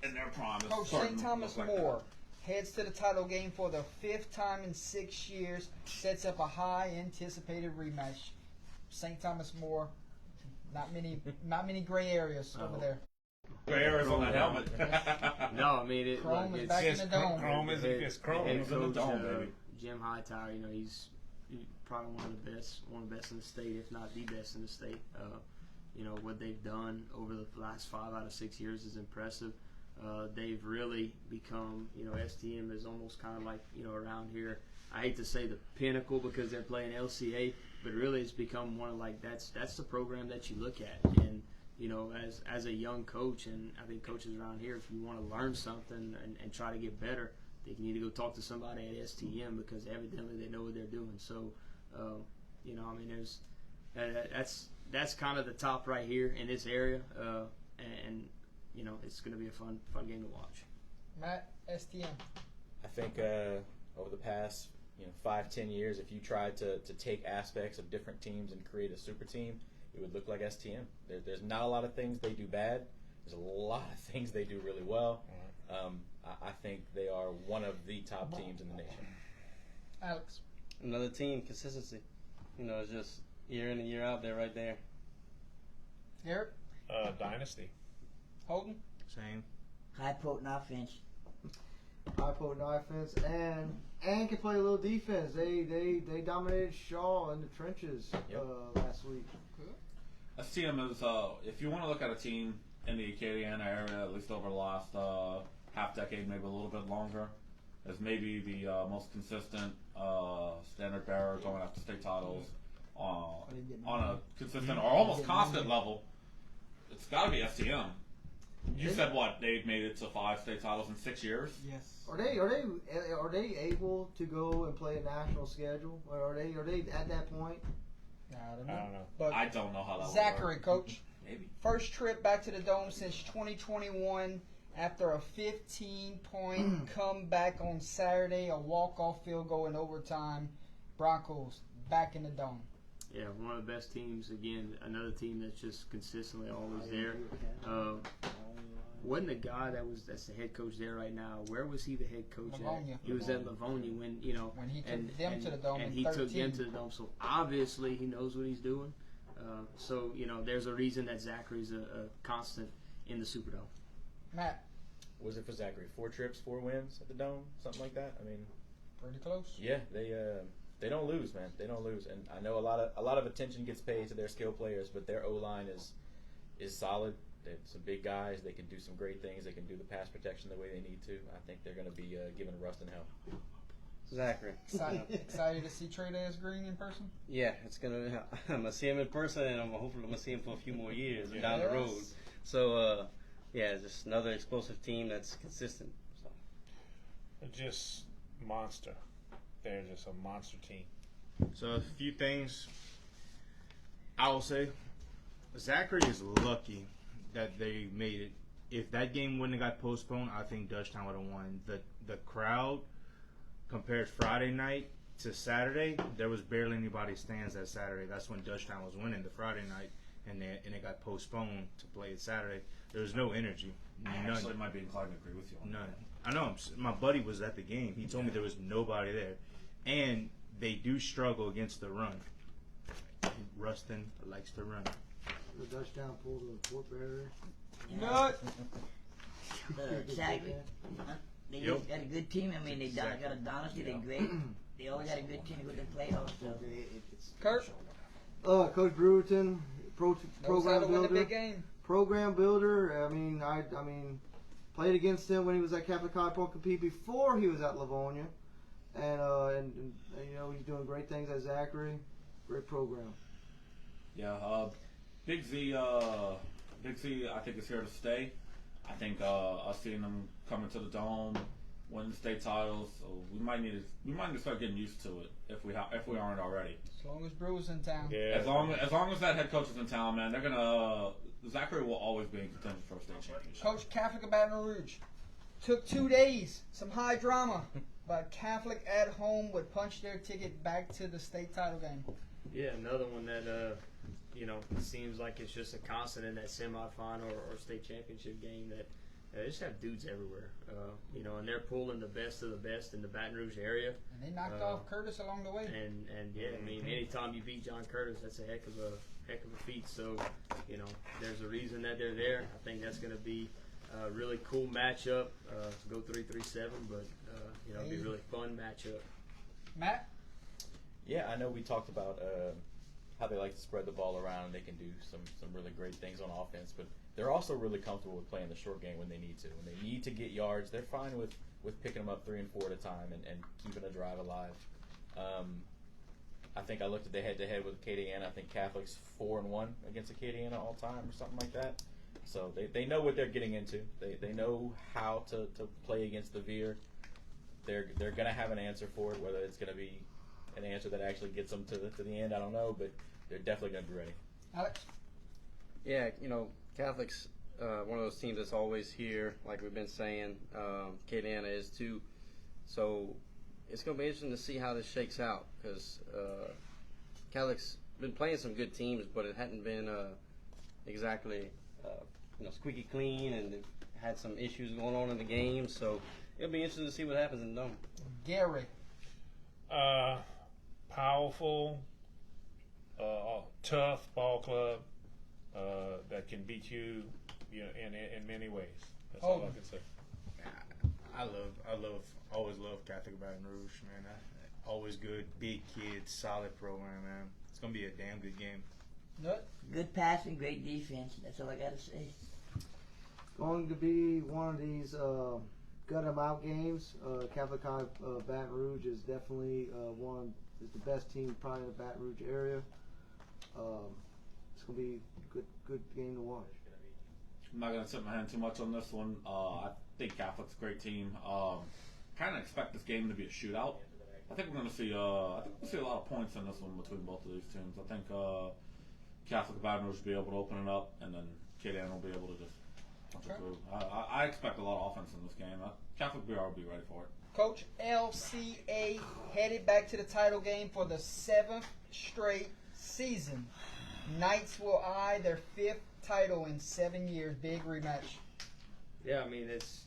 in their prime. It's Coach starting St. to Thomas look like More heads to the title game for the 5th time in 6 years, sets up a high anticipated rematch. St. Thomas More, not many gray areas over there. Gray areas on that helmet. No, I mean Chrome is it's back in the dome. Chrome is Chrome. Head It's in the coach, dome, baby. Jim Hightower, he's probably one of the best in the state, if not the best in the state. What they've done over the last 5 out of 6 years is impressive. They've really become, STM is almost kind of like, around here. I hate to say the pinnacle because they're playing LCA, but really it's become one of that's the program that you look at. And as a young coach, and I think coaches around here, if you want to learn something and try to get better, they need to go talk to somebody at STM because evidently they know what they're doing. So, that's kind of the top right here in this area, and it's going to be a fun game to watch. Matt, STM. I think over the past 5-10 years, if you tried to take aspects of different teams and create a super team, it would look like STM. There's not a lot of things they do bad. There's a lot of things they do really well. I think they are one of the top teams in the nation. Alex. Another team, consistency. It's just year in and year out, they're right there. Garrett. Dynasty. Holden. Same. High potent offense. High potent offense and can play a little defense. They dominated Shaw in the trenches last week. STM is, if you want to look at a team in the Acadiana area, at least over the last half decade, maybe a little bit longer, as maybe the most consistent standard bearer going after state titles on a consistent or almost constant level, it's got to be STM. You said what? They've made it to 5 state titles in 6 years. Yes. Are they able to go and play a national schedule? Or are they at that point? I don't I know. don't know. But I don't know how that Zachary, would work. coach. Maybe. First trip back to the Dome since 2021 after a 15-point comeback on Saturday, a walk-off field goal in overtime. Broncos back in the Dome. Yeah, one of the best teams. Again, another team that's just consistently always there. Wasn't the guy that's the head coach there right now? Where was he the head coach Livonia. at? He was at Livonia when When he took them to the Dome and in he 13. took them to the Dome. So obviously he knows what he's doing. So there's a reason that Zachary's a constant in the Superdome. Matt. was it for Zachary? 4 trips, 4 wins at the Dome, something like that. I mean, Pretty close. yeah, they don't lose, man. They don't lose, and I know a lot of attention gets paid to their skill players, but their O-line is solid. They're some big guys. They can do some great things. They can do the pass protection the way they need to. I think they're going to be giving Rustin hell. Zachary. Excited to see Trey Dance Green in person? Yeah, it's gonna. I'm gonna see him in person, and hopefully I'm gonna see him for a few more years down the road. So, yeah, just another explosive team that's consistent. So. Just monster. They're just a monster team. So a few things I will say. Zachary is lucky that they made it. If that game wouldn't have got postponed, I think Dutchtown would have won. The crowd compared Friday night to Saturday, there was barely anybody stands that Saturday. That's when Dutchtown was winning the Friday night, and it got postponed to play it Saturday. There was no energy. I actually might be inclined to agree with you on None. that. I know. My buddy was at the game. He told me there was nobody there, and they do struggle against the run. Rustin likes to run. The Dutchtown pulled the Fort Barrier. Nut. Exactly. They Yep. just got a good team. I mean, they Exactly. got a dynasty. They're great. They always got a good team to go to the playoffs. So. Kurt. Coach Brewerton, Knows how program to win a builder. big game. Program builder. I mean, played against him when he was at Catholic High Ponkapi before he was at Livonia, and you know he's doing great things at Zachary. Great program. Yeah, Big Z, I think is here to stay. I think us seeing them coming to the Dome, winning state titles, so we might need to start getting used to it if we aren't already. As long as Brew's in town. Yeah. As long as that head coach is in town, man, they're gonna Zachary will always be in contention for a state championship. Coach Catholic of Baton Rouge. Took 2 days. Some high drama. But Catholic at home would punch their ticket back to the state title game. Yeah, another one that seems like it's just a constant in that semifinal or state championship game that they just have dudes everywhere. And they're pulling the best of the best in the Baton Rouge area. And they knocked off Curtis along the way. And yeah, I mean, anytime you beat John Curtis, that's a heck of a feat. So, there's a reason that they're there. I think that's going to be a really cool matchup. Go 3-3-7, but it'll be a really fun matchup. Matt? Yeah, I know we talked about how they like to spread the ball around. They can do some really great things on offense, but they're also really comfortable with playing the short game when they need to. When they need to get yards, they're fine with picking them up 3 and 4 at a time and keeping a drive alive. I think I looked at the head-to-head with Acadiana. I think Catholic's 4-1 against Acadiana all time or something like that. So they know what they're getting into. They know how to play against the Veer. They're going to have an answer for it, whether it's going to be an answer that actually gets them to the end, I don't know, but they're definitely going to be ready. Alex? Yeah, Catholic's one of those teams that's always here, like we've been saying. Acadiana is too. So it's going to be interesting to see how this shakes out because Catholic's been playing some good teams, but it hadn't been exactly squeaky clean, and it had some issues going on in the game. So it'll be interesting to see what happens in the Dome. Gary? Powerful, tough ball club that can beat you, in many ways. That's all I can say. Always love Catholic Baton Rouge, man. Always good, big kids, solid program, man. It's gonna be a damn good game. Nut? Good passing, great defense. That's all I gotta say. Going to be one of these gut 'em out games. Catholic High Baton Rouge is definitely is the best team probably in the Baton Rouge area. It's gonna be a good game to watch. I'm not gonna tip my hand too much on this one. I think Catholic's a great team. Kind of expect this game to be a shootout. I think we're gonna see. I think we'll see a lot of points in this one between both of these teams. I think Catholic Baton Rouge will be able to open it up, and then Acadiana will be able to just punch it through. I expect a lot of offense in this game. Catholic BR will be ready for it. Coach, LCA headed back to the title game for the 7th straight season. Knights will eye their 5th title in 7 years. Big rematch. Yeah, I mean, it's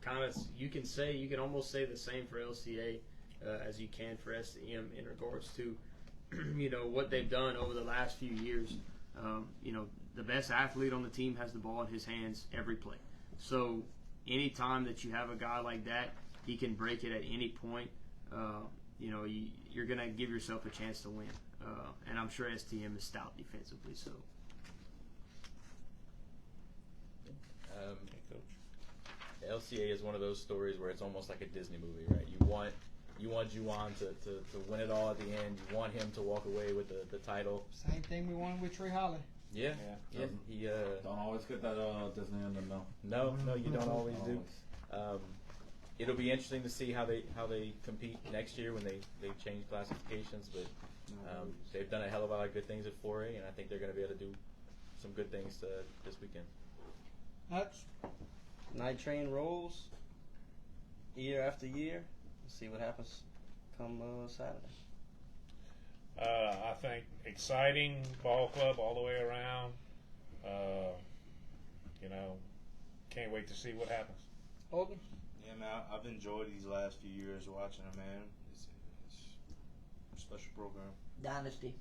kind of, you can almost say the same for LCA as you can for SEM in regards to, what they've done over the last few years. The best athlete on the team has the ball in his hands every play. So any time that you have a guy like that, he can break it at any point. You're going to give yourself a chance to win. And I'm sure STM is stout defensively. So, LCA is one of those stories where it's almost like a Disney movie, right? You want Juwan to win it all at the end. You want him to walk away with the title. Same thing we wanted with Trey Holly. Yeah. He Don't always get that Disney ending though. No, you don't always do. It'll be interesting to see how they compete next year when they change classifications. But they've done a hell of a lot of good things at 4A, and I think they're going to be able to do some good things this weekend. That's Night train rolls year after year. Let's see what happens come Saturday. I think exciting ball club all the way around. Can't wait to see what happens. Hogan. Yeah, man, I've enjoyed these last few years watching them, man. It's a special program. Dynasty.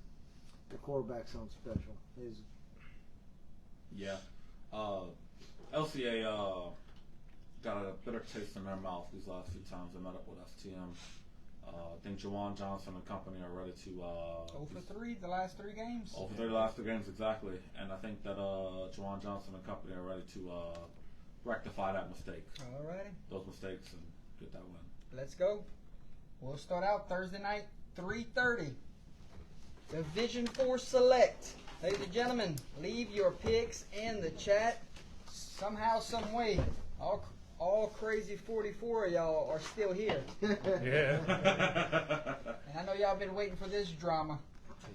The quarterback sounds special. Yeah. LCA got a bitter taste in their mouth these last few times they met up with STM. I think Juwan Johnson and company are ready to 0 for 3 the last 3 games. 0 for 3 the last 3 games, exactly. And I think that Juwan Johnson and company are ready to rectify that mistake. Alrighty. Those mistakes and get that win. Let's go. We'll start out Thursday night, 3:30. Division 4 Select. Ladies and gentlemen, leave your picks in the chat. Somehow, some way, all crazy 44 of y'all are still here. Yeah. And I know y'all been waiting for this drama.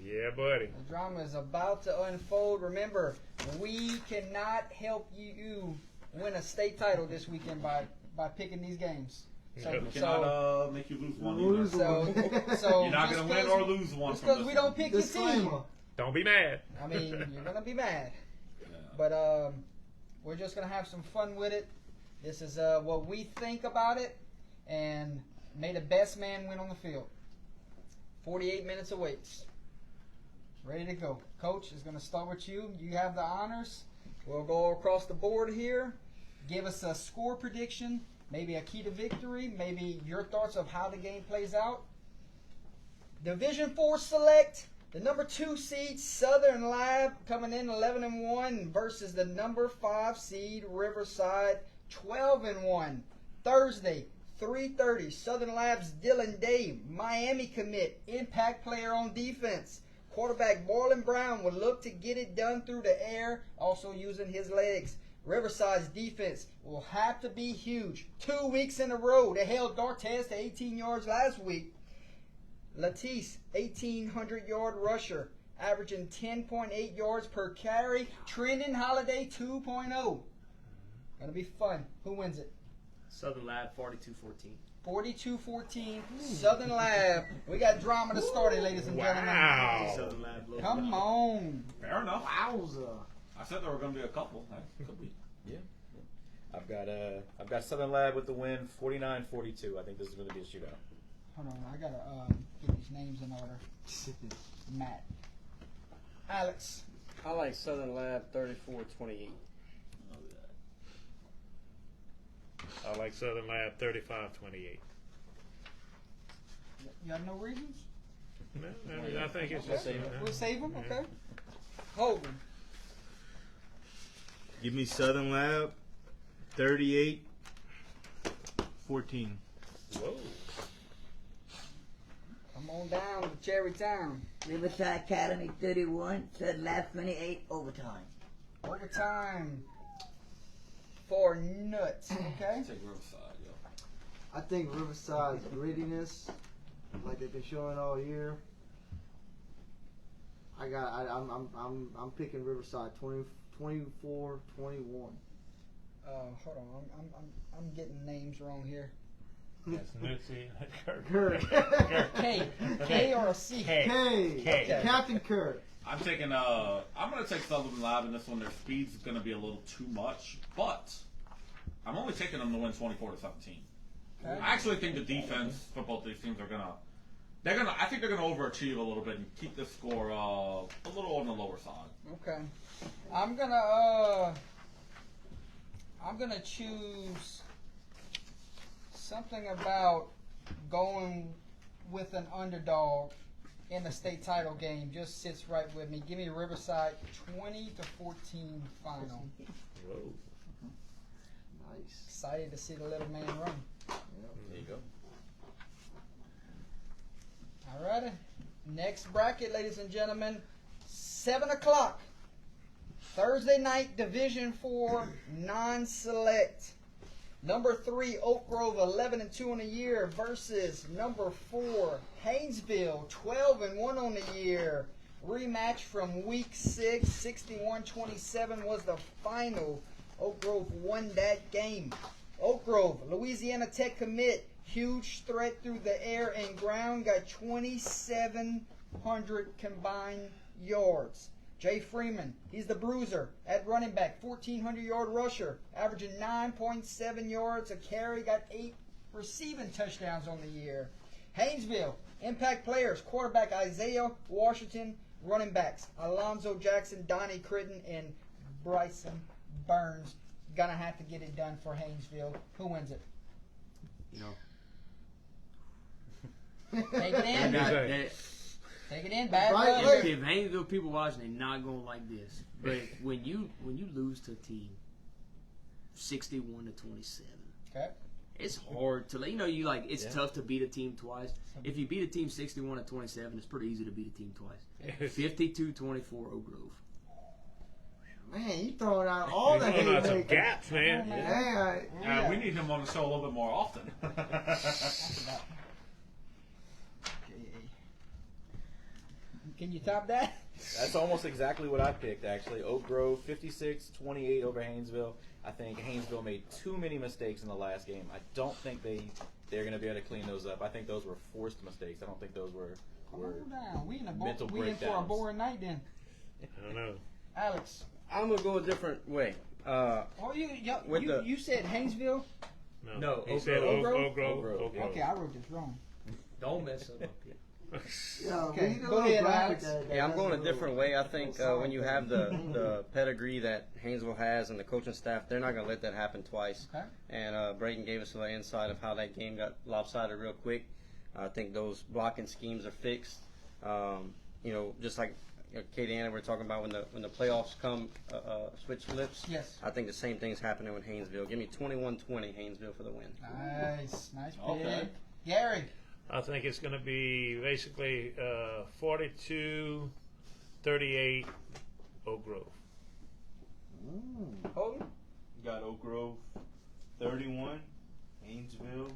Yeah, buddy. The drama is about to unfold. Remember, we cannot help you win a state title this weekend by picking these games. So, We cannot make you lose one either. Lose so You're not going to win or lose one just from because this we don't one. pick your team. Disclaimer. Don't be mad. I mean, you're gonna be mad. Yeah. But we're just gonna have some fun with it. This is what we think about it, and may the best man win on the field. 48 minutes awaits. Ready to go. Coach is gonna start with you. You have the honors. We'll go across the board here. Give us a score prediction, maybe a key to victory, maybe your thoughts of how the game plays out. Division 4 Select. The number 2 seed Southern Lab coming in 11-1 versus the number 5 seed Riverside 12-1. Thursday, 3:30. Southern Lab's Dylan Day, Miami commit, impact player on defense. Quarterback Marlon Brown will look to get it done through the air, also using his legs. Riverside's defense will have to be huge. 2 weeks in a row, they held Dartez to 18 yards last week. Latisse, 1,800-yard rusher, averaging 10.8 yards per carry. Trendon Holiday, 2.0. Gonna be fun. Who wins it? Southern Lab 42-14. 42-14, Southern Lab. We got drama to start it, ladies and gentlemen. Wow. Southern Lab blows Come them out. on. Fair enough. Wowza. I said there were going to be a couple. That could be. Yeah. I've got Southern Lab with the win, 49-42. I think this is going to be a shootout. Hold on, I gotta get these names in order. Matt. Alex. I like Southern Lab 34-28. I like Southern Lab 35-28. You have no reasons? No, I think it's Okay. just We'll save them, okay? Hogan. Give me Southern Lab 38-14. Whoa. Come on down to Cherry Town. Riverside Academy 31, Southern Lab 28, overtime. Overtime for nuts, okay? Take Riverside, yo. I think Riverside's grittiness, like they've been showing all year. I'm picking Riverside 24-21. Hold on, I'm getting names wrong here. That's Nutzy. Kirk. K or a C? K. Hey, Captain Kirk. I'm taking I'm gonna take Southern Lab in this one. Their speed's gonna be a little too much, but I'm only taking them to win 24-17. Okay. I actually think the defense for both these teams I think they're gonna overachieve a little bit and keep this score a little on the lower side. Okay. I'm gonna I'm gonna choose something about going with an underdog in the state title game. Just sits right with me. Give me Riverside 20-14 final. Whoa. Nice. Excited to see the little man run. There you go. Alrighty. Next bracket, ladies and gentlemen. 7 o'clock. Thursday night, Division 4 non-select. Number 3, Oak Grove, 11-2 on the year versus number 4, Haynesville, 12-1 on the year. Rematch from week 6, 61-27 was the final. Oak Grove won that game. Oak Grove, Louisiana Tech commit, huge threat through the air and ground, got 2,700 combined yards. Jay Freeman, he's the bruiser at running back, 1,400-yard rusher, averaging 9.7 yards a carry, got 8 receiving touchdowns on the year. Haynesville, impact players, quarterback Isaiah Washington, running backs Alonzo Jackson, Donnie Critton, and Bryson Burns. Gonna have to get it done for Haynesville. Who wins it? You know, Take it in. that, Take it in. Bad Right, luck. if Haynesville people watching, they're not gonna like this. But when you lose to a team 61-27, Okay. it's hard to you like it's Yeah. tough to beat a team twice. If you beat a team 61-27, it's pretty easy to beat a team twice. 52-24 Oak Grove. Man, you throwing out all the Throwing out some haymakers. gaps, man. Yeah. We need him on the show a little bit more often. Can you top that? That's almost exactly what I picked, actually. Oak Grove, 56-28 over Haynesville. I think Haynesville made too many mistakes in the last game. I don't think they're going to be able to clean those up. I think those were forced mistakes. I don't think those were Calm down. We in mental for a breakdowns. boring night then. I don't know. Alex. I'm gonna go a different way. Oh, With the- you said Haynesville? No, he Oak said Grove. Oak Grove. Oak Grove. Oak Grove. Okay, I wrote this wrong. Don't mess up. Yeah, Okay, we need a go little ahead, graphic Alex. that Yeah, I'm has going a little- different way. I think little when you song have thing. the pedigree that Haynesville has and the coaching staff, they're not going to let that happen twice. Okay. And Brayton gave us a little insight of how that game got lopsided real quick. I think those blocking schemes are fixed. Just like Katie Anna, we're talking about when the playoffs come, switch flips. Yes. I think the same thing's happening with Haynesville. Give me 21-20 Haynesville for the win. Nice pick. Okay. Gary. I think it's going to be basically 42-38 Oak Grove. Holden. Got Oak Grove 31, Haynesville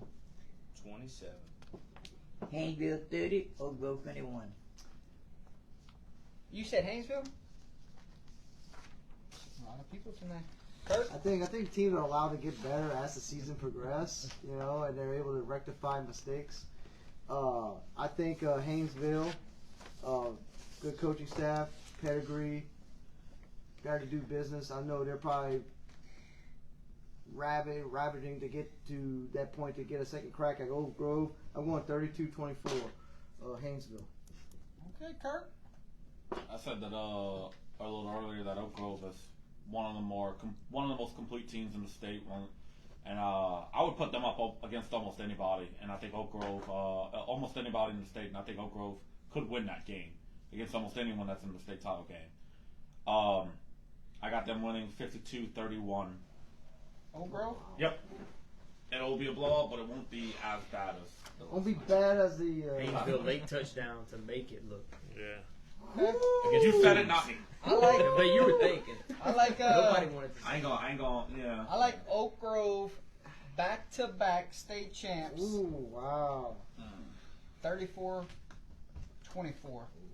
27. Haynesville 30, Oak Grove 21. You said Haynesville? A lot of people tonight. Kurt. I think teams are allowed to get better as the season progresses, and they're able to rectify mistakes. I think Haynesville, good coaching staff, pedigree, got to do business. I know they're probably ravaging to get to that point to get a second crack at Oak Grove. I'm going 32-24, Haynesville. Okay, Kurt. I said that a little earlier that Oak Grove is one of the most complete teams in the state. And I would put them up against almost anybody. And I think Oak Grove, almost anybody in the state, and I think Oak Grove could win that game against almost anyone that's in the state title game. I got them winning 52-31. Oak Grove. Yep. It'll be a blowout, but it won't be as bad as. Won't be bad as the. Haynesville late touchdown to make it look. Yeah. You said it, not me. I like. But you were thinking. I like. Nobody wanted to. I ain't gonna. Yeah. I like Oak Grove, back-to-back state champs. Ooh, wow. 34-24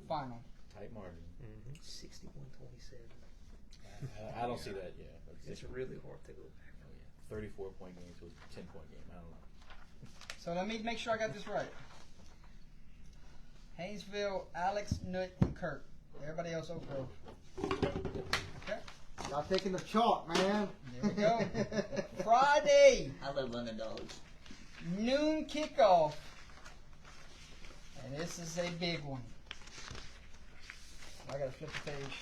final. Tight margin. 61-27. I don't see that. Yeah, It's really hard to go back. 34-point game to a 10-point game. I don't know. So let me make sure I got this right. Haynesville, Alex, Nutt, and Kurt. Everybody else Oak Grove. Okay. Y'all taking the chalk, man. There we go. Friday, I love underdogs. noon kickoff. And this is a big one. I gotta flip the page.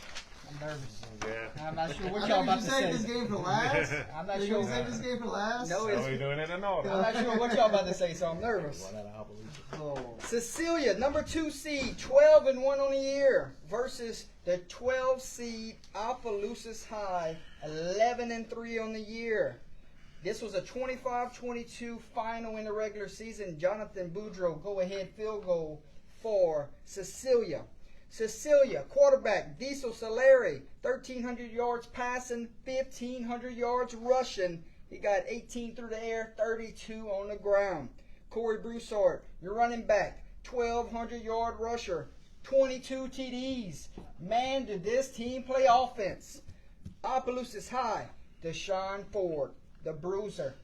I'm nervous. Yeah. I'm not sure I what think y'all we about should to save say. this game for last. I'm not You're sure. gonna save this game for last. No, So it's, we doing it in order. I'm not sure what y'all about to say, so I'm nervous. One out of Appaloosa. Oh. Cecilia, number 2 seed, 12-1 on the year, versus the 12 seed Opelousas High, 11-3 on the year. This was a 25-22 final in the regular season. Jonathan Boudreaux, go-ahead field goal for Cecilia. Cecilia, quarterback, Diesel Solari, 1,300 yards passing, 1,500 yards rushing. He got 18 through the air, 32 on the ground. Corey Broussard, your running back, 1,200-yard rusher, 22 TDs. Man, did this team play offense. Opelousas High, Deshaun Ford, the bruiser,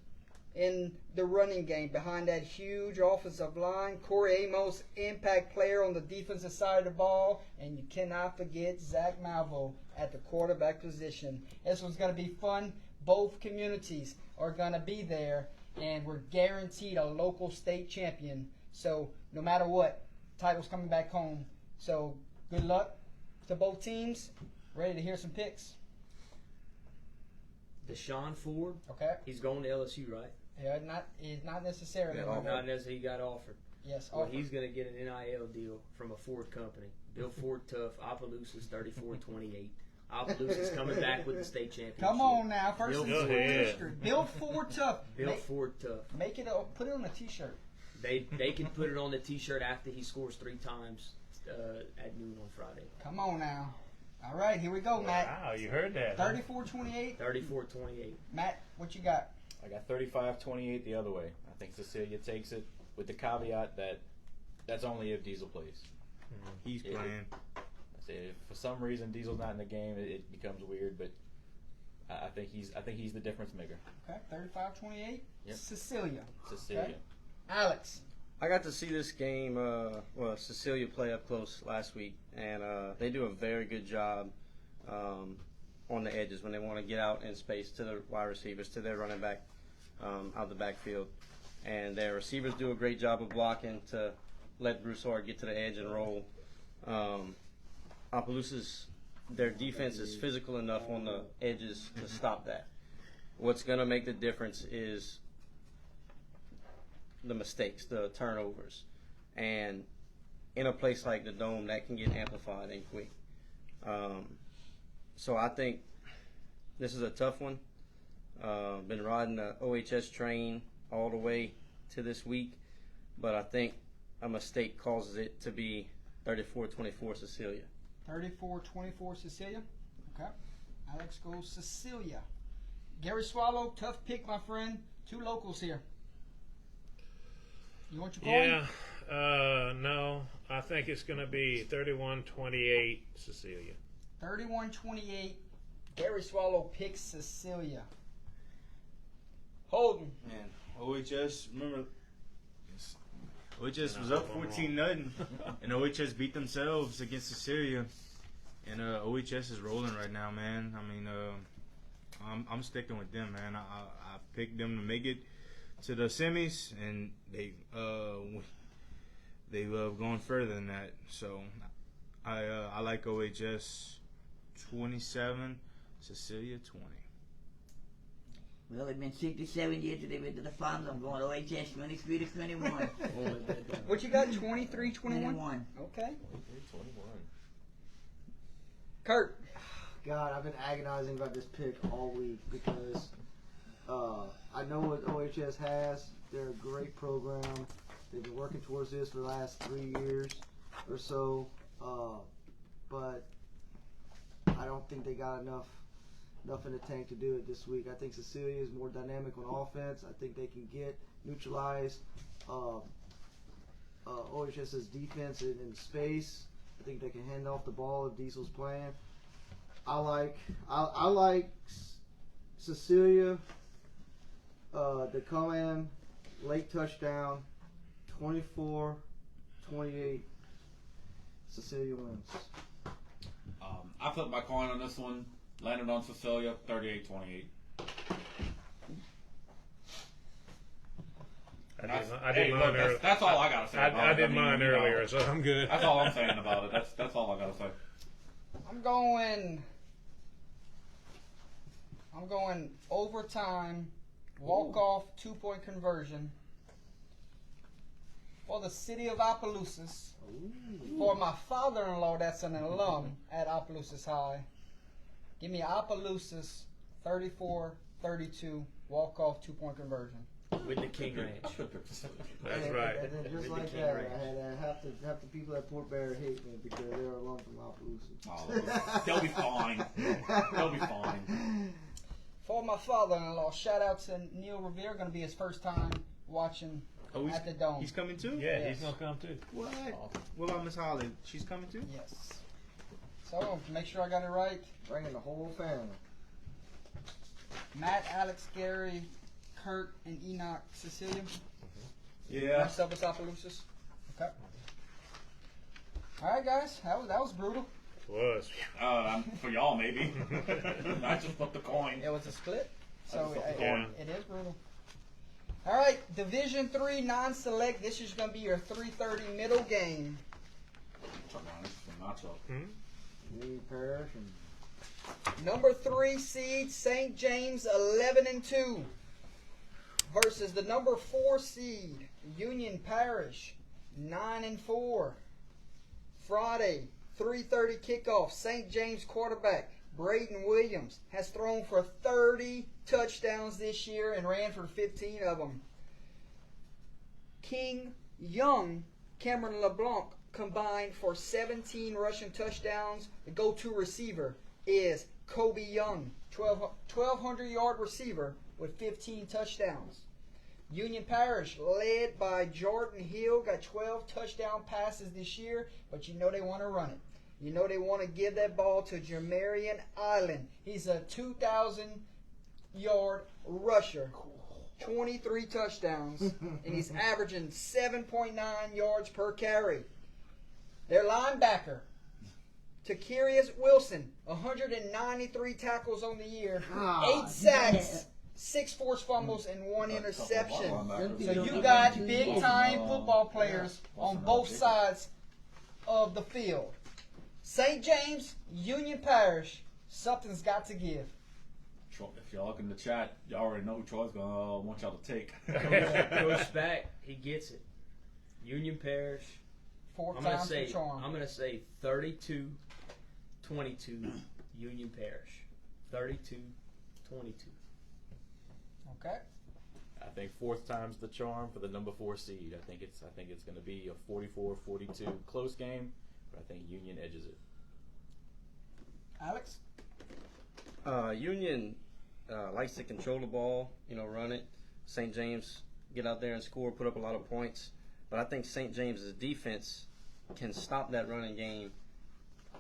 in the running game behind that huge offensive line. Corey Amos, impact player on the defensive side of the ball. And you cannot forget Zach Malvo at the quarterback position. This one's going to be fun. Both communities are going to be there. And we're guaranteed a local state champion. So no matter what, title's coming back home. So good luck to both teams. Ready to hear some picks? Deshaun Ford, Okay. he's going to LSU, right? Yeah, not necessarily. Yeah, Robert. Not necessarily he got offered. Yes. Well, offer. he's going to get an NIL deal from a Ford company. Bill Ford Tough, Opelousas 34-28. Opelousas coming back with the state championship. Come on now, first Bill in Ford. school Yeah. history. Bill Ford Tough. Bill Ford Tough. Make it. Put it on a T-shirt. They can put it on the T-shirt after he scores 3 times at noon on Friday. Come on now. All right, here we go, Matt. Wow, you heard that. huh? 34-28. 34-28. Matt, what you got? I got 35-28 the other way. I think Cecilia takes it with the caveat that that's only if Diesel plays. He's Yeah. playing. I say if for some reason Diesel's not in the game, it becomes weird. But I think he's the difference maker. Okay, 35-28. Yep. Cecilia. Cecilia. Okay. Alex. I got to see this game, Cecilia play up close last week, and they do a very good job on the edges when they want to get out in space to the wide receivers, to their running back out the backfield. And their receivers do a great job of blocking to let Broussard get to the edge and roll. Opelousas, their defense is physical enough on the edges to stop that. What's going to make the difference is the mistakes, the turnovers. And in a place like the Dome, that can get amplified and quick. So I think this is a tough one. Been riding the OHS train all the way to this week, but I think a mistake causes it to be 34-24 Cecilia. 34-24 Cecilia. Okay. Alex goes Cecilia. Gary Swallow, tough pick, my friend. 2 locals here. You want your coin? Yeah. No, I think it's going to be 31-28 Cecilia. 31-28. Gary Swallow picks Cecilia. Holden. Man, OHS, remember, OHS was up 14-0, and OHS beat themselves against Cecilia. And OHS is rolling right now, man. I mean, I'm sticking with them, man. I picked them to make it to the semis, and they've gone further than that. So I like OHS 27, Cecilia 20. Well, it's been 67 years since they went to the finals. I'm going OHS 23-21. What you got? 23-21? 21. Okay. Kurt. God, I've been agonizing about this pick all week because I know what OHS has. They're a great program. They've been working towards this for the last 3 years or so, but I don't think they got enough in the tank to do it this week. I think Cecilia is more dynamic on offense. I think they can neutralize OHS's defense in space. I think they can hand off the ball if Diesel's playing. I like Cecilia to come in late touchdown, 24-28. Cecilia wins. I flipped my coin on this one. Landed on Cecilia, 38-28. I did mine earlier. That's all I gotta say. I did mine earlier, so I'm good. That's all I'm saying about it. That's all I gotta say. I'm going overtime, walk-off, 2-point conversion for the city of Opelousas. For my father-in-law that's an alum at Opelousas High. Give me Opelousas 34-32, walk-off, 2-point conversion. With the King Ranch. That's right. And then just With like the that, King I had half the people at Port Barre hate me because they're alum from Opelousas. Oh, they'll be fine. They'll be fine. For my father-in-law, shout out to Neil Revere. Going to be his first time watching at the Dome. He's coming too? Yeah, Yes. he's gonna come too. What? What about Miss Holly? She's coming too? Yes. So, make sure I got it right. Bringing the whole family. Matt, Alex, Gary, Kurt, and Enoch, Cecilia. Yeah. Rest of us Opelousas. Okay. All right, guys. That was brutal. Was. For y'all, maybe. I just flipped the coin. It was a split. So Yeah. it is brutal. All right, Division 3 non-select. This is going to be your 3:30 middle game. Lee Parrish and Number 3 seed St. James 11-2 versus the number 4 seed Union Parish 9-4. Friday 3:30 kickoff. St. James quarterback Braden Williams has thrown for 30 touchdowns this year and ran for 15 of them. King Young, Cameron LeBlanc combined for 17 rushing touchdowns. The go-to receiver is Kobe Young, 1,200-yard receiver with 15 touchdowns. Union Parish, led by Jordan Hill, got 12 touchdown passes this year, but you know they want to run it. You know they want to give that ball to Jermarian Island. He's a 2,000-yard rusher, 23 touchdowns, and he's averaging 7.9 yards per carry. Their linebacker, Takirius Wilson, 193 tackles on the year, 8 sacks, 6 forced fumbles, and 1 interception. So you got big-time football players on both sides of the field. St. James, Union Parish, something's got to give. If y'all look in the chat, y'all already know who Troy's gonna want y'all to take. Coach Spack, he gets it. Union Parish. 4 I'm times the charm. gonna say 32-22 Union Parish. 32-22. Okay. I think 4th time's the charm for the number 4 seed. I think it's going to be a 44-42 close game, but I think Union edges it. Alex? Union likes to control the ball, run it. St. James get out there and score, put up a lot of points. But I think St. James's defense can stop that running game,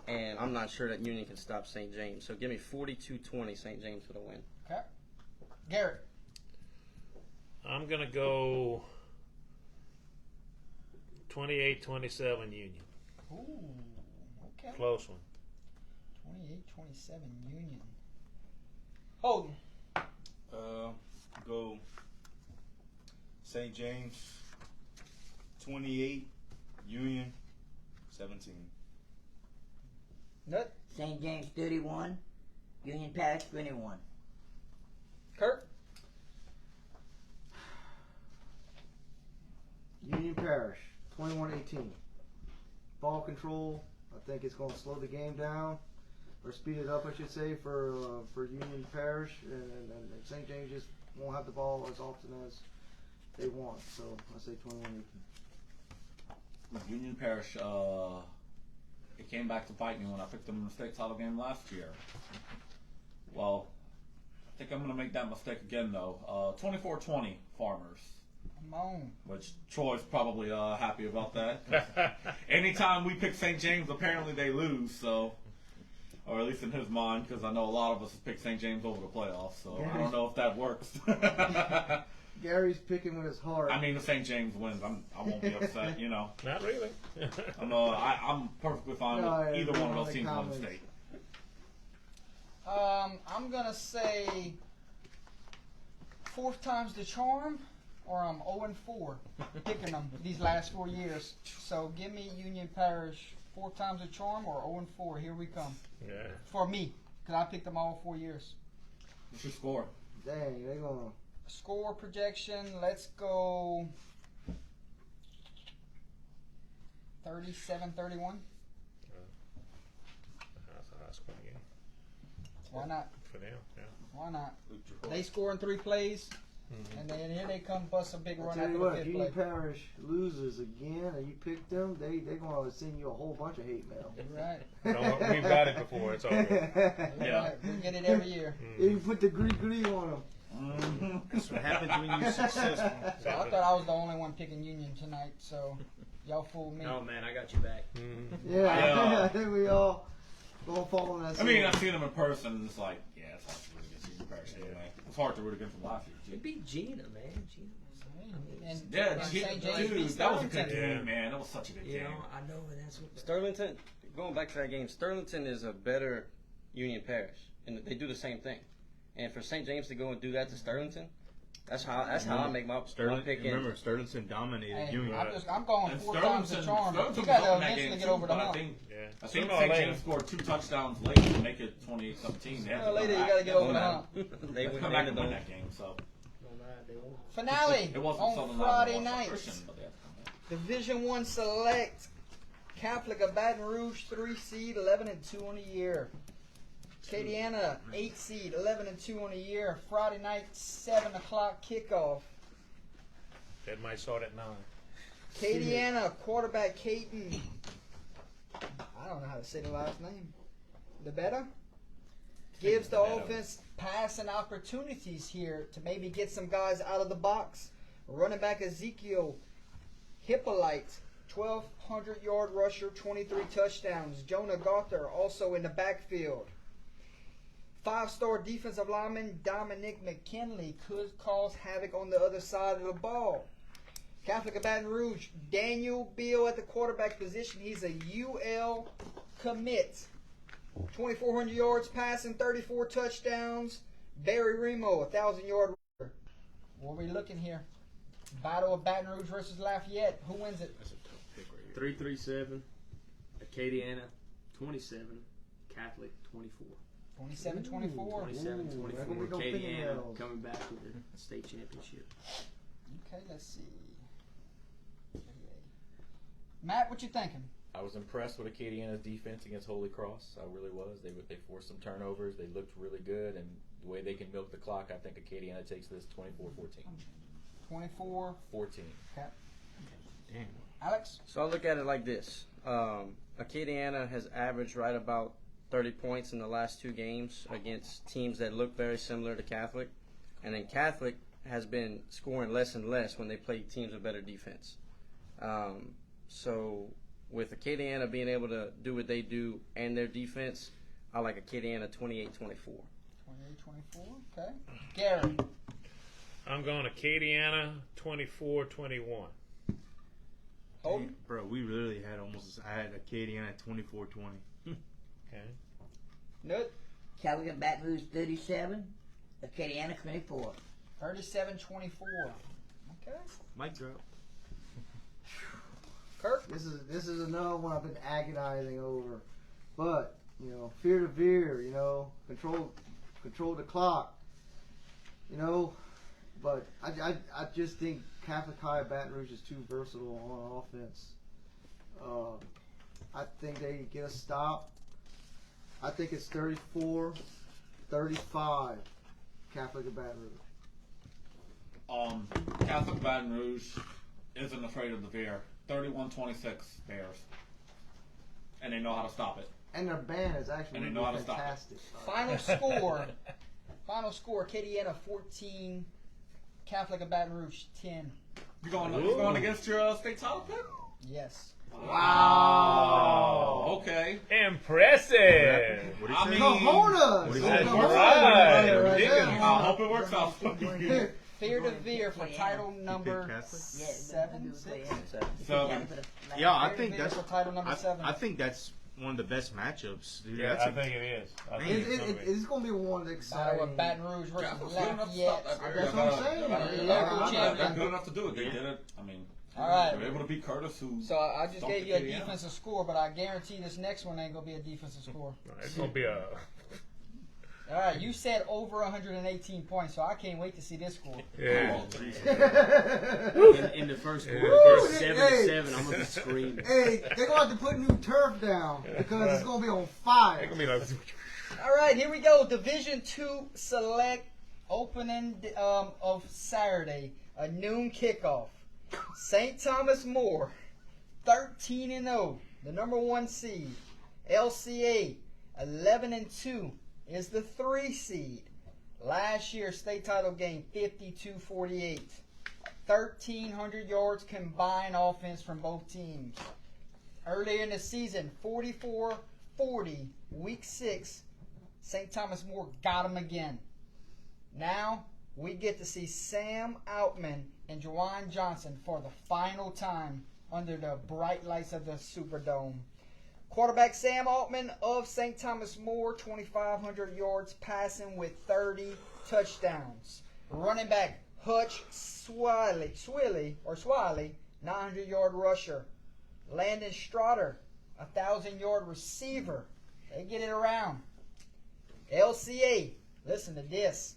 and I'm not sure that Union can stop St. James. So give me 42-20 St. James for the win. Okay. Garrett? I'm gonna go 28-27 Union. Ooh, okay. Close one. 28-27 Union. Holden? Go St. James 28, Union 17. Nut? St. James 31, Union Parish 21. Kurt? Union Parish 21-18. Ball control. I think it's going to slow the game down, or speed it up, I should say, for Union Parish, and St. James just won't have the ball as often as they want. So I say 21-18. Union Parish, it came back to bite me when I picked them in the state title game last year. Well, I think I'm going to make that mistake again, though. 24-20 Farmers. Come on. Which Troy's probably happy about that. Anytime we pick St. James, apparently they lose, so, or at least in his mind, because I know a lot of us have picked St. James over the playoffs, so I don't know if that works. Gary's picking with his heart. I mean, if St. James wins, I won't be upset, Not really. I'm perfectly fine with either one of those teams winning state. I'm going to say 4th time's the charm, or I'm 0-4 picking them these last 4 years. So give me Union Parish 4 times a charm or 0-4? Here we come. Yeah. For me, because I picked them all 4 years. What's your score? Dang, they gonna. Score projection, let's go 37-31. That's a high scoring game Why not? for them. Yeah. Why not? They score in 3 plays, and then here they come bust a big I run tell after you the what, 5th Union play. Parish loses again, and you pick them, they gonna send you a whole bunch of hate mail. Right. We've got it before. It's all good. Right. We get it every year. You put the gree on them. That's what happens when you're successful. So I thought I was the only one picking Union tonight, so y'all fooled me. Oh man, I got you back. Yeah, Yeah. I think we all gonna fall in that. I mean, sword. I've seen them in person, and it's like, yeah, it's hard to root against Union Parish anyway. It's hard to root against them last year. You beat Gina, man. Gina. And Yeah, and St. St. James dude, beat that was a good Sterlington. Yeah. game, man. That was such a good You game. know, I know, and that's what. Sterlington, going back to that game, Sterlington is a better Union Parish, and they do the same thing. And for St. James to go and do that to Sterlington, that's how I make my pick. Remember, Sterlington dominated Hey, Union. I'm going And 4 times the charm. Sterlington You was got up to in that eventually game get too, over the but I hump. think Yeah. I think Sooner or St. later. James scored 2 touchdowns late to make it 28-17. Sooner or later, you got to get over the hump. They Come win back and the win that game. So They won. Finale it wasn't on Southern Friday Alabama, night. Christian, but they had to come back. Division 1 select Catholic of Baton Rouge 3 seed 11-2 on the year. Acadiana 8 seed 11-2 on the year. Friday night 7 o'clock kickoff. That might start at 9. Acadiana quarterback Caden. I don't know how to say the last name. The better gives the offense passing opportunities here to maybe get some guys out of the box. Running back Ezekiel Hippolyte, 1,200-yard rusher, 23 touchdowns. Jonah Gother also in the backfield. 5-star defensive lineman Dominic McKinley could cause havoc on the other side of the ball. Catholic of Baton Rouge, Daniel Beal at the quarterback position. He's a UL commit. 2,400 yards passing, 34 touchdowns. Barry Remo, 1,000-yard rusher. What are we looking here? Battle of Baton Rouge versus Lafayette. Who wins it? That's a tough pick right here. 3-3-7. Acadiana 27. Catholic 24. 27-24. 27-24. there we go, Acadiana fingernails. coming back with the state championship. Okay, let's see. Matt, what you thinking? I was impressed with Acadiana's defense against Holy Cross. I really was. They forced some turnovers. They looked really good, and the way they can milk the clock, I think Acadiana takes this 24-14. 24. 14. Okay. Damn. Alex? So I look at it like this. Acadiana has averaged right about 30 points in the last 2 games against teams that look very similar to Catholic. And then Catholic has been scoring less and less when they play teams with better defense. So with Acadiana being able to do what they do and their defense, I like Acadiana 28-24. 28-24. Okay. Gary? I'm going Acadiana 24-21. Holden? Damn, bro, we literally had I had Acadiana at 24-20. Okay. Nut? Catholic of Baton Rouge 37. Acadiana 24. 37-24. Okay. Mic drop. Kirk? This is another one I've been agonizing over, but fear to veer, control the clock, but I just think Catholic High Baton Rouge is too versatile on offense. I think they get a stop. I think it's 34-35 Catholic of Baton Rouge. Catholic Baton Rouge isn't afraid of the veer. 31-26 Bears, and they know how to stop it. And their band is actually And they really know how to stop it. fantastic. Final score, Acadiana 14, Catholic of Baton Rouge 10. You going against your state title pick? Yes. Wow. Okay. Impressive. What I mean, Cojones! What is that? Cojones Right. right there. I hope it works out for you. Fear to veer for title number Catholic? 7, 6. So, Yeah, I Fear to think veer that's for title number 7. I think that's one of the best matchups. Dude, Yeah, that's I think it is. I think It's it's gonna be. going to be one of the Battle exciting. of Baton Rouge versus Catholic good enough to Lafayette. stop that Bears. That's what I'm saying. Local They're champion. good enough to do it. They did it. I mean, All right. They're able to beat Curtis, who. So I just Don't gave you a forget, yeah. defensive score, but I guarantee this next one ain't gonna be a defensive score. It's gonna be a. All right, you said over 118 points, so I can't wait to see this score. Yeah. In the first quarter, Woo! it's 7-7. I'm gonna be screaming. Hey, they're gonna have to put new turf down because it's gonna be on It's fire. gonna be like. All right, here we go. Division II select opening of Saturday, a noon kickoff. St. Thomas More, 13-0, the number 1 seed. LCA, 11-2, is the 3 seed. Last year's state title game, 52-48. 1,300 yards combined offense from both teams. Earlier in the season, 44-40, week 6, St. Thomas More got them again. Now, we get to see Sam Outman and Juwan Johnson for the final time under the bright lights of the Superdome. Quarterback Sam Altman of St. Thomas More, 2,500 yards passing with 30 touchdowns. Running back Hutch Swiley, 900-yard rusher. Landon Strotter, 1,000-yard receiver. They get it around. LCA, listen to this.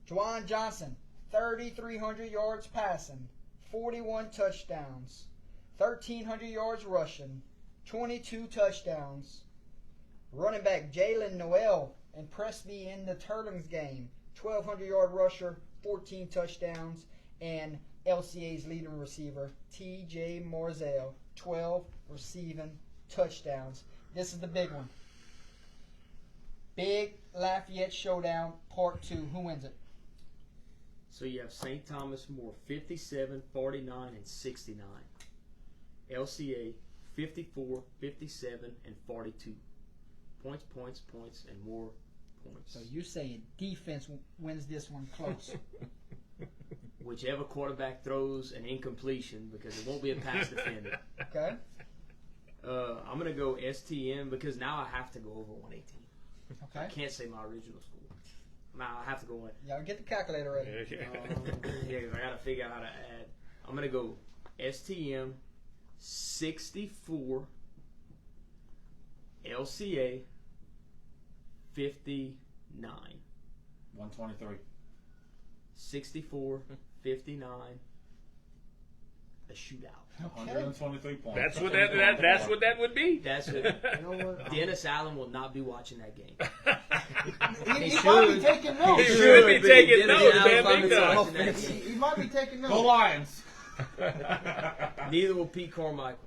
Juwan Johnson, 3,300 yards passing, 41 touchdowns, 1,300 yards rushing, 22 touchdowns. Running back Jalen Noel impressed me in the Turtles game. 1,200-yard rusher, 14 touchdowns. And LCA's leading receiver, T.J. Morzell, 12 receiving touchdowns. This is the big one. Big Lafayette Showdown, Part 2. Who wins it? So you have St. Thomas More 57, 49, and 69. LCA 54, 57, and 42. Points, and more points. So you're saying defense wins this one close. Whichever quarterback throws an incompletion, because it won't be a pass defender. Okay? I'm going to go STM because now I have to go over 118. I Okay? can't say my original score. Now I have to go with. Y'all get the calculator ready. Yeah, 'cause I got to figure out how to add. I'm going to go STM 64, LCA 59. 123. 64, 59, a shootout. Okay. 123 points. That's what that's what that would be. That's it. You know what? Dennis Allen will not be watching that game. He might be taking He notes. should be taking Dennis notes, Allen man. probably Big time. watching that He game. might be taking Go notes. Lions! Neither will Pete Carmichael.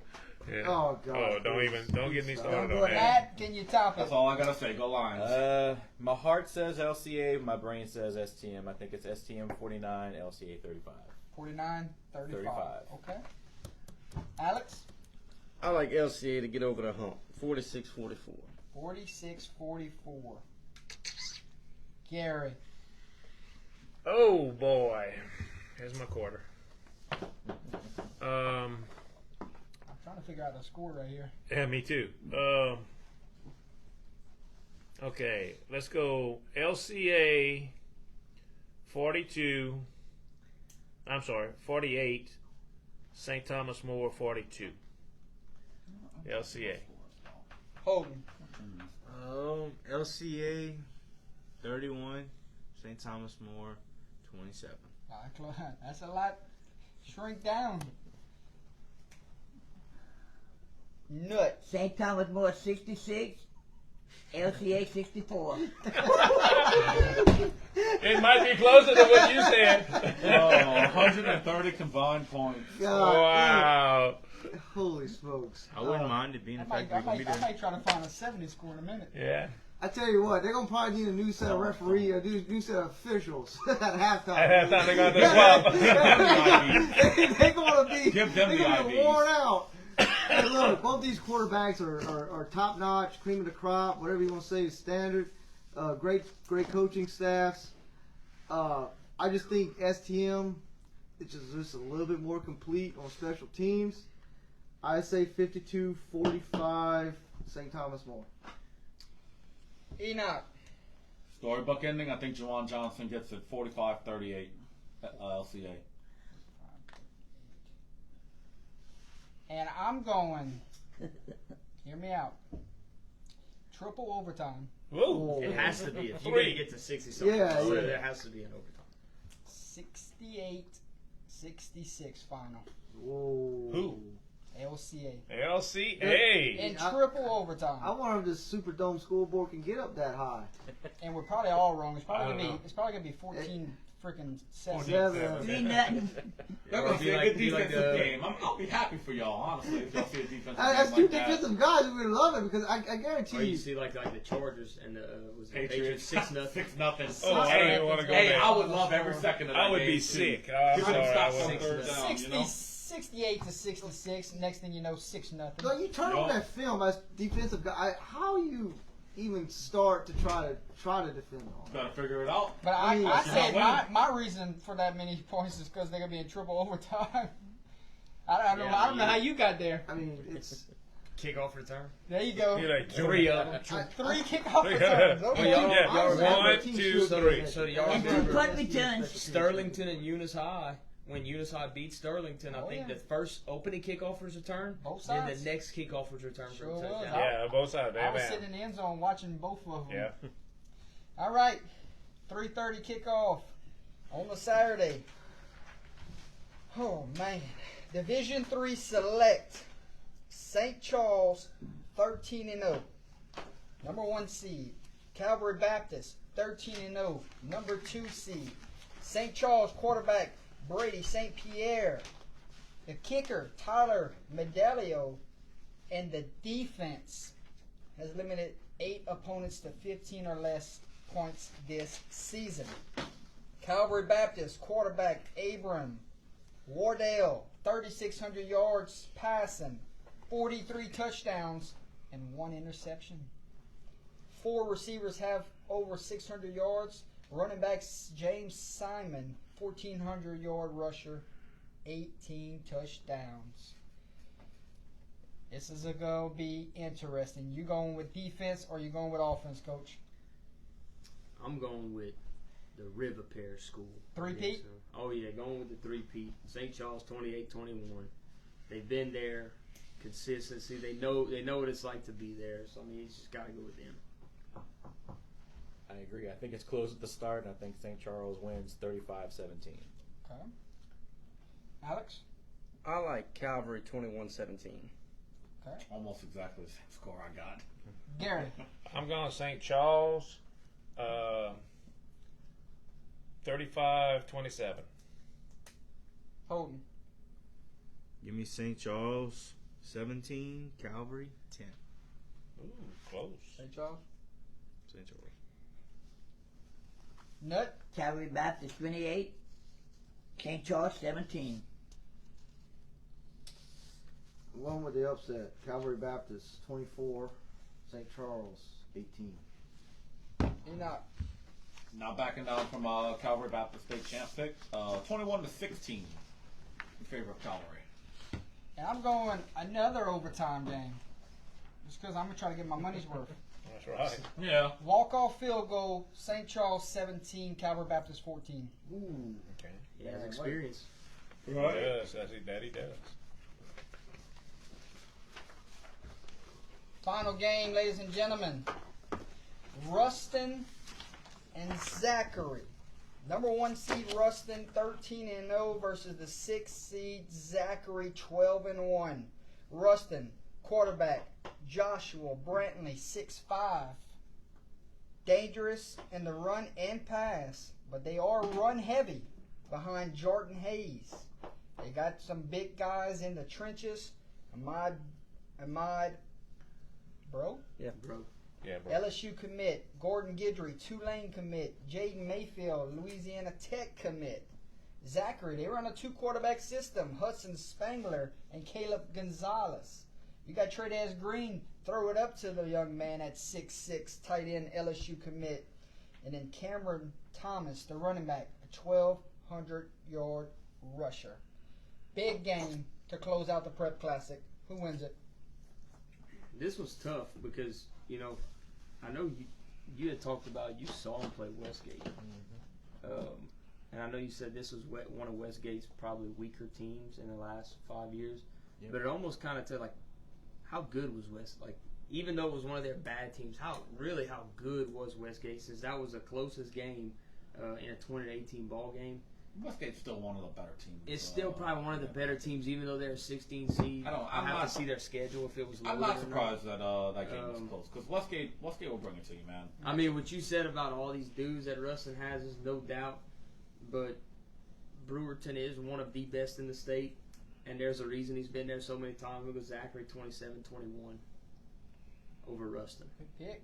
Yeah. Oh, God. Oh, don't get me Don't started go on with that. that. Can you top it? That's all I gotta say. Go Lions. My heart says LCA, my brain says STM. I think it's STM 49, LCA 35. 49, 35. 35. Okay. Alex? I like LCA to get over the hump. 46-44. 46-44. Gary? Oh boy, here's my quarter. I'm trying to figure out the score right here. Yeah, me too. Okay, let's go LCA 42. I'm sorry, 48. St. Thomas More 42. LCA. Hogan? LCA 31, St. Thomas More 27. That's a lot. Shrink down. Nut. St. Thomas More 66, LCA 64. It might be closer than what you said. 130 combined points. God, Wow. holy smokes. I wouldn't mind it being the I fact that we're going to be might there. try to find a 70 score in a minute. Yeah. I tell you what, they're going to probably need a new set of referee, a new set of officials at halftime. At halftime, they're going to swap. They're going to be, Give them they're the gonna be IVs. worn out. Hey, look, both these quarterbacks are top notch, cream of the crop, whatever you want to say is standard. Great coaching staffs. I just think STM is just a little bit more complete on special teams. I say 52-45, St. Thomas More. Enoch. Storybook ending. I think Juwan Johnson gets it 45-38 LCA. And I'm going, hear me out, triple overtime. Whoa. It has to be. If you're Three. going to get to 60 something, Yeah, yeah. there has to be an overtime. 68-66 final. Whoa. Who? LCA. LCA. In triple overtime. I wonder if this Superdome scoreboard can get up that high. And we're probably all wrong. It's I probably don't gonna know. be. It's probably gonna be 14 freaking 7. Seven. 3 nothing. They're Or gonna be see a like- good be like defensive the- game. I'll be happy for y'all, honestly, if y'all see a defensive As game two like that. defensive guys, we would love it because I guarantee Or you you. see like the Chargers and the was it Patriots 6-0. 6-0. Oh, I don't even want to go Hey, there. I would love every second of that I would game, be too. sick. I'm Give them sorry. I stops on wouldn't. third down, you know? 68-66. Next thing you know, 6-0. So you turn on that film as defensive guy. How you even start to try to defend on? Gotta figure it out. But I Yeah. said Not my reason for that many points is because they're gonna be in triple overtime. I don't Yeah, I don't know yeah. how you got there. I mean, it's Kickoff return. There you go. You're like 3 of them. 3 kickoff Three. returns. Oh, Okay. y'all- Yeah. y'all remember- One, two, three. So y'all And 2 remember punt returns. Sterlington and Eunice High? When Eunice High beat Sterlington, I Oh, think yeah. the first opening kickoff was returned. Both Then sides. the next kickoff was returned Sure for a was. touchdown. Yeah, both sides. I Bam, was bam. sitting in the end zone watching both of them. Yeah. All right, 3:30 kickoff on the Saturday. Oh man, Division III Select, St. Charles, 13-0, number 1 seed. Calvary Baptist, 13-0, number 2 seed. St. Charles quarterback Brady St. Pierre. The kicker Tyler Medalio, and the defense has limited 8 opponents to 15 or less points this season. Calvary Baptist quarterback Abram Wardell, 3,600 yards passing, 43 touchdowns, and 1 interception. 4 receivers have over 600 yards. Running backs James Simon, 1,400 yard rusher, 18 touchdowns. This is going to be interesting. You going with defense or you going with offense, Coach? I'm going with the River Parish School. Three-peat? Yeah, so- oh yeah, going with the 3-peat. St. Charles 28-21. They've been there. Consistency. They know what it's like to be there. So I mean, you just gotta go with them. I agree. I think it's close at the start, and I think St. Charles wins 35-17. Okay. Alex? I like Calvary 21-17. Almost exactly the same score I got. Gary? I'm going St. Charles. 35-27. Holden? Give me St. Charles 17, Calvary 10. Ooh, close. St. Charles? St. Charles. Nut? Calvary Baptist 28. St. Charles 17. one with the upset. Calvary Baptist 24, St. Charles 18. Enoch? Now backing down from Calvary Baptist State champ pick, 21-16 in favor of Calvary. And I'm going another overtime game. Just because I'm going to try to get my money's worth. That's right. Yeah. Walk-off field goal, St. Charles 17, Calvary Baptist 14. Ooh. Okay. He has Yeah, experience. Right. Yes, that's it. Daddy does. Final game, ladies and gentlemen. Ruston and Zachary. Number 1 seed Ruston 13-0 versus the 6th seed Zachary 12-1. Ruston quarterback Joshua Brantley 6'5". Dangerous in the run and pass, but they are run heavy behind Jordan Hayes. They got some big guys in the trenches. Ahmad Bro? Yeah, bro. Yeah, bro. LSU commit, Gordon Guidry, Tulane commit, Jaden Mayfield, Louisiana Tech commit. Zachary, they run a 2-quarterback system, Hudson Spangler and Caleb Gonzalez. You got Tradez Green, throw it up to the young man at 6'6", tight end LSU commit. And then Cameron Thomas, the running back, a 1,200-yard rusher. Big game to close out the Prep Classic. Who wins it? This was tough because, you know, I know you had talked about you saw him play Westgate. And I know you said this was one of Westgate's probably weaker teams in the last 5 years. Yep. but it almost kind of said like, how good was West? Like, even though it was one of their bad teams, how good was Westgate? Since that was the closest game in a 2018 ball game. Westgate's still one of the better teams. It's still probably one of the better teams, even though they're a 16 seed. I'm have not- to see their schedule if it was. I'm loaded or not surprised that that game was Um, close because Westgate will bring it to you, man. I mean, what you said about all these dudes that Rustin has is no doubt, but Brewerton is one of the best in the state, and there's a reason he's been there so many times. Look at Zachary 27-21 over Rustin. Good pick.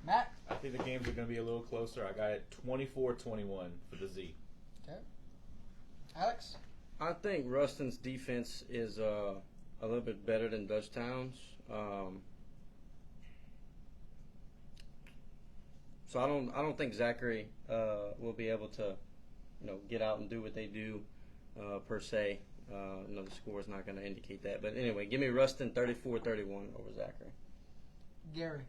Matt. I think the games are going to be a little closer. I got it 24-21 for the Z. Alex. I think Ruston's defense is a little bit better than Dutchtown's. So I don't think Zachary will be able to, get out and do what they do per se. The score is not going to indicate that. But anyway, give me Ruston 34-31 over Zachary. Gary.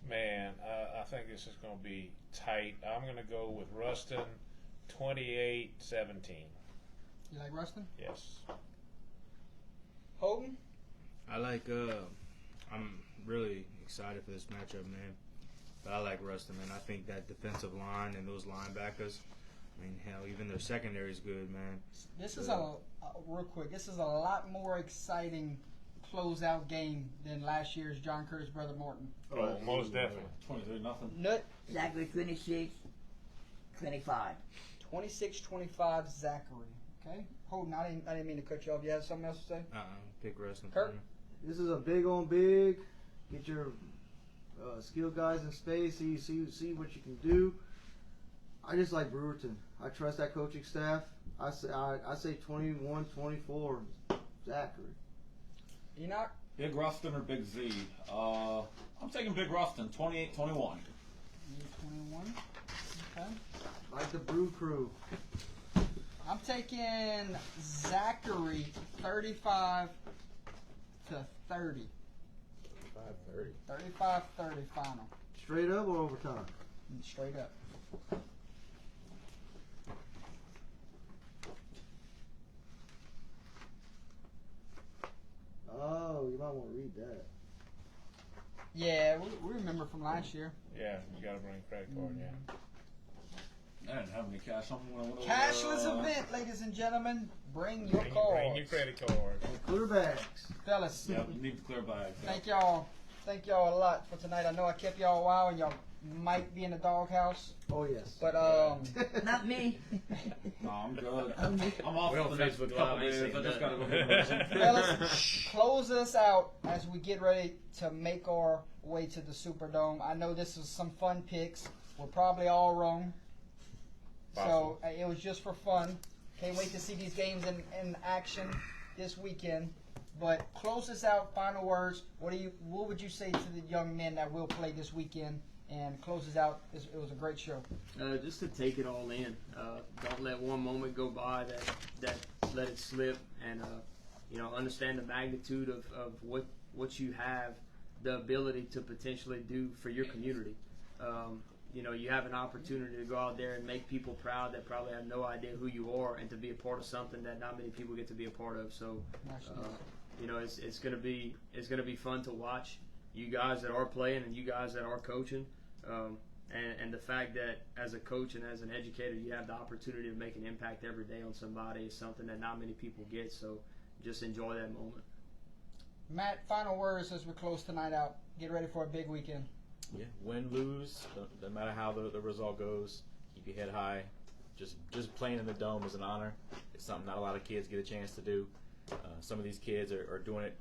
Man, I think this is going to be tight. I'm going to go with Ruston 28-17. You like Rustin? Yes. Holden. I like. I'm really excited for this matchup, man. But I like Ruston, man. I think that defensive line and those linebackers. I mean, hell, even their secondary is good, man. This is real quick. This is a lot more exciting closeout game than last year's John Curtis Brother Morton. Oh, most definitely. 23-0. Nut. Zachary 26, 25. 26-25 Zachary. Okay. Holden, I didn't mean to cut you off. You have something else to say? Pick Ruston. Kurt? This is a big on big. Get your skill guys in space. See what you can do. I just like Brewerton. I trust that coaching staff. I say 21-24 Zachary. Enoch. Big Ruston or Big Z? I'm taking Big Ruston 28-21. 21. Okay. Like the Brew Crew. I'm taking Zachary 35-30. 5-30. 35-30 final. Straight up or overtime? Straight up. Oh, you might want to read that. Yeah, we remember from last year. Yeah, you got to bring a credit card, yeah. I didn't have any cash on me when I went over. Cashless event, ladies and gentlemen. Bring your Bring cards. your credit card. Clear bags. Fellas, Yeah, you need the clear bags. Yeah. thank y'all a lot for tonight. I know I kept y'all a while and y'all might be in the doghouse, Oh, yes. but Not me. No, I'm good. I'm off We're for on the next Facebook couple Live, I ain't days. I saying just nothing. gotta go get some. fellas, close us out as we get ready to make our way to the Superdome. I know this is some fun picks. We're probably all wrong. So it was just for fun. Can't wait to see these games in action this weekend. But close us out. Final words. What would you say to the young men that will play this weekend? And close us out. It was a great show. Just to take it all in. Don't let one moment go by that let it slip, and understand the magnitude of what you have the ability to potentially do for your community. You have an opportunity to go out there and make people proud that probably have no idea who you are, and to be a part of something that not many people get to be a part of. So, it's gonna be fun to watch you guys that are playing and you guys that are coaching. And the fact that as a coach and as an educator, you have the opportunity to make an impact every day on somebody is something that not many people get. So just enjoy that moment. Matt, final words as we close tonight out. Get ready for a big weekend. Yeah, win, lose, no matter how the result goes, keep your head high. Just playing in the Dome is an honor. It's something not a lot of kids get a chance to do. Some of these kids are doing it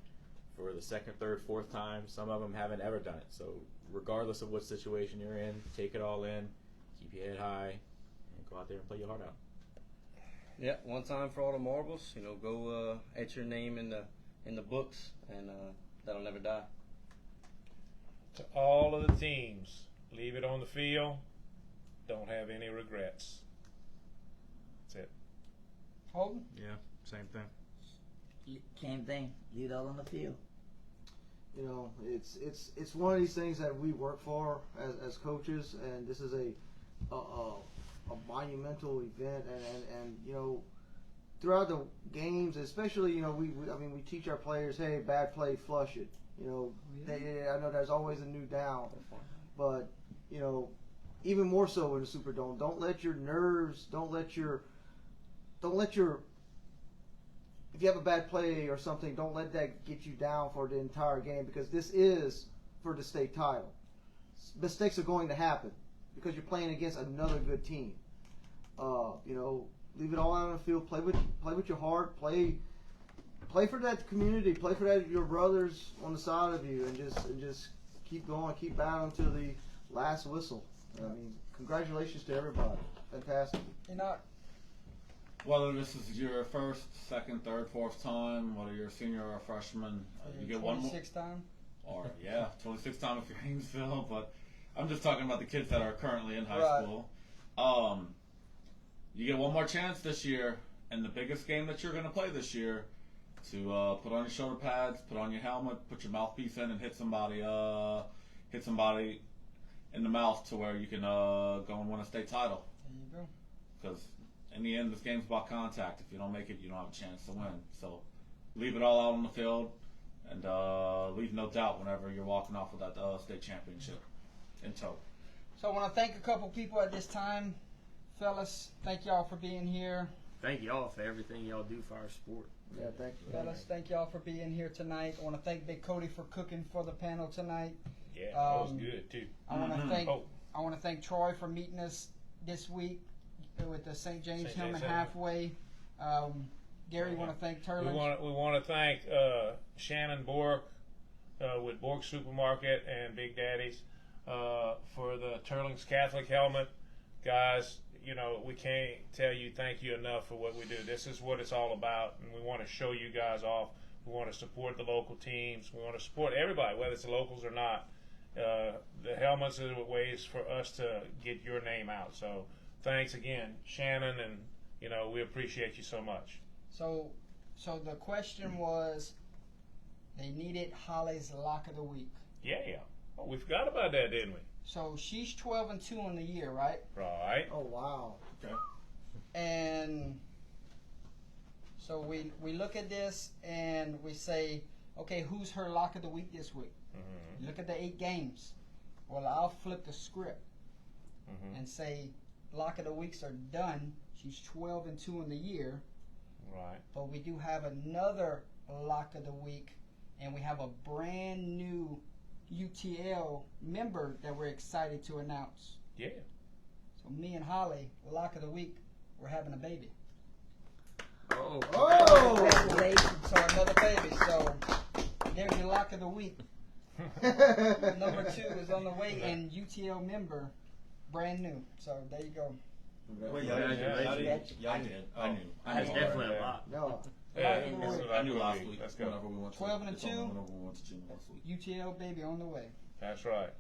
for the second, third, fourth time. Some of them haven't ever done it. So regardless of what situation you're in, take it all in, keep your head high, and go out there and play your heart out. Yeah, one time for all the marbles. Go etch your name in the books, and that'll never die. To all of the teams, leave it on the field. Don't have any regrets. That's it. Holden? Yeah, same thing. Same thing. Leave it all on the field. It's one of these things that we work for as coaches, and this is a monumental event, and throughout the games, especially, you know, we teach our players, hey, bad play, flush it. You know, I know there's always a new down, but you know, even more so in the Superdome, don't let your nerves, don't let your if you have a bad play or something, don't let that get you down for the entire game, because this is for the state title. Mistakes are going to happen because you're playing against another good team. You know, leave it all out on the field. Play with your heart. Play for that community. Play for that your brothers on the side of you, and just keep going, keep battling to the last whistle. I mean, congratulations to everybody. Fantastic. You know, Whether this is your first, second, third, fourth time, whether you're a senior or a freshman, you get one more. 26 time. Or, 26 time if you're Haynesville, but I'm just talking about the kids that are currently in high Right. school. You get one more chance this year, and the biggest game that you're going to play this year, to put on your shoulder pads, put on your helmet, put your mouthpiece in, and hit somebody in the mouth to where you can go and win a state title. There you go. Because in the end, this game's about contact. If you don't make it, you don't have a chance to win. So leave it all out on the field, and leave no doubt whenever you're walking off with that state championship in tow. So I want to thank a couple people at this time. Fellas, thank y'all for being here. Thank y'all for everything y'all do for our sport. Yeah, thank you. Fellas, thank y'all for being here tonight. I want to thank Big Cody for cooking for the panel tonight. Yeah, that was Um, good too. I want to thank Oh. I want to thank Troy for meeting us this week with the St. James St. Hillman James halfway. Gary, want to thank Turlin. We want to thank Shannon Bork with Bork Supermarket and Big Daddy's for the Turling's Catholic helmet. Guys, you know, we can't tell you thank you enough for what we do. This is what it's all about, and we want to show you guys off. We want to support the local teams. We want to support everybody, whether it's the locals or not. The helmets are ways for us to get your name out. So thanks again, Shannon, and you know, we appreciate you so much. So the question was, they needed Holly's lock of the week. Yeah. Oh, we forgot about that, didn't we? So she's 12-2 in the year, right? Right. Oh wow. Okay. And so we look at this and we say, okay, who's her lock of the week this week? Mm-hmm. Look at the 8 games. Well, I'll flip the script Mm-hmm. and say lock of the weeks are done. She's 12-2 in the year, Right. but we do have another lock of the week, and we have a brand new UTL member that we're excited to announce. Yeah. So me and Holly, lock of the week, we're having a baby. Oh. Oh. Congratulations. So another baby. So there's your lock of the week. Number 2 is on the way, and UTL member, brand new. So there you go. Wait, Congratulations. I knew. That's definitely a lot. No. Yeah, Lock of the this week. is I knew our last week. week. Let's go. Whenever we went to 12 and it's only 2. whenever we went to gym last week. UTL baby on the way. That's right.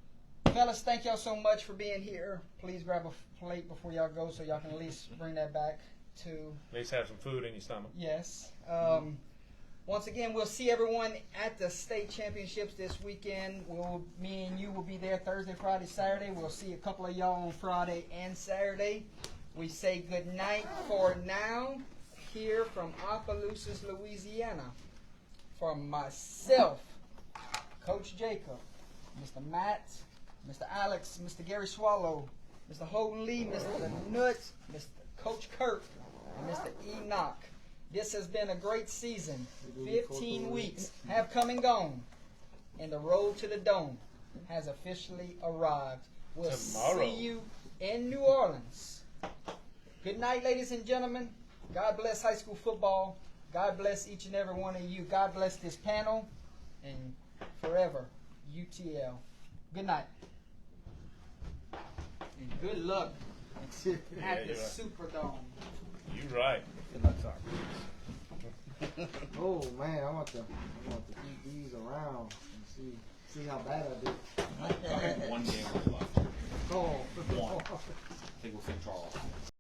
Fellas, thank y'all so much for being here. Please grab a plate before y'all go so y'all can at least bring that back to At least have some food in your stomach. yes. Once again, we'll see everyone at the state championships this weekend. Me and you will be there Thursday, Friday, Saturday. We'll see a couple of y'all on Friday and Saturday. We say good night for now here from Opelousas, Louisiana. From myself, Coach Jacob, Mr. Matt, Mr. Alex, Mr. Gary Swallow, Mr. Holden Lee, Mr. Nuts, Mr. Coach Kirk, and Mr. Enoch. This has been a great season. 15 weeks have come and gone, and the road to the Dome has officially arrived. We'll Tomorrow. see you in New Orleans. Good night, ladies and gentlemen. God bless high school football. God bless each and every one of you. God bless this panel, and forever, UTL. Good night. And good luck at the you're right. Superdome. You right. Good luck, sir. Oh man, I want to keep these around and see how bad I did.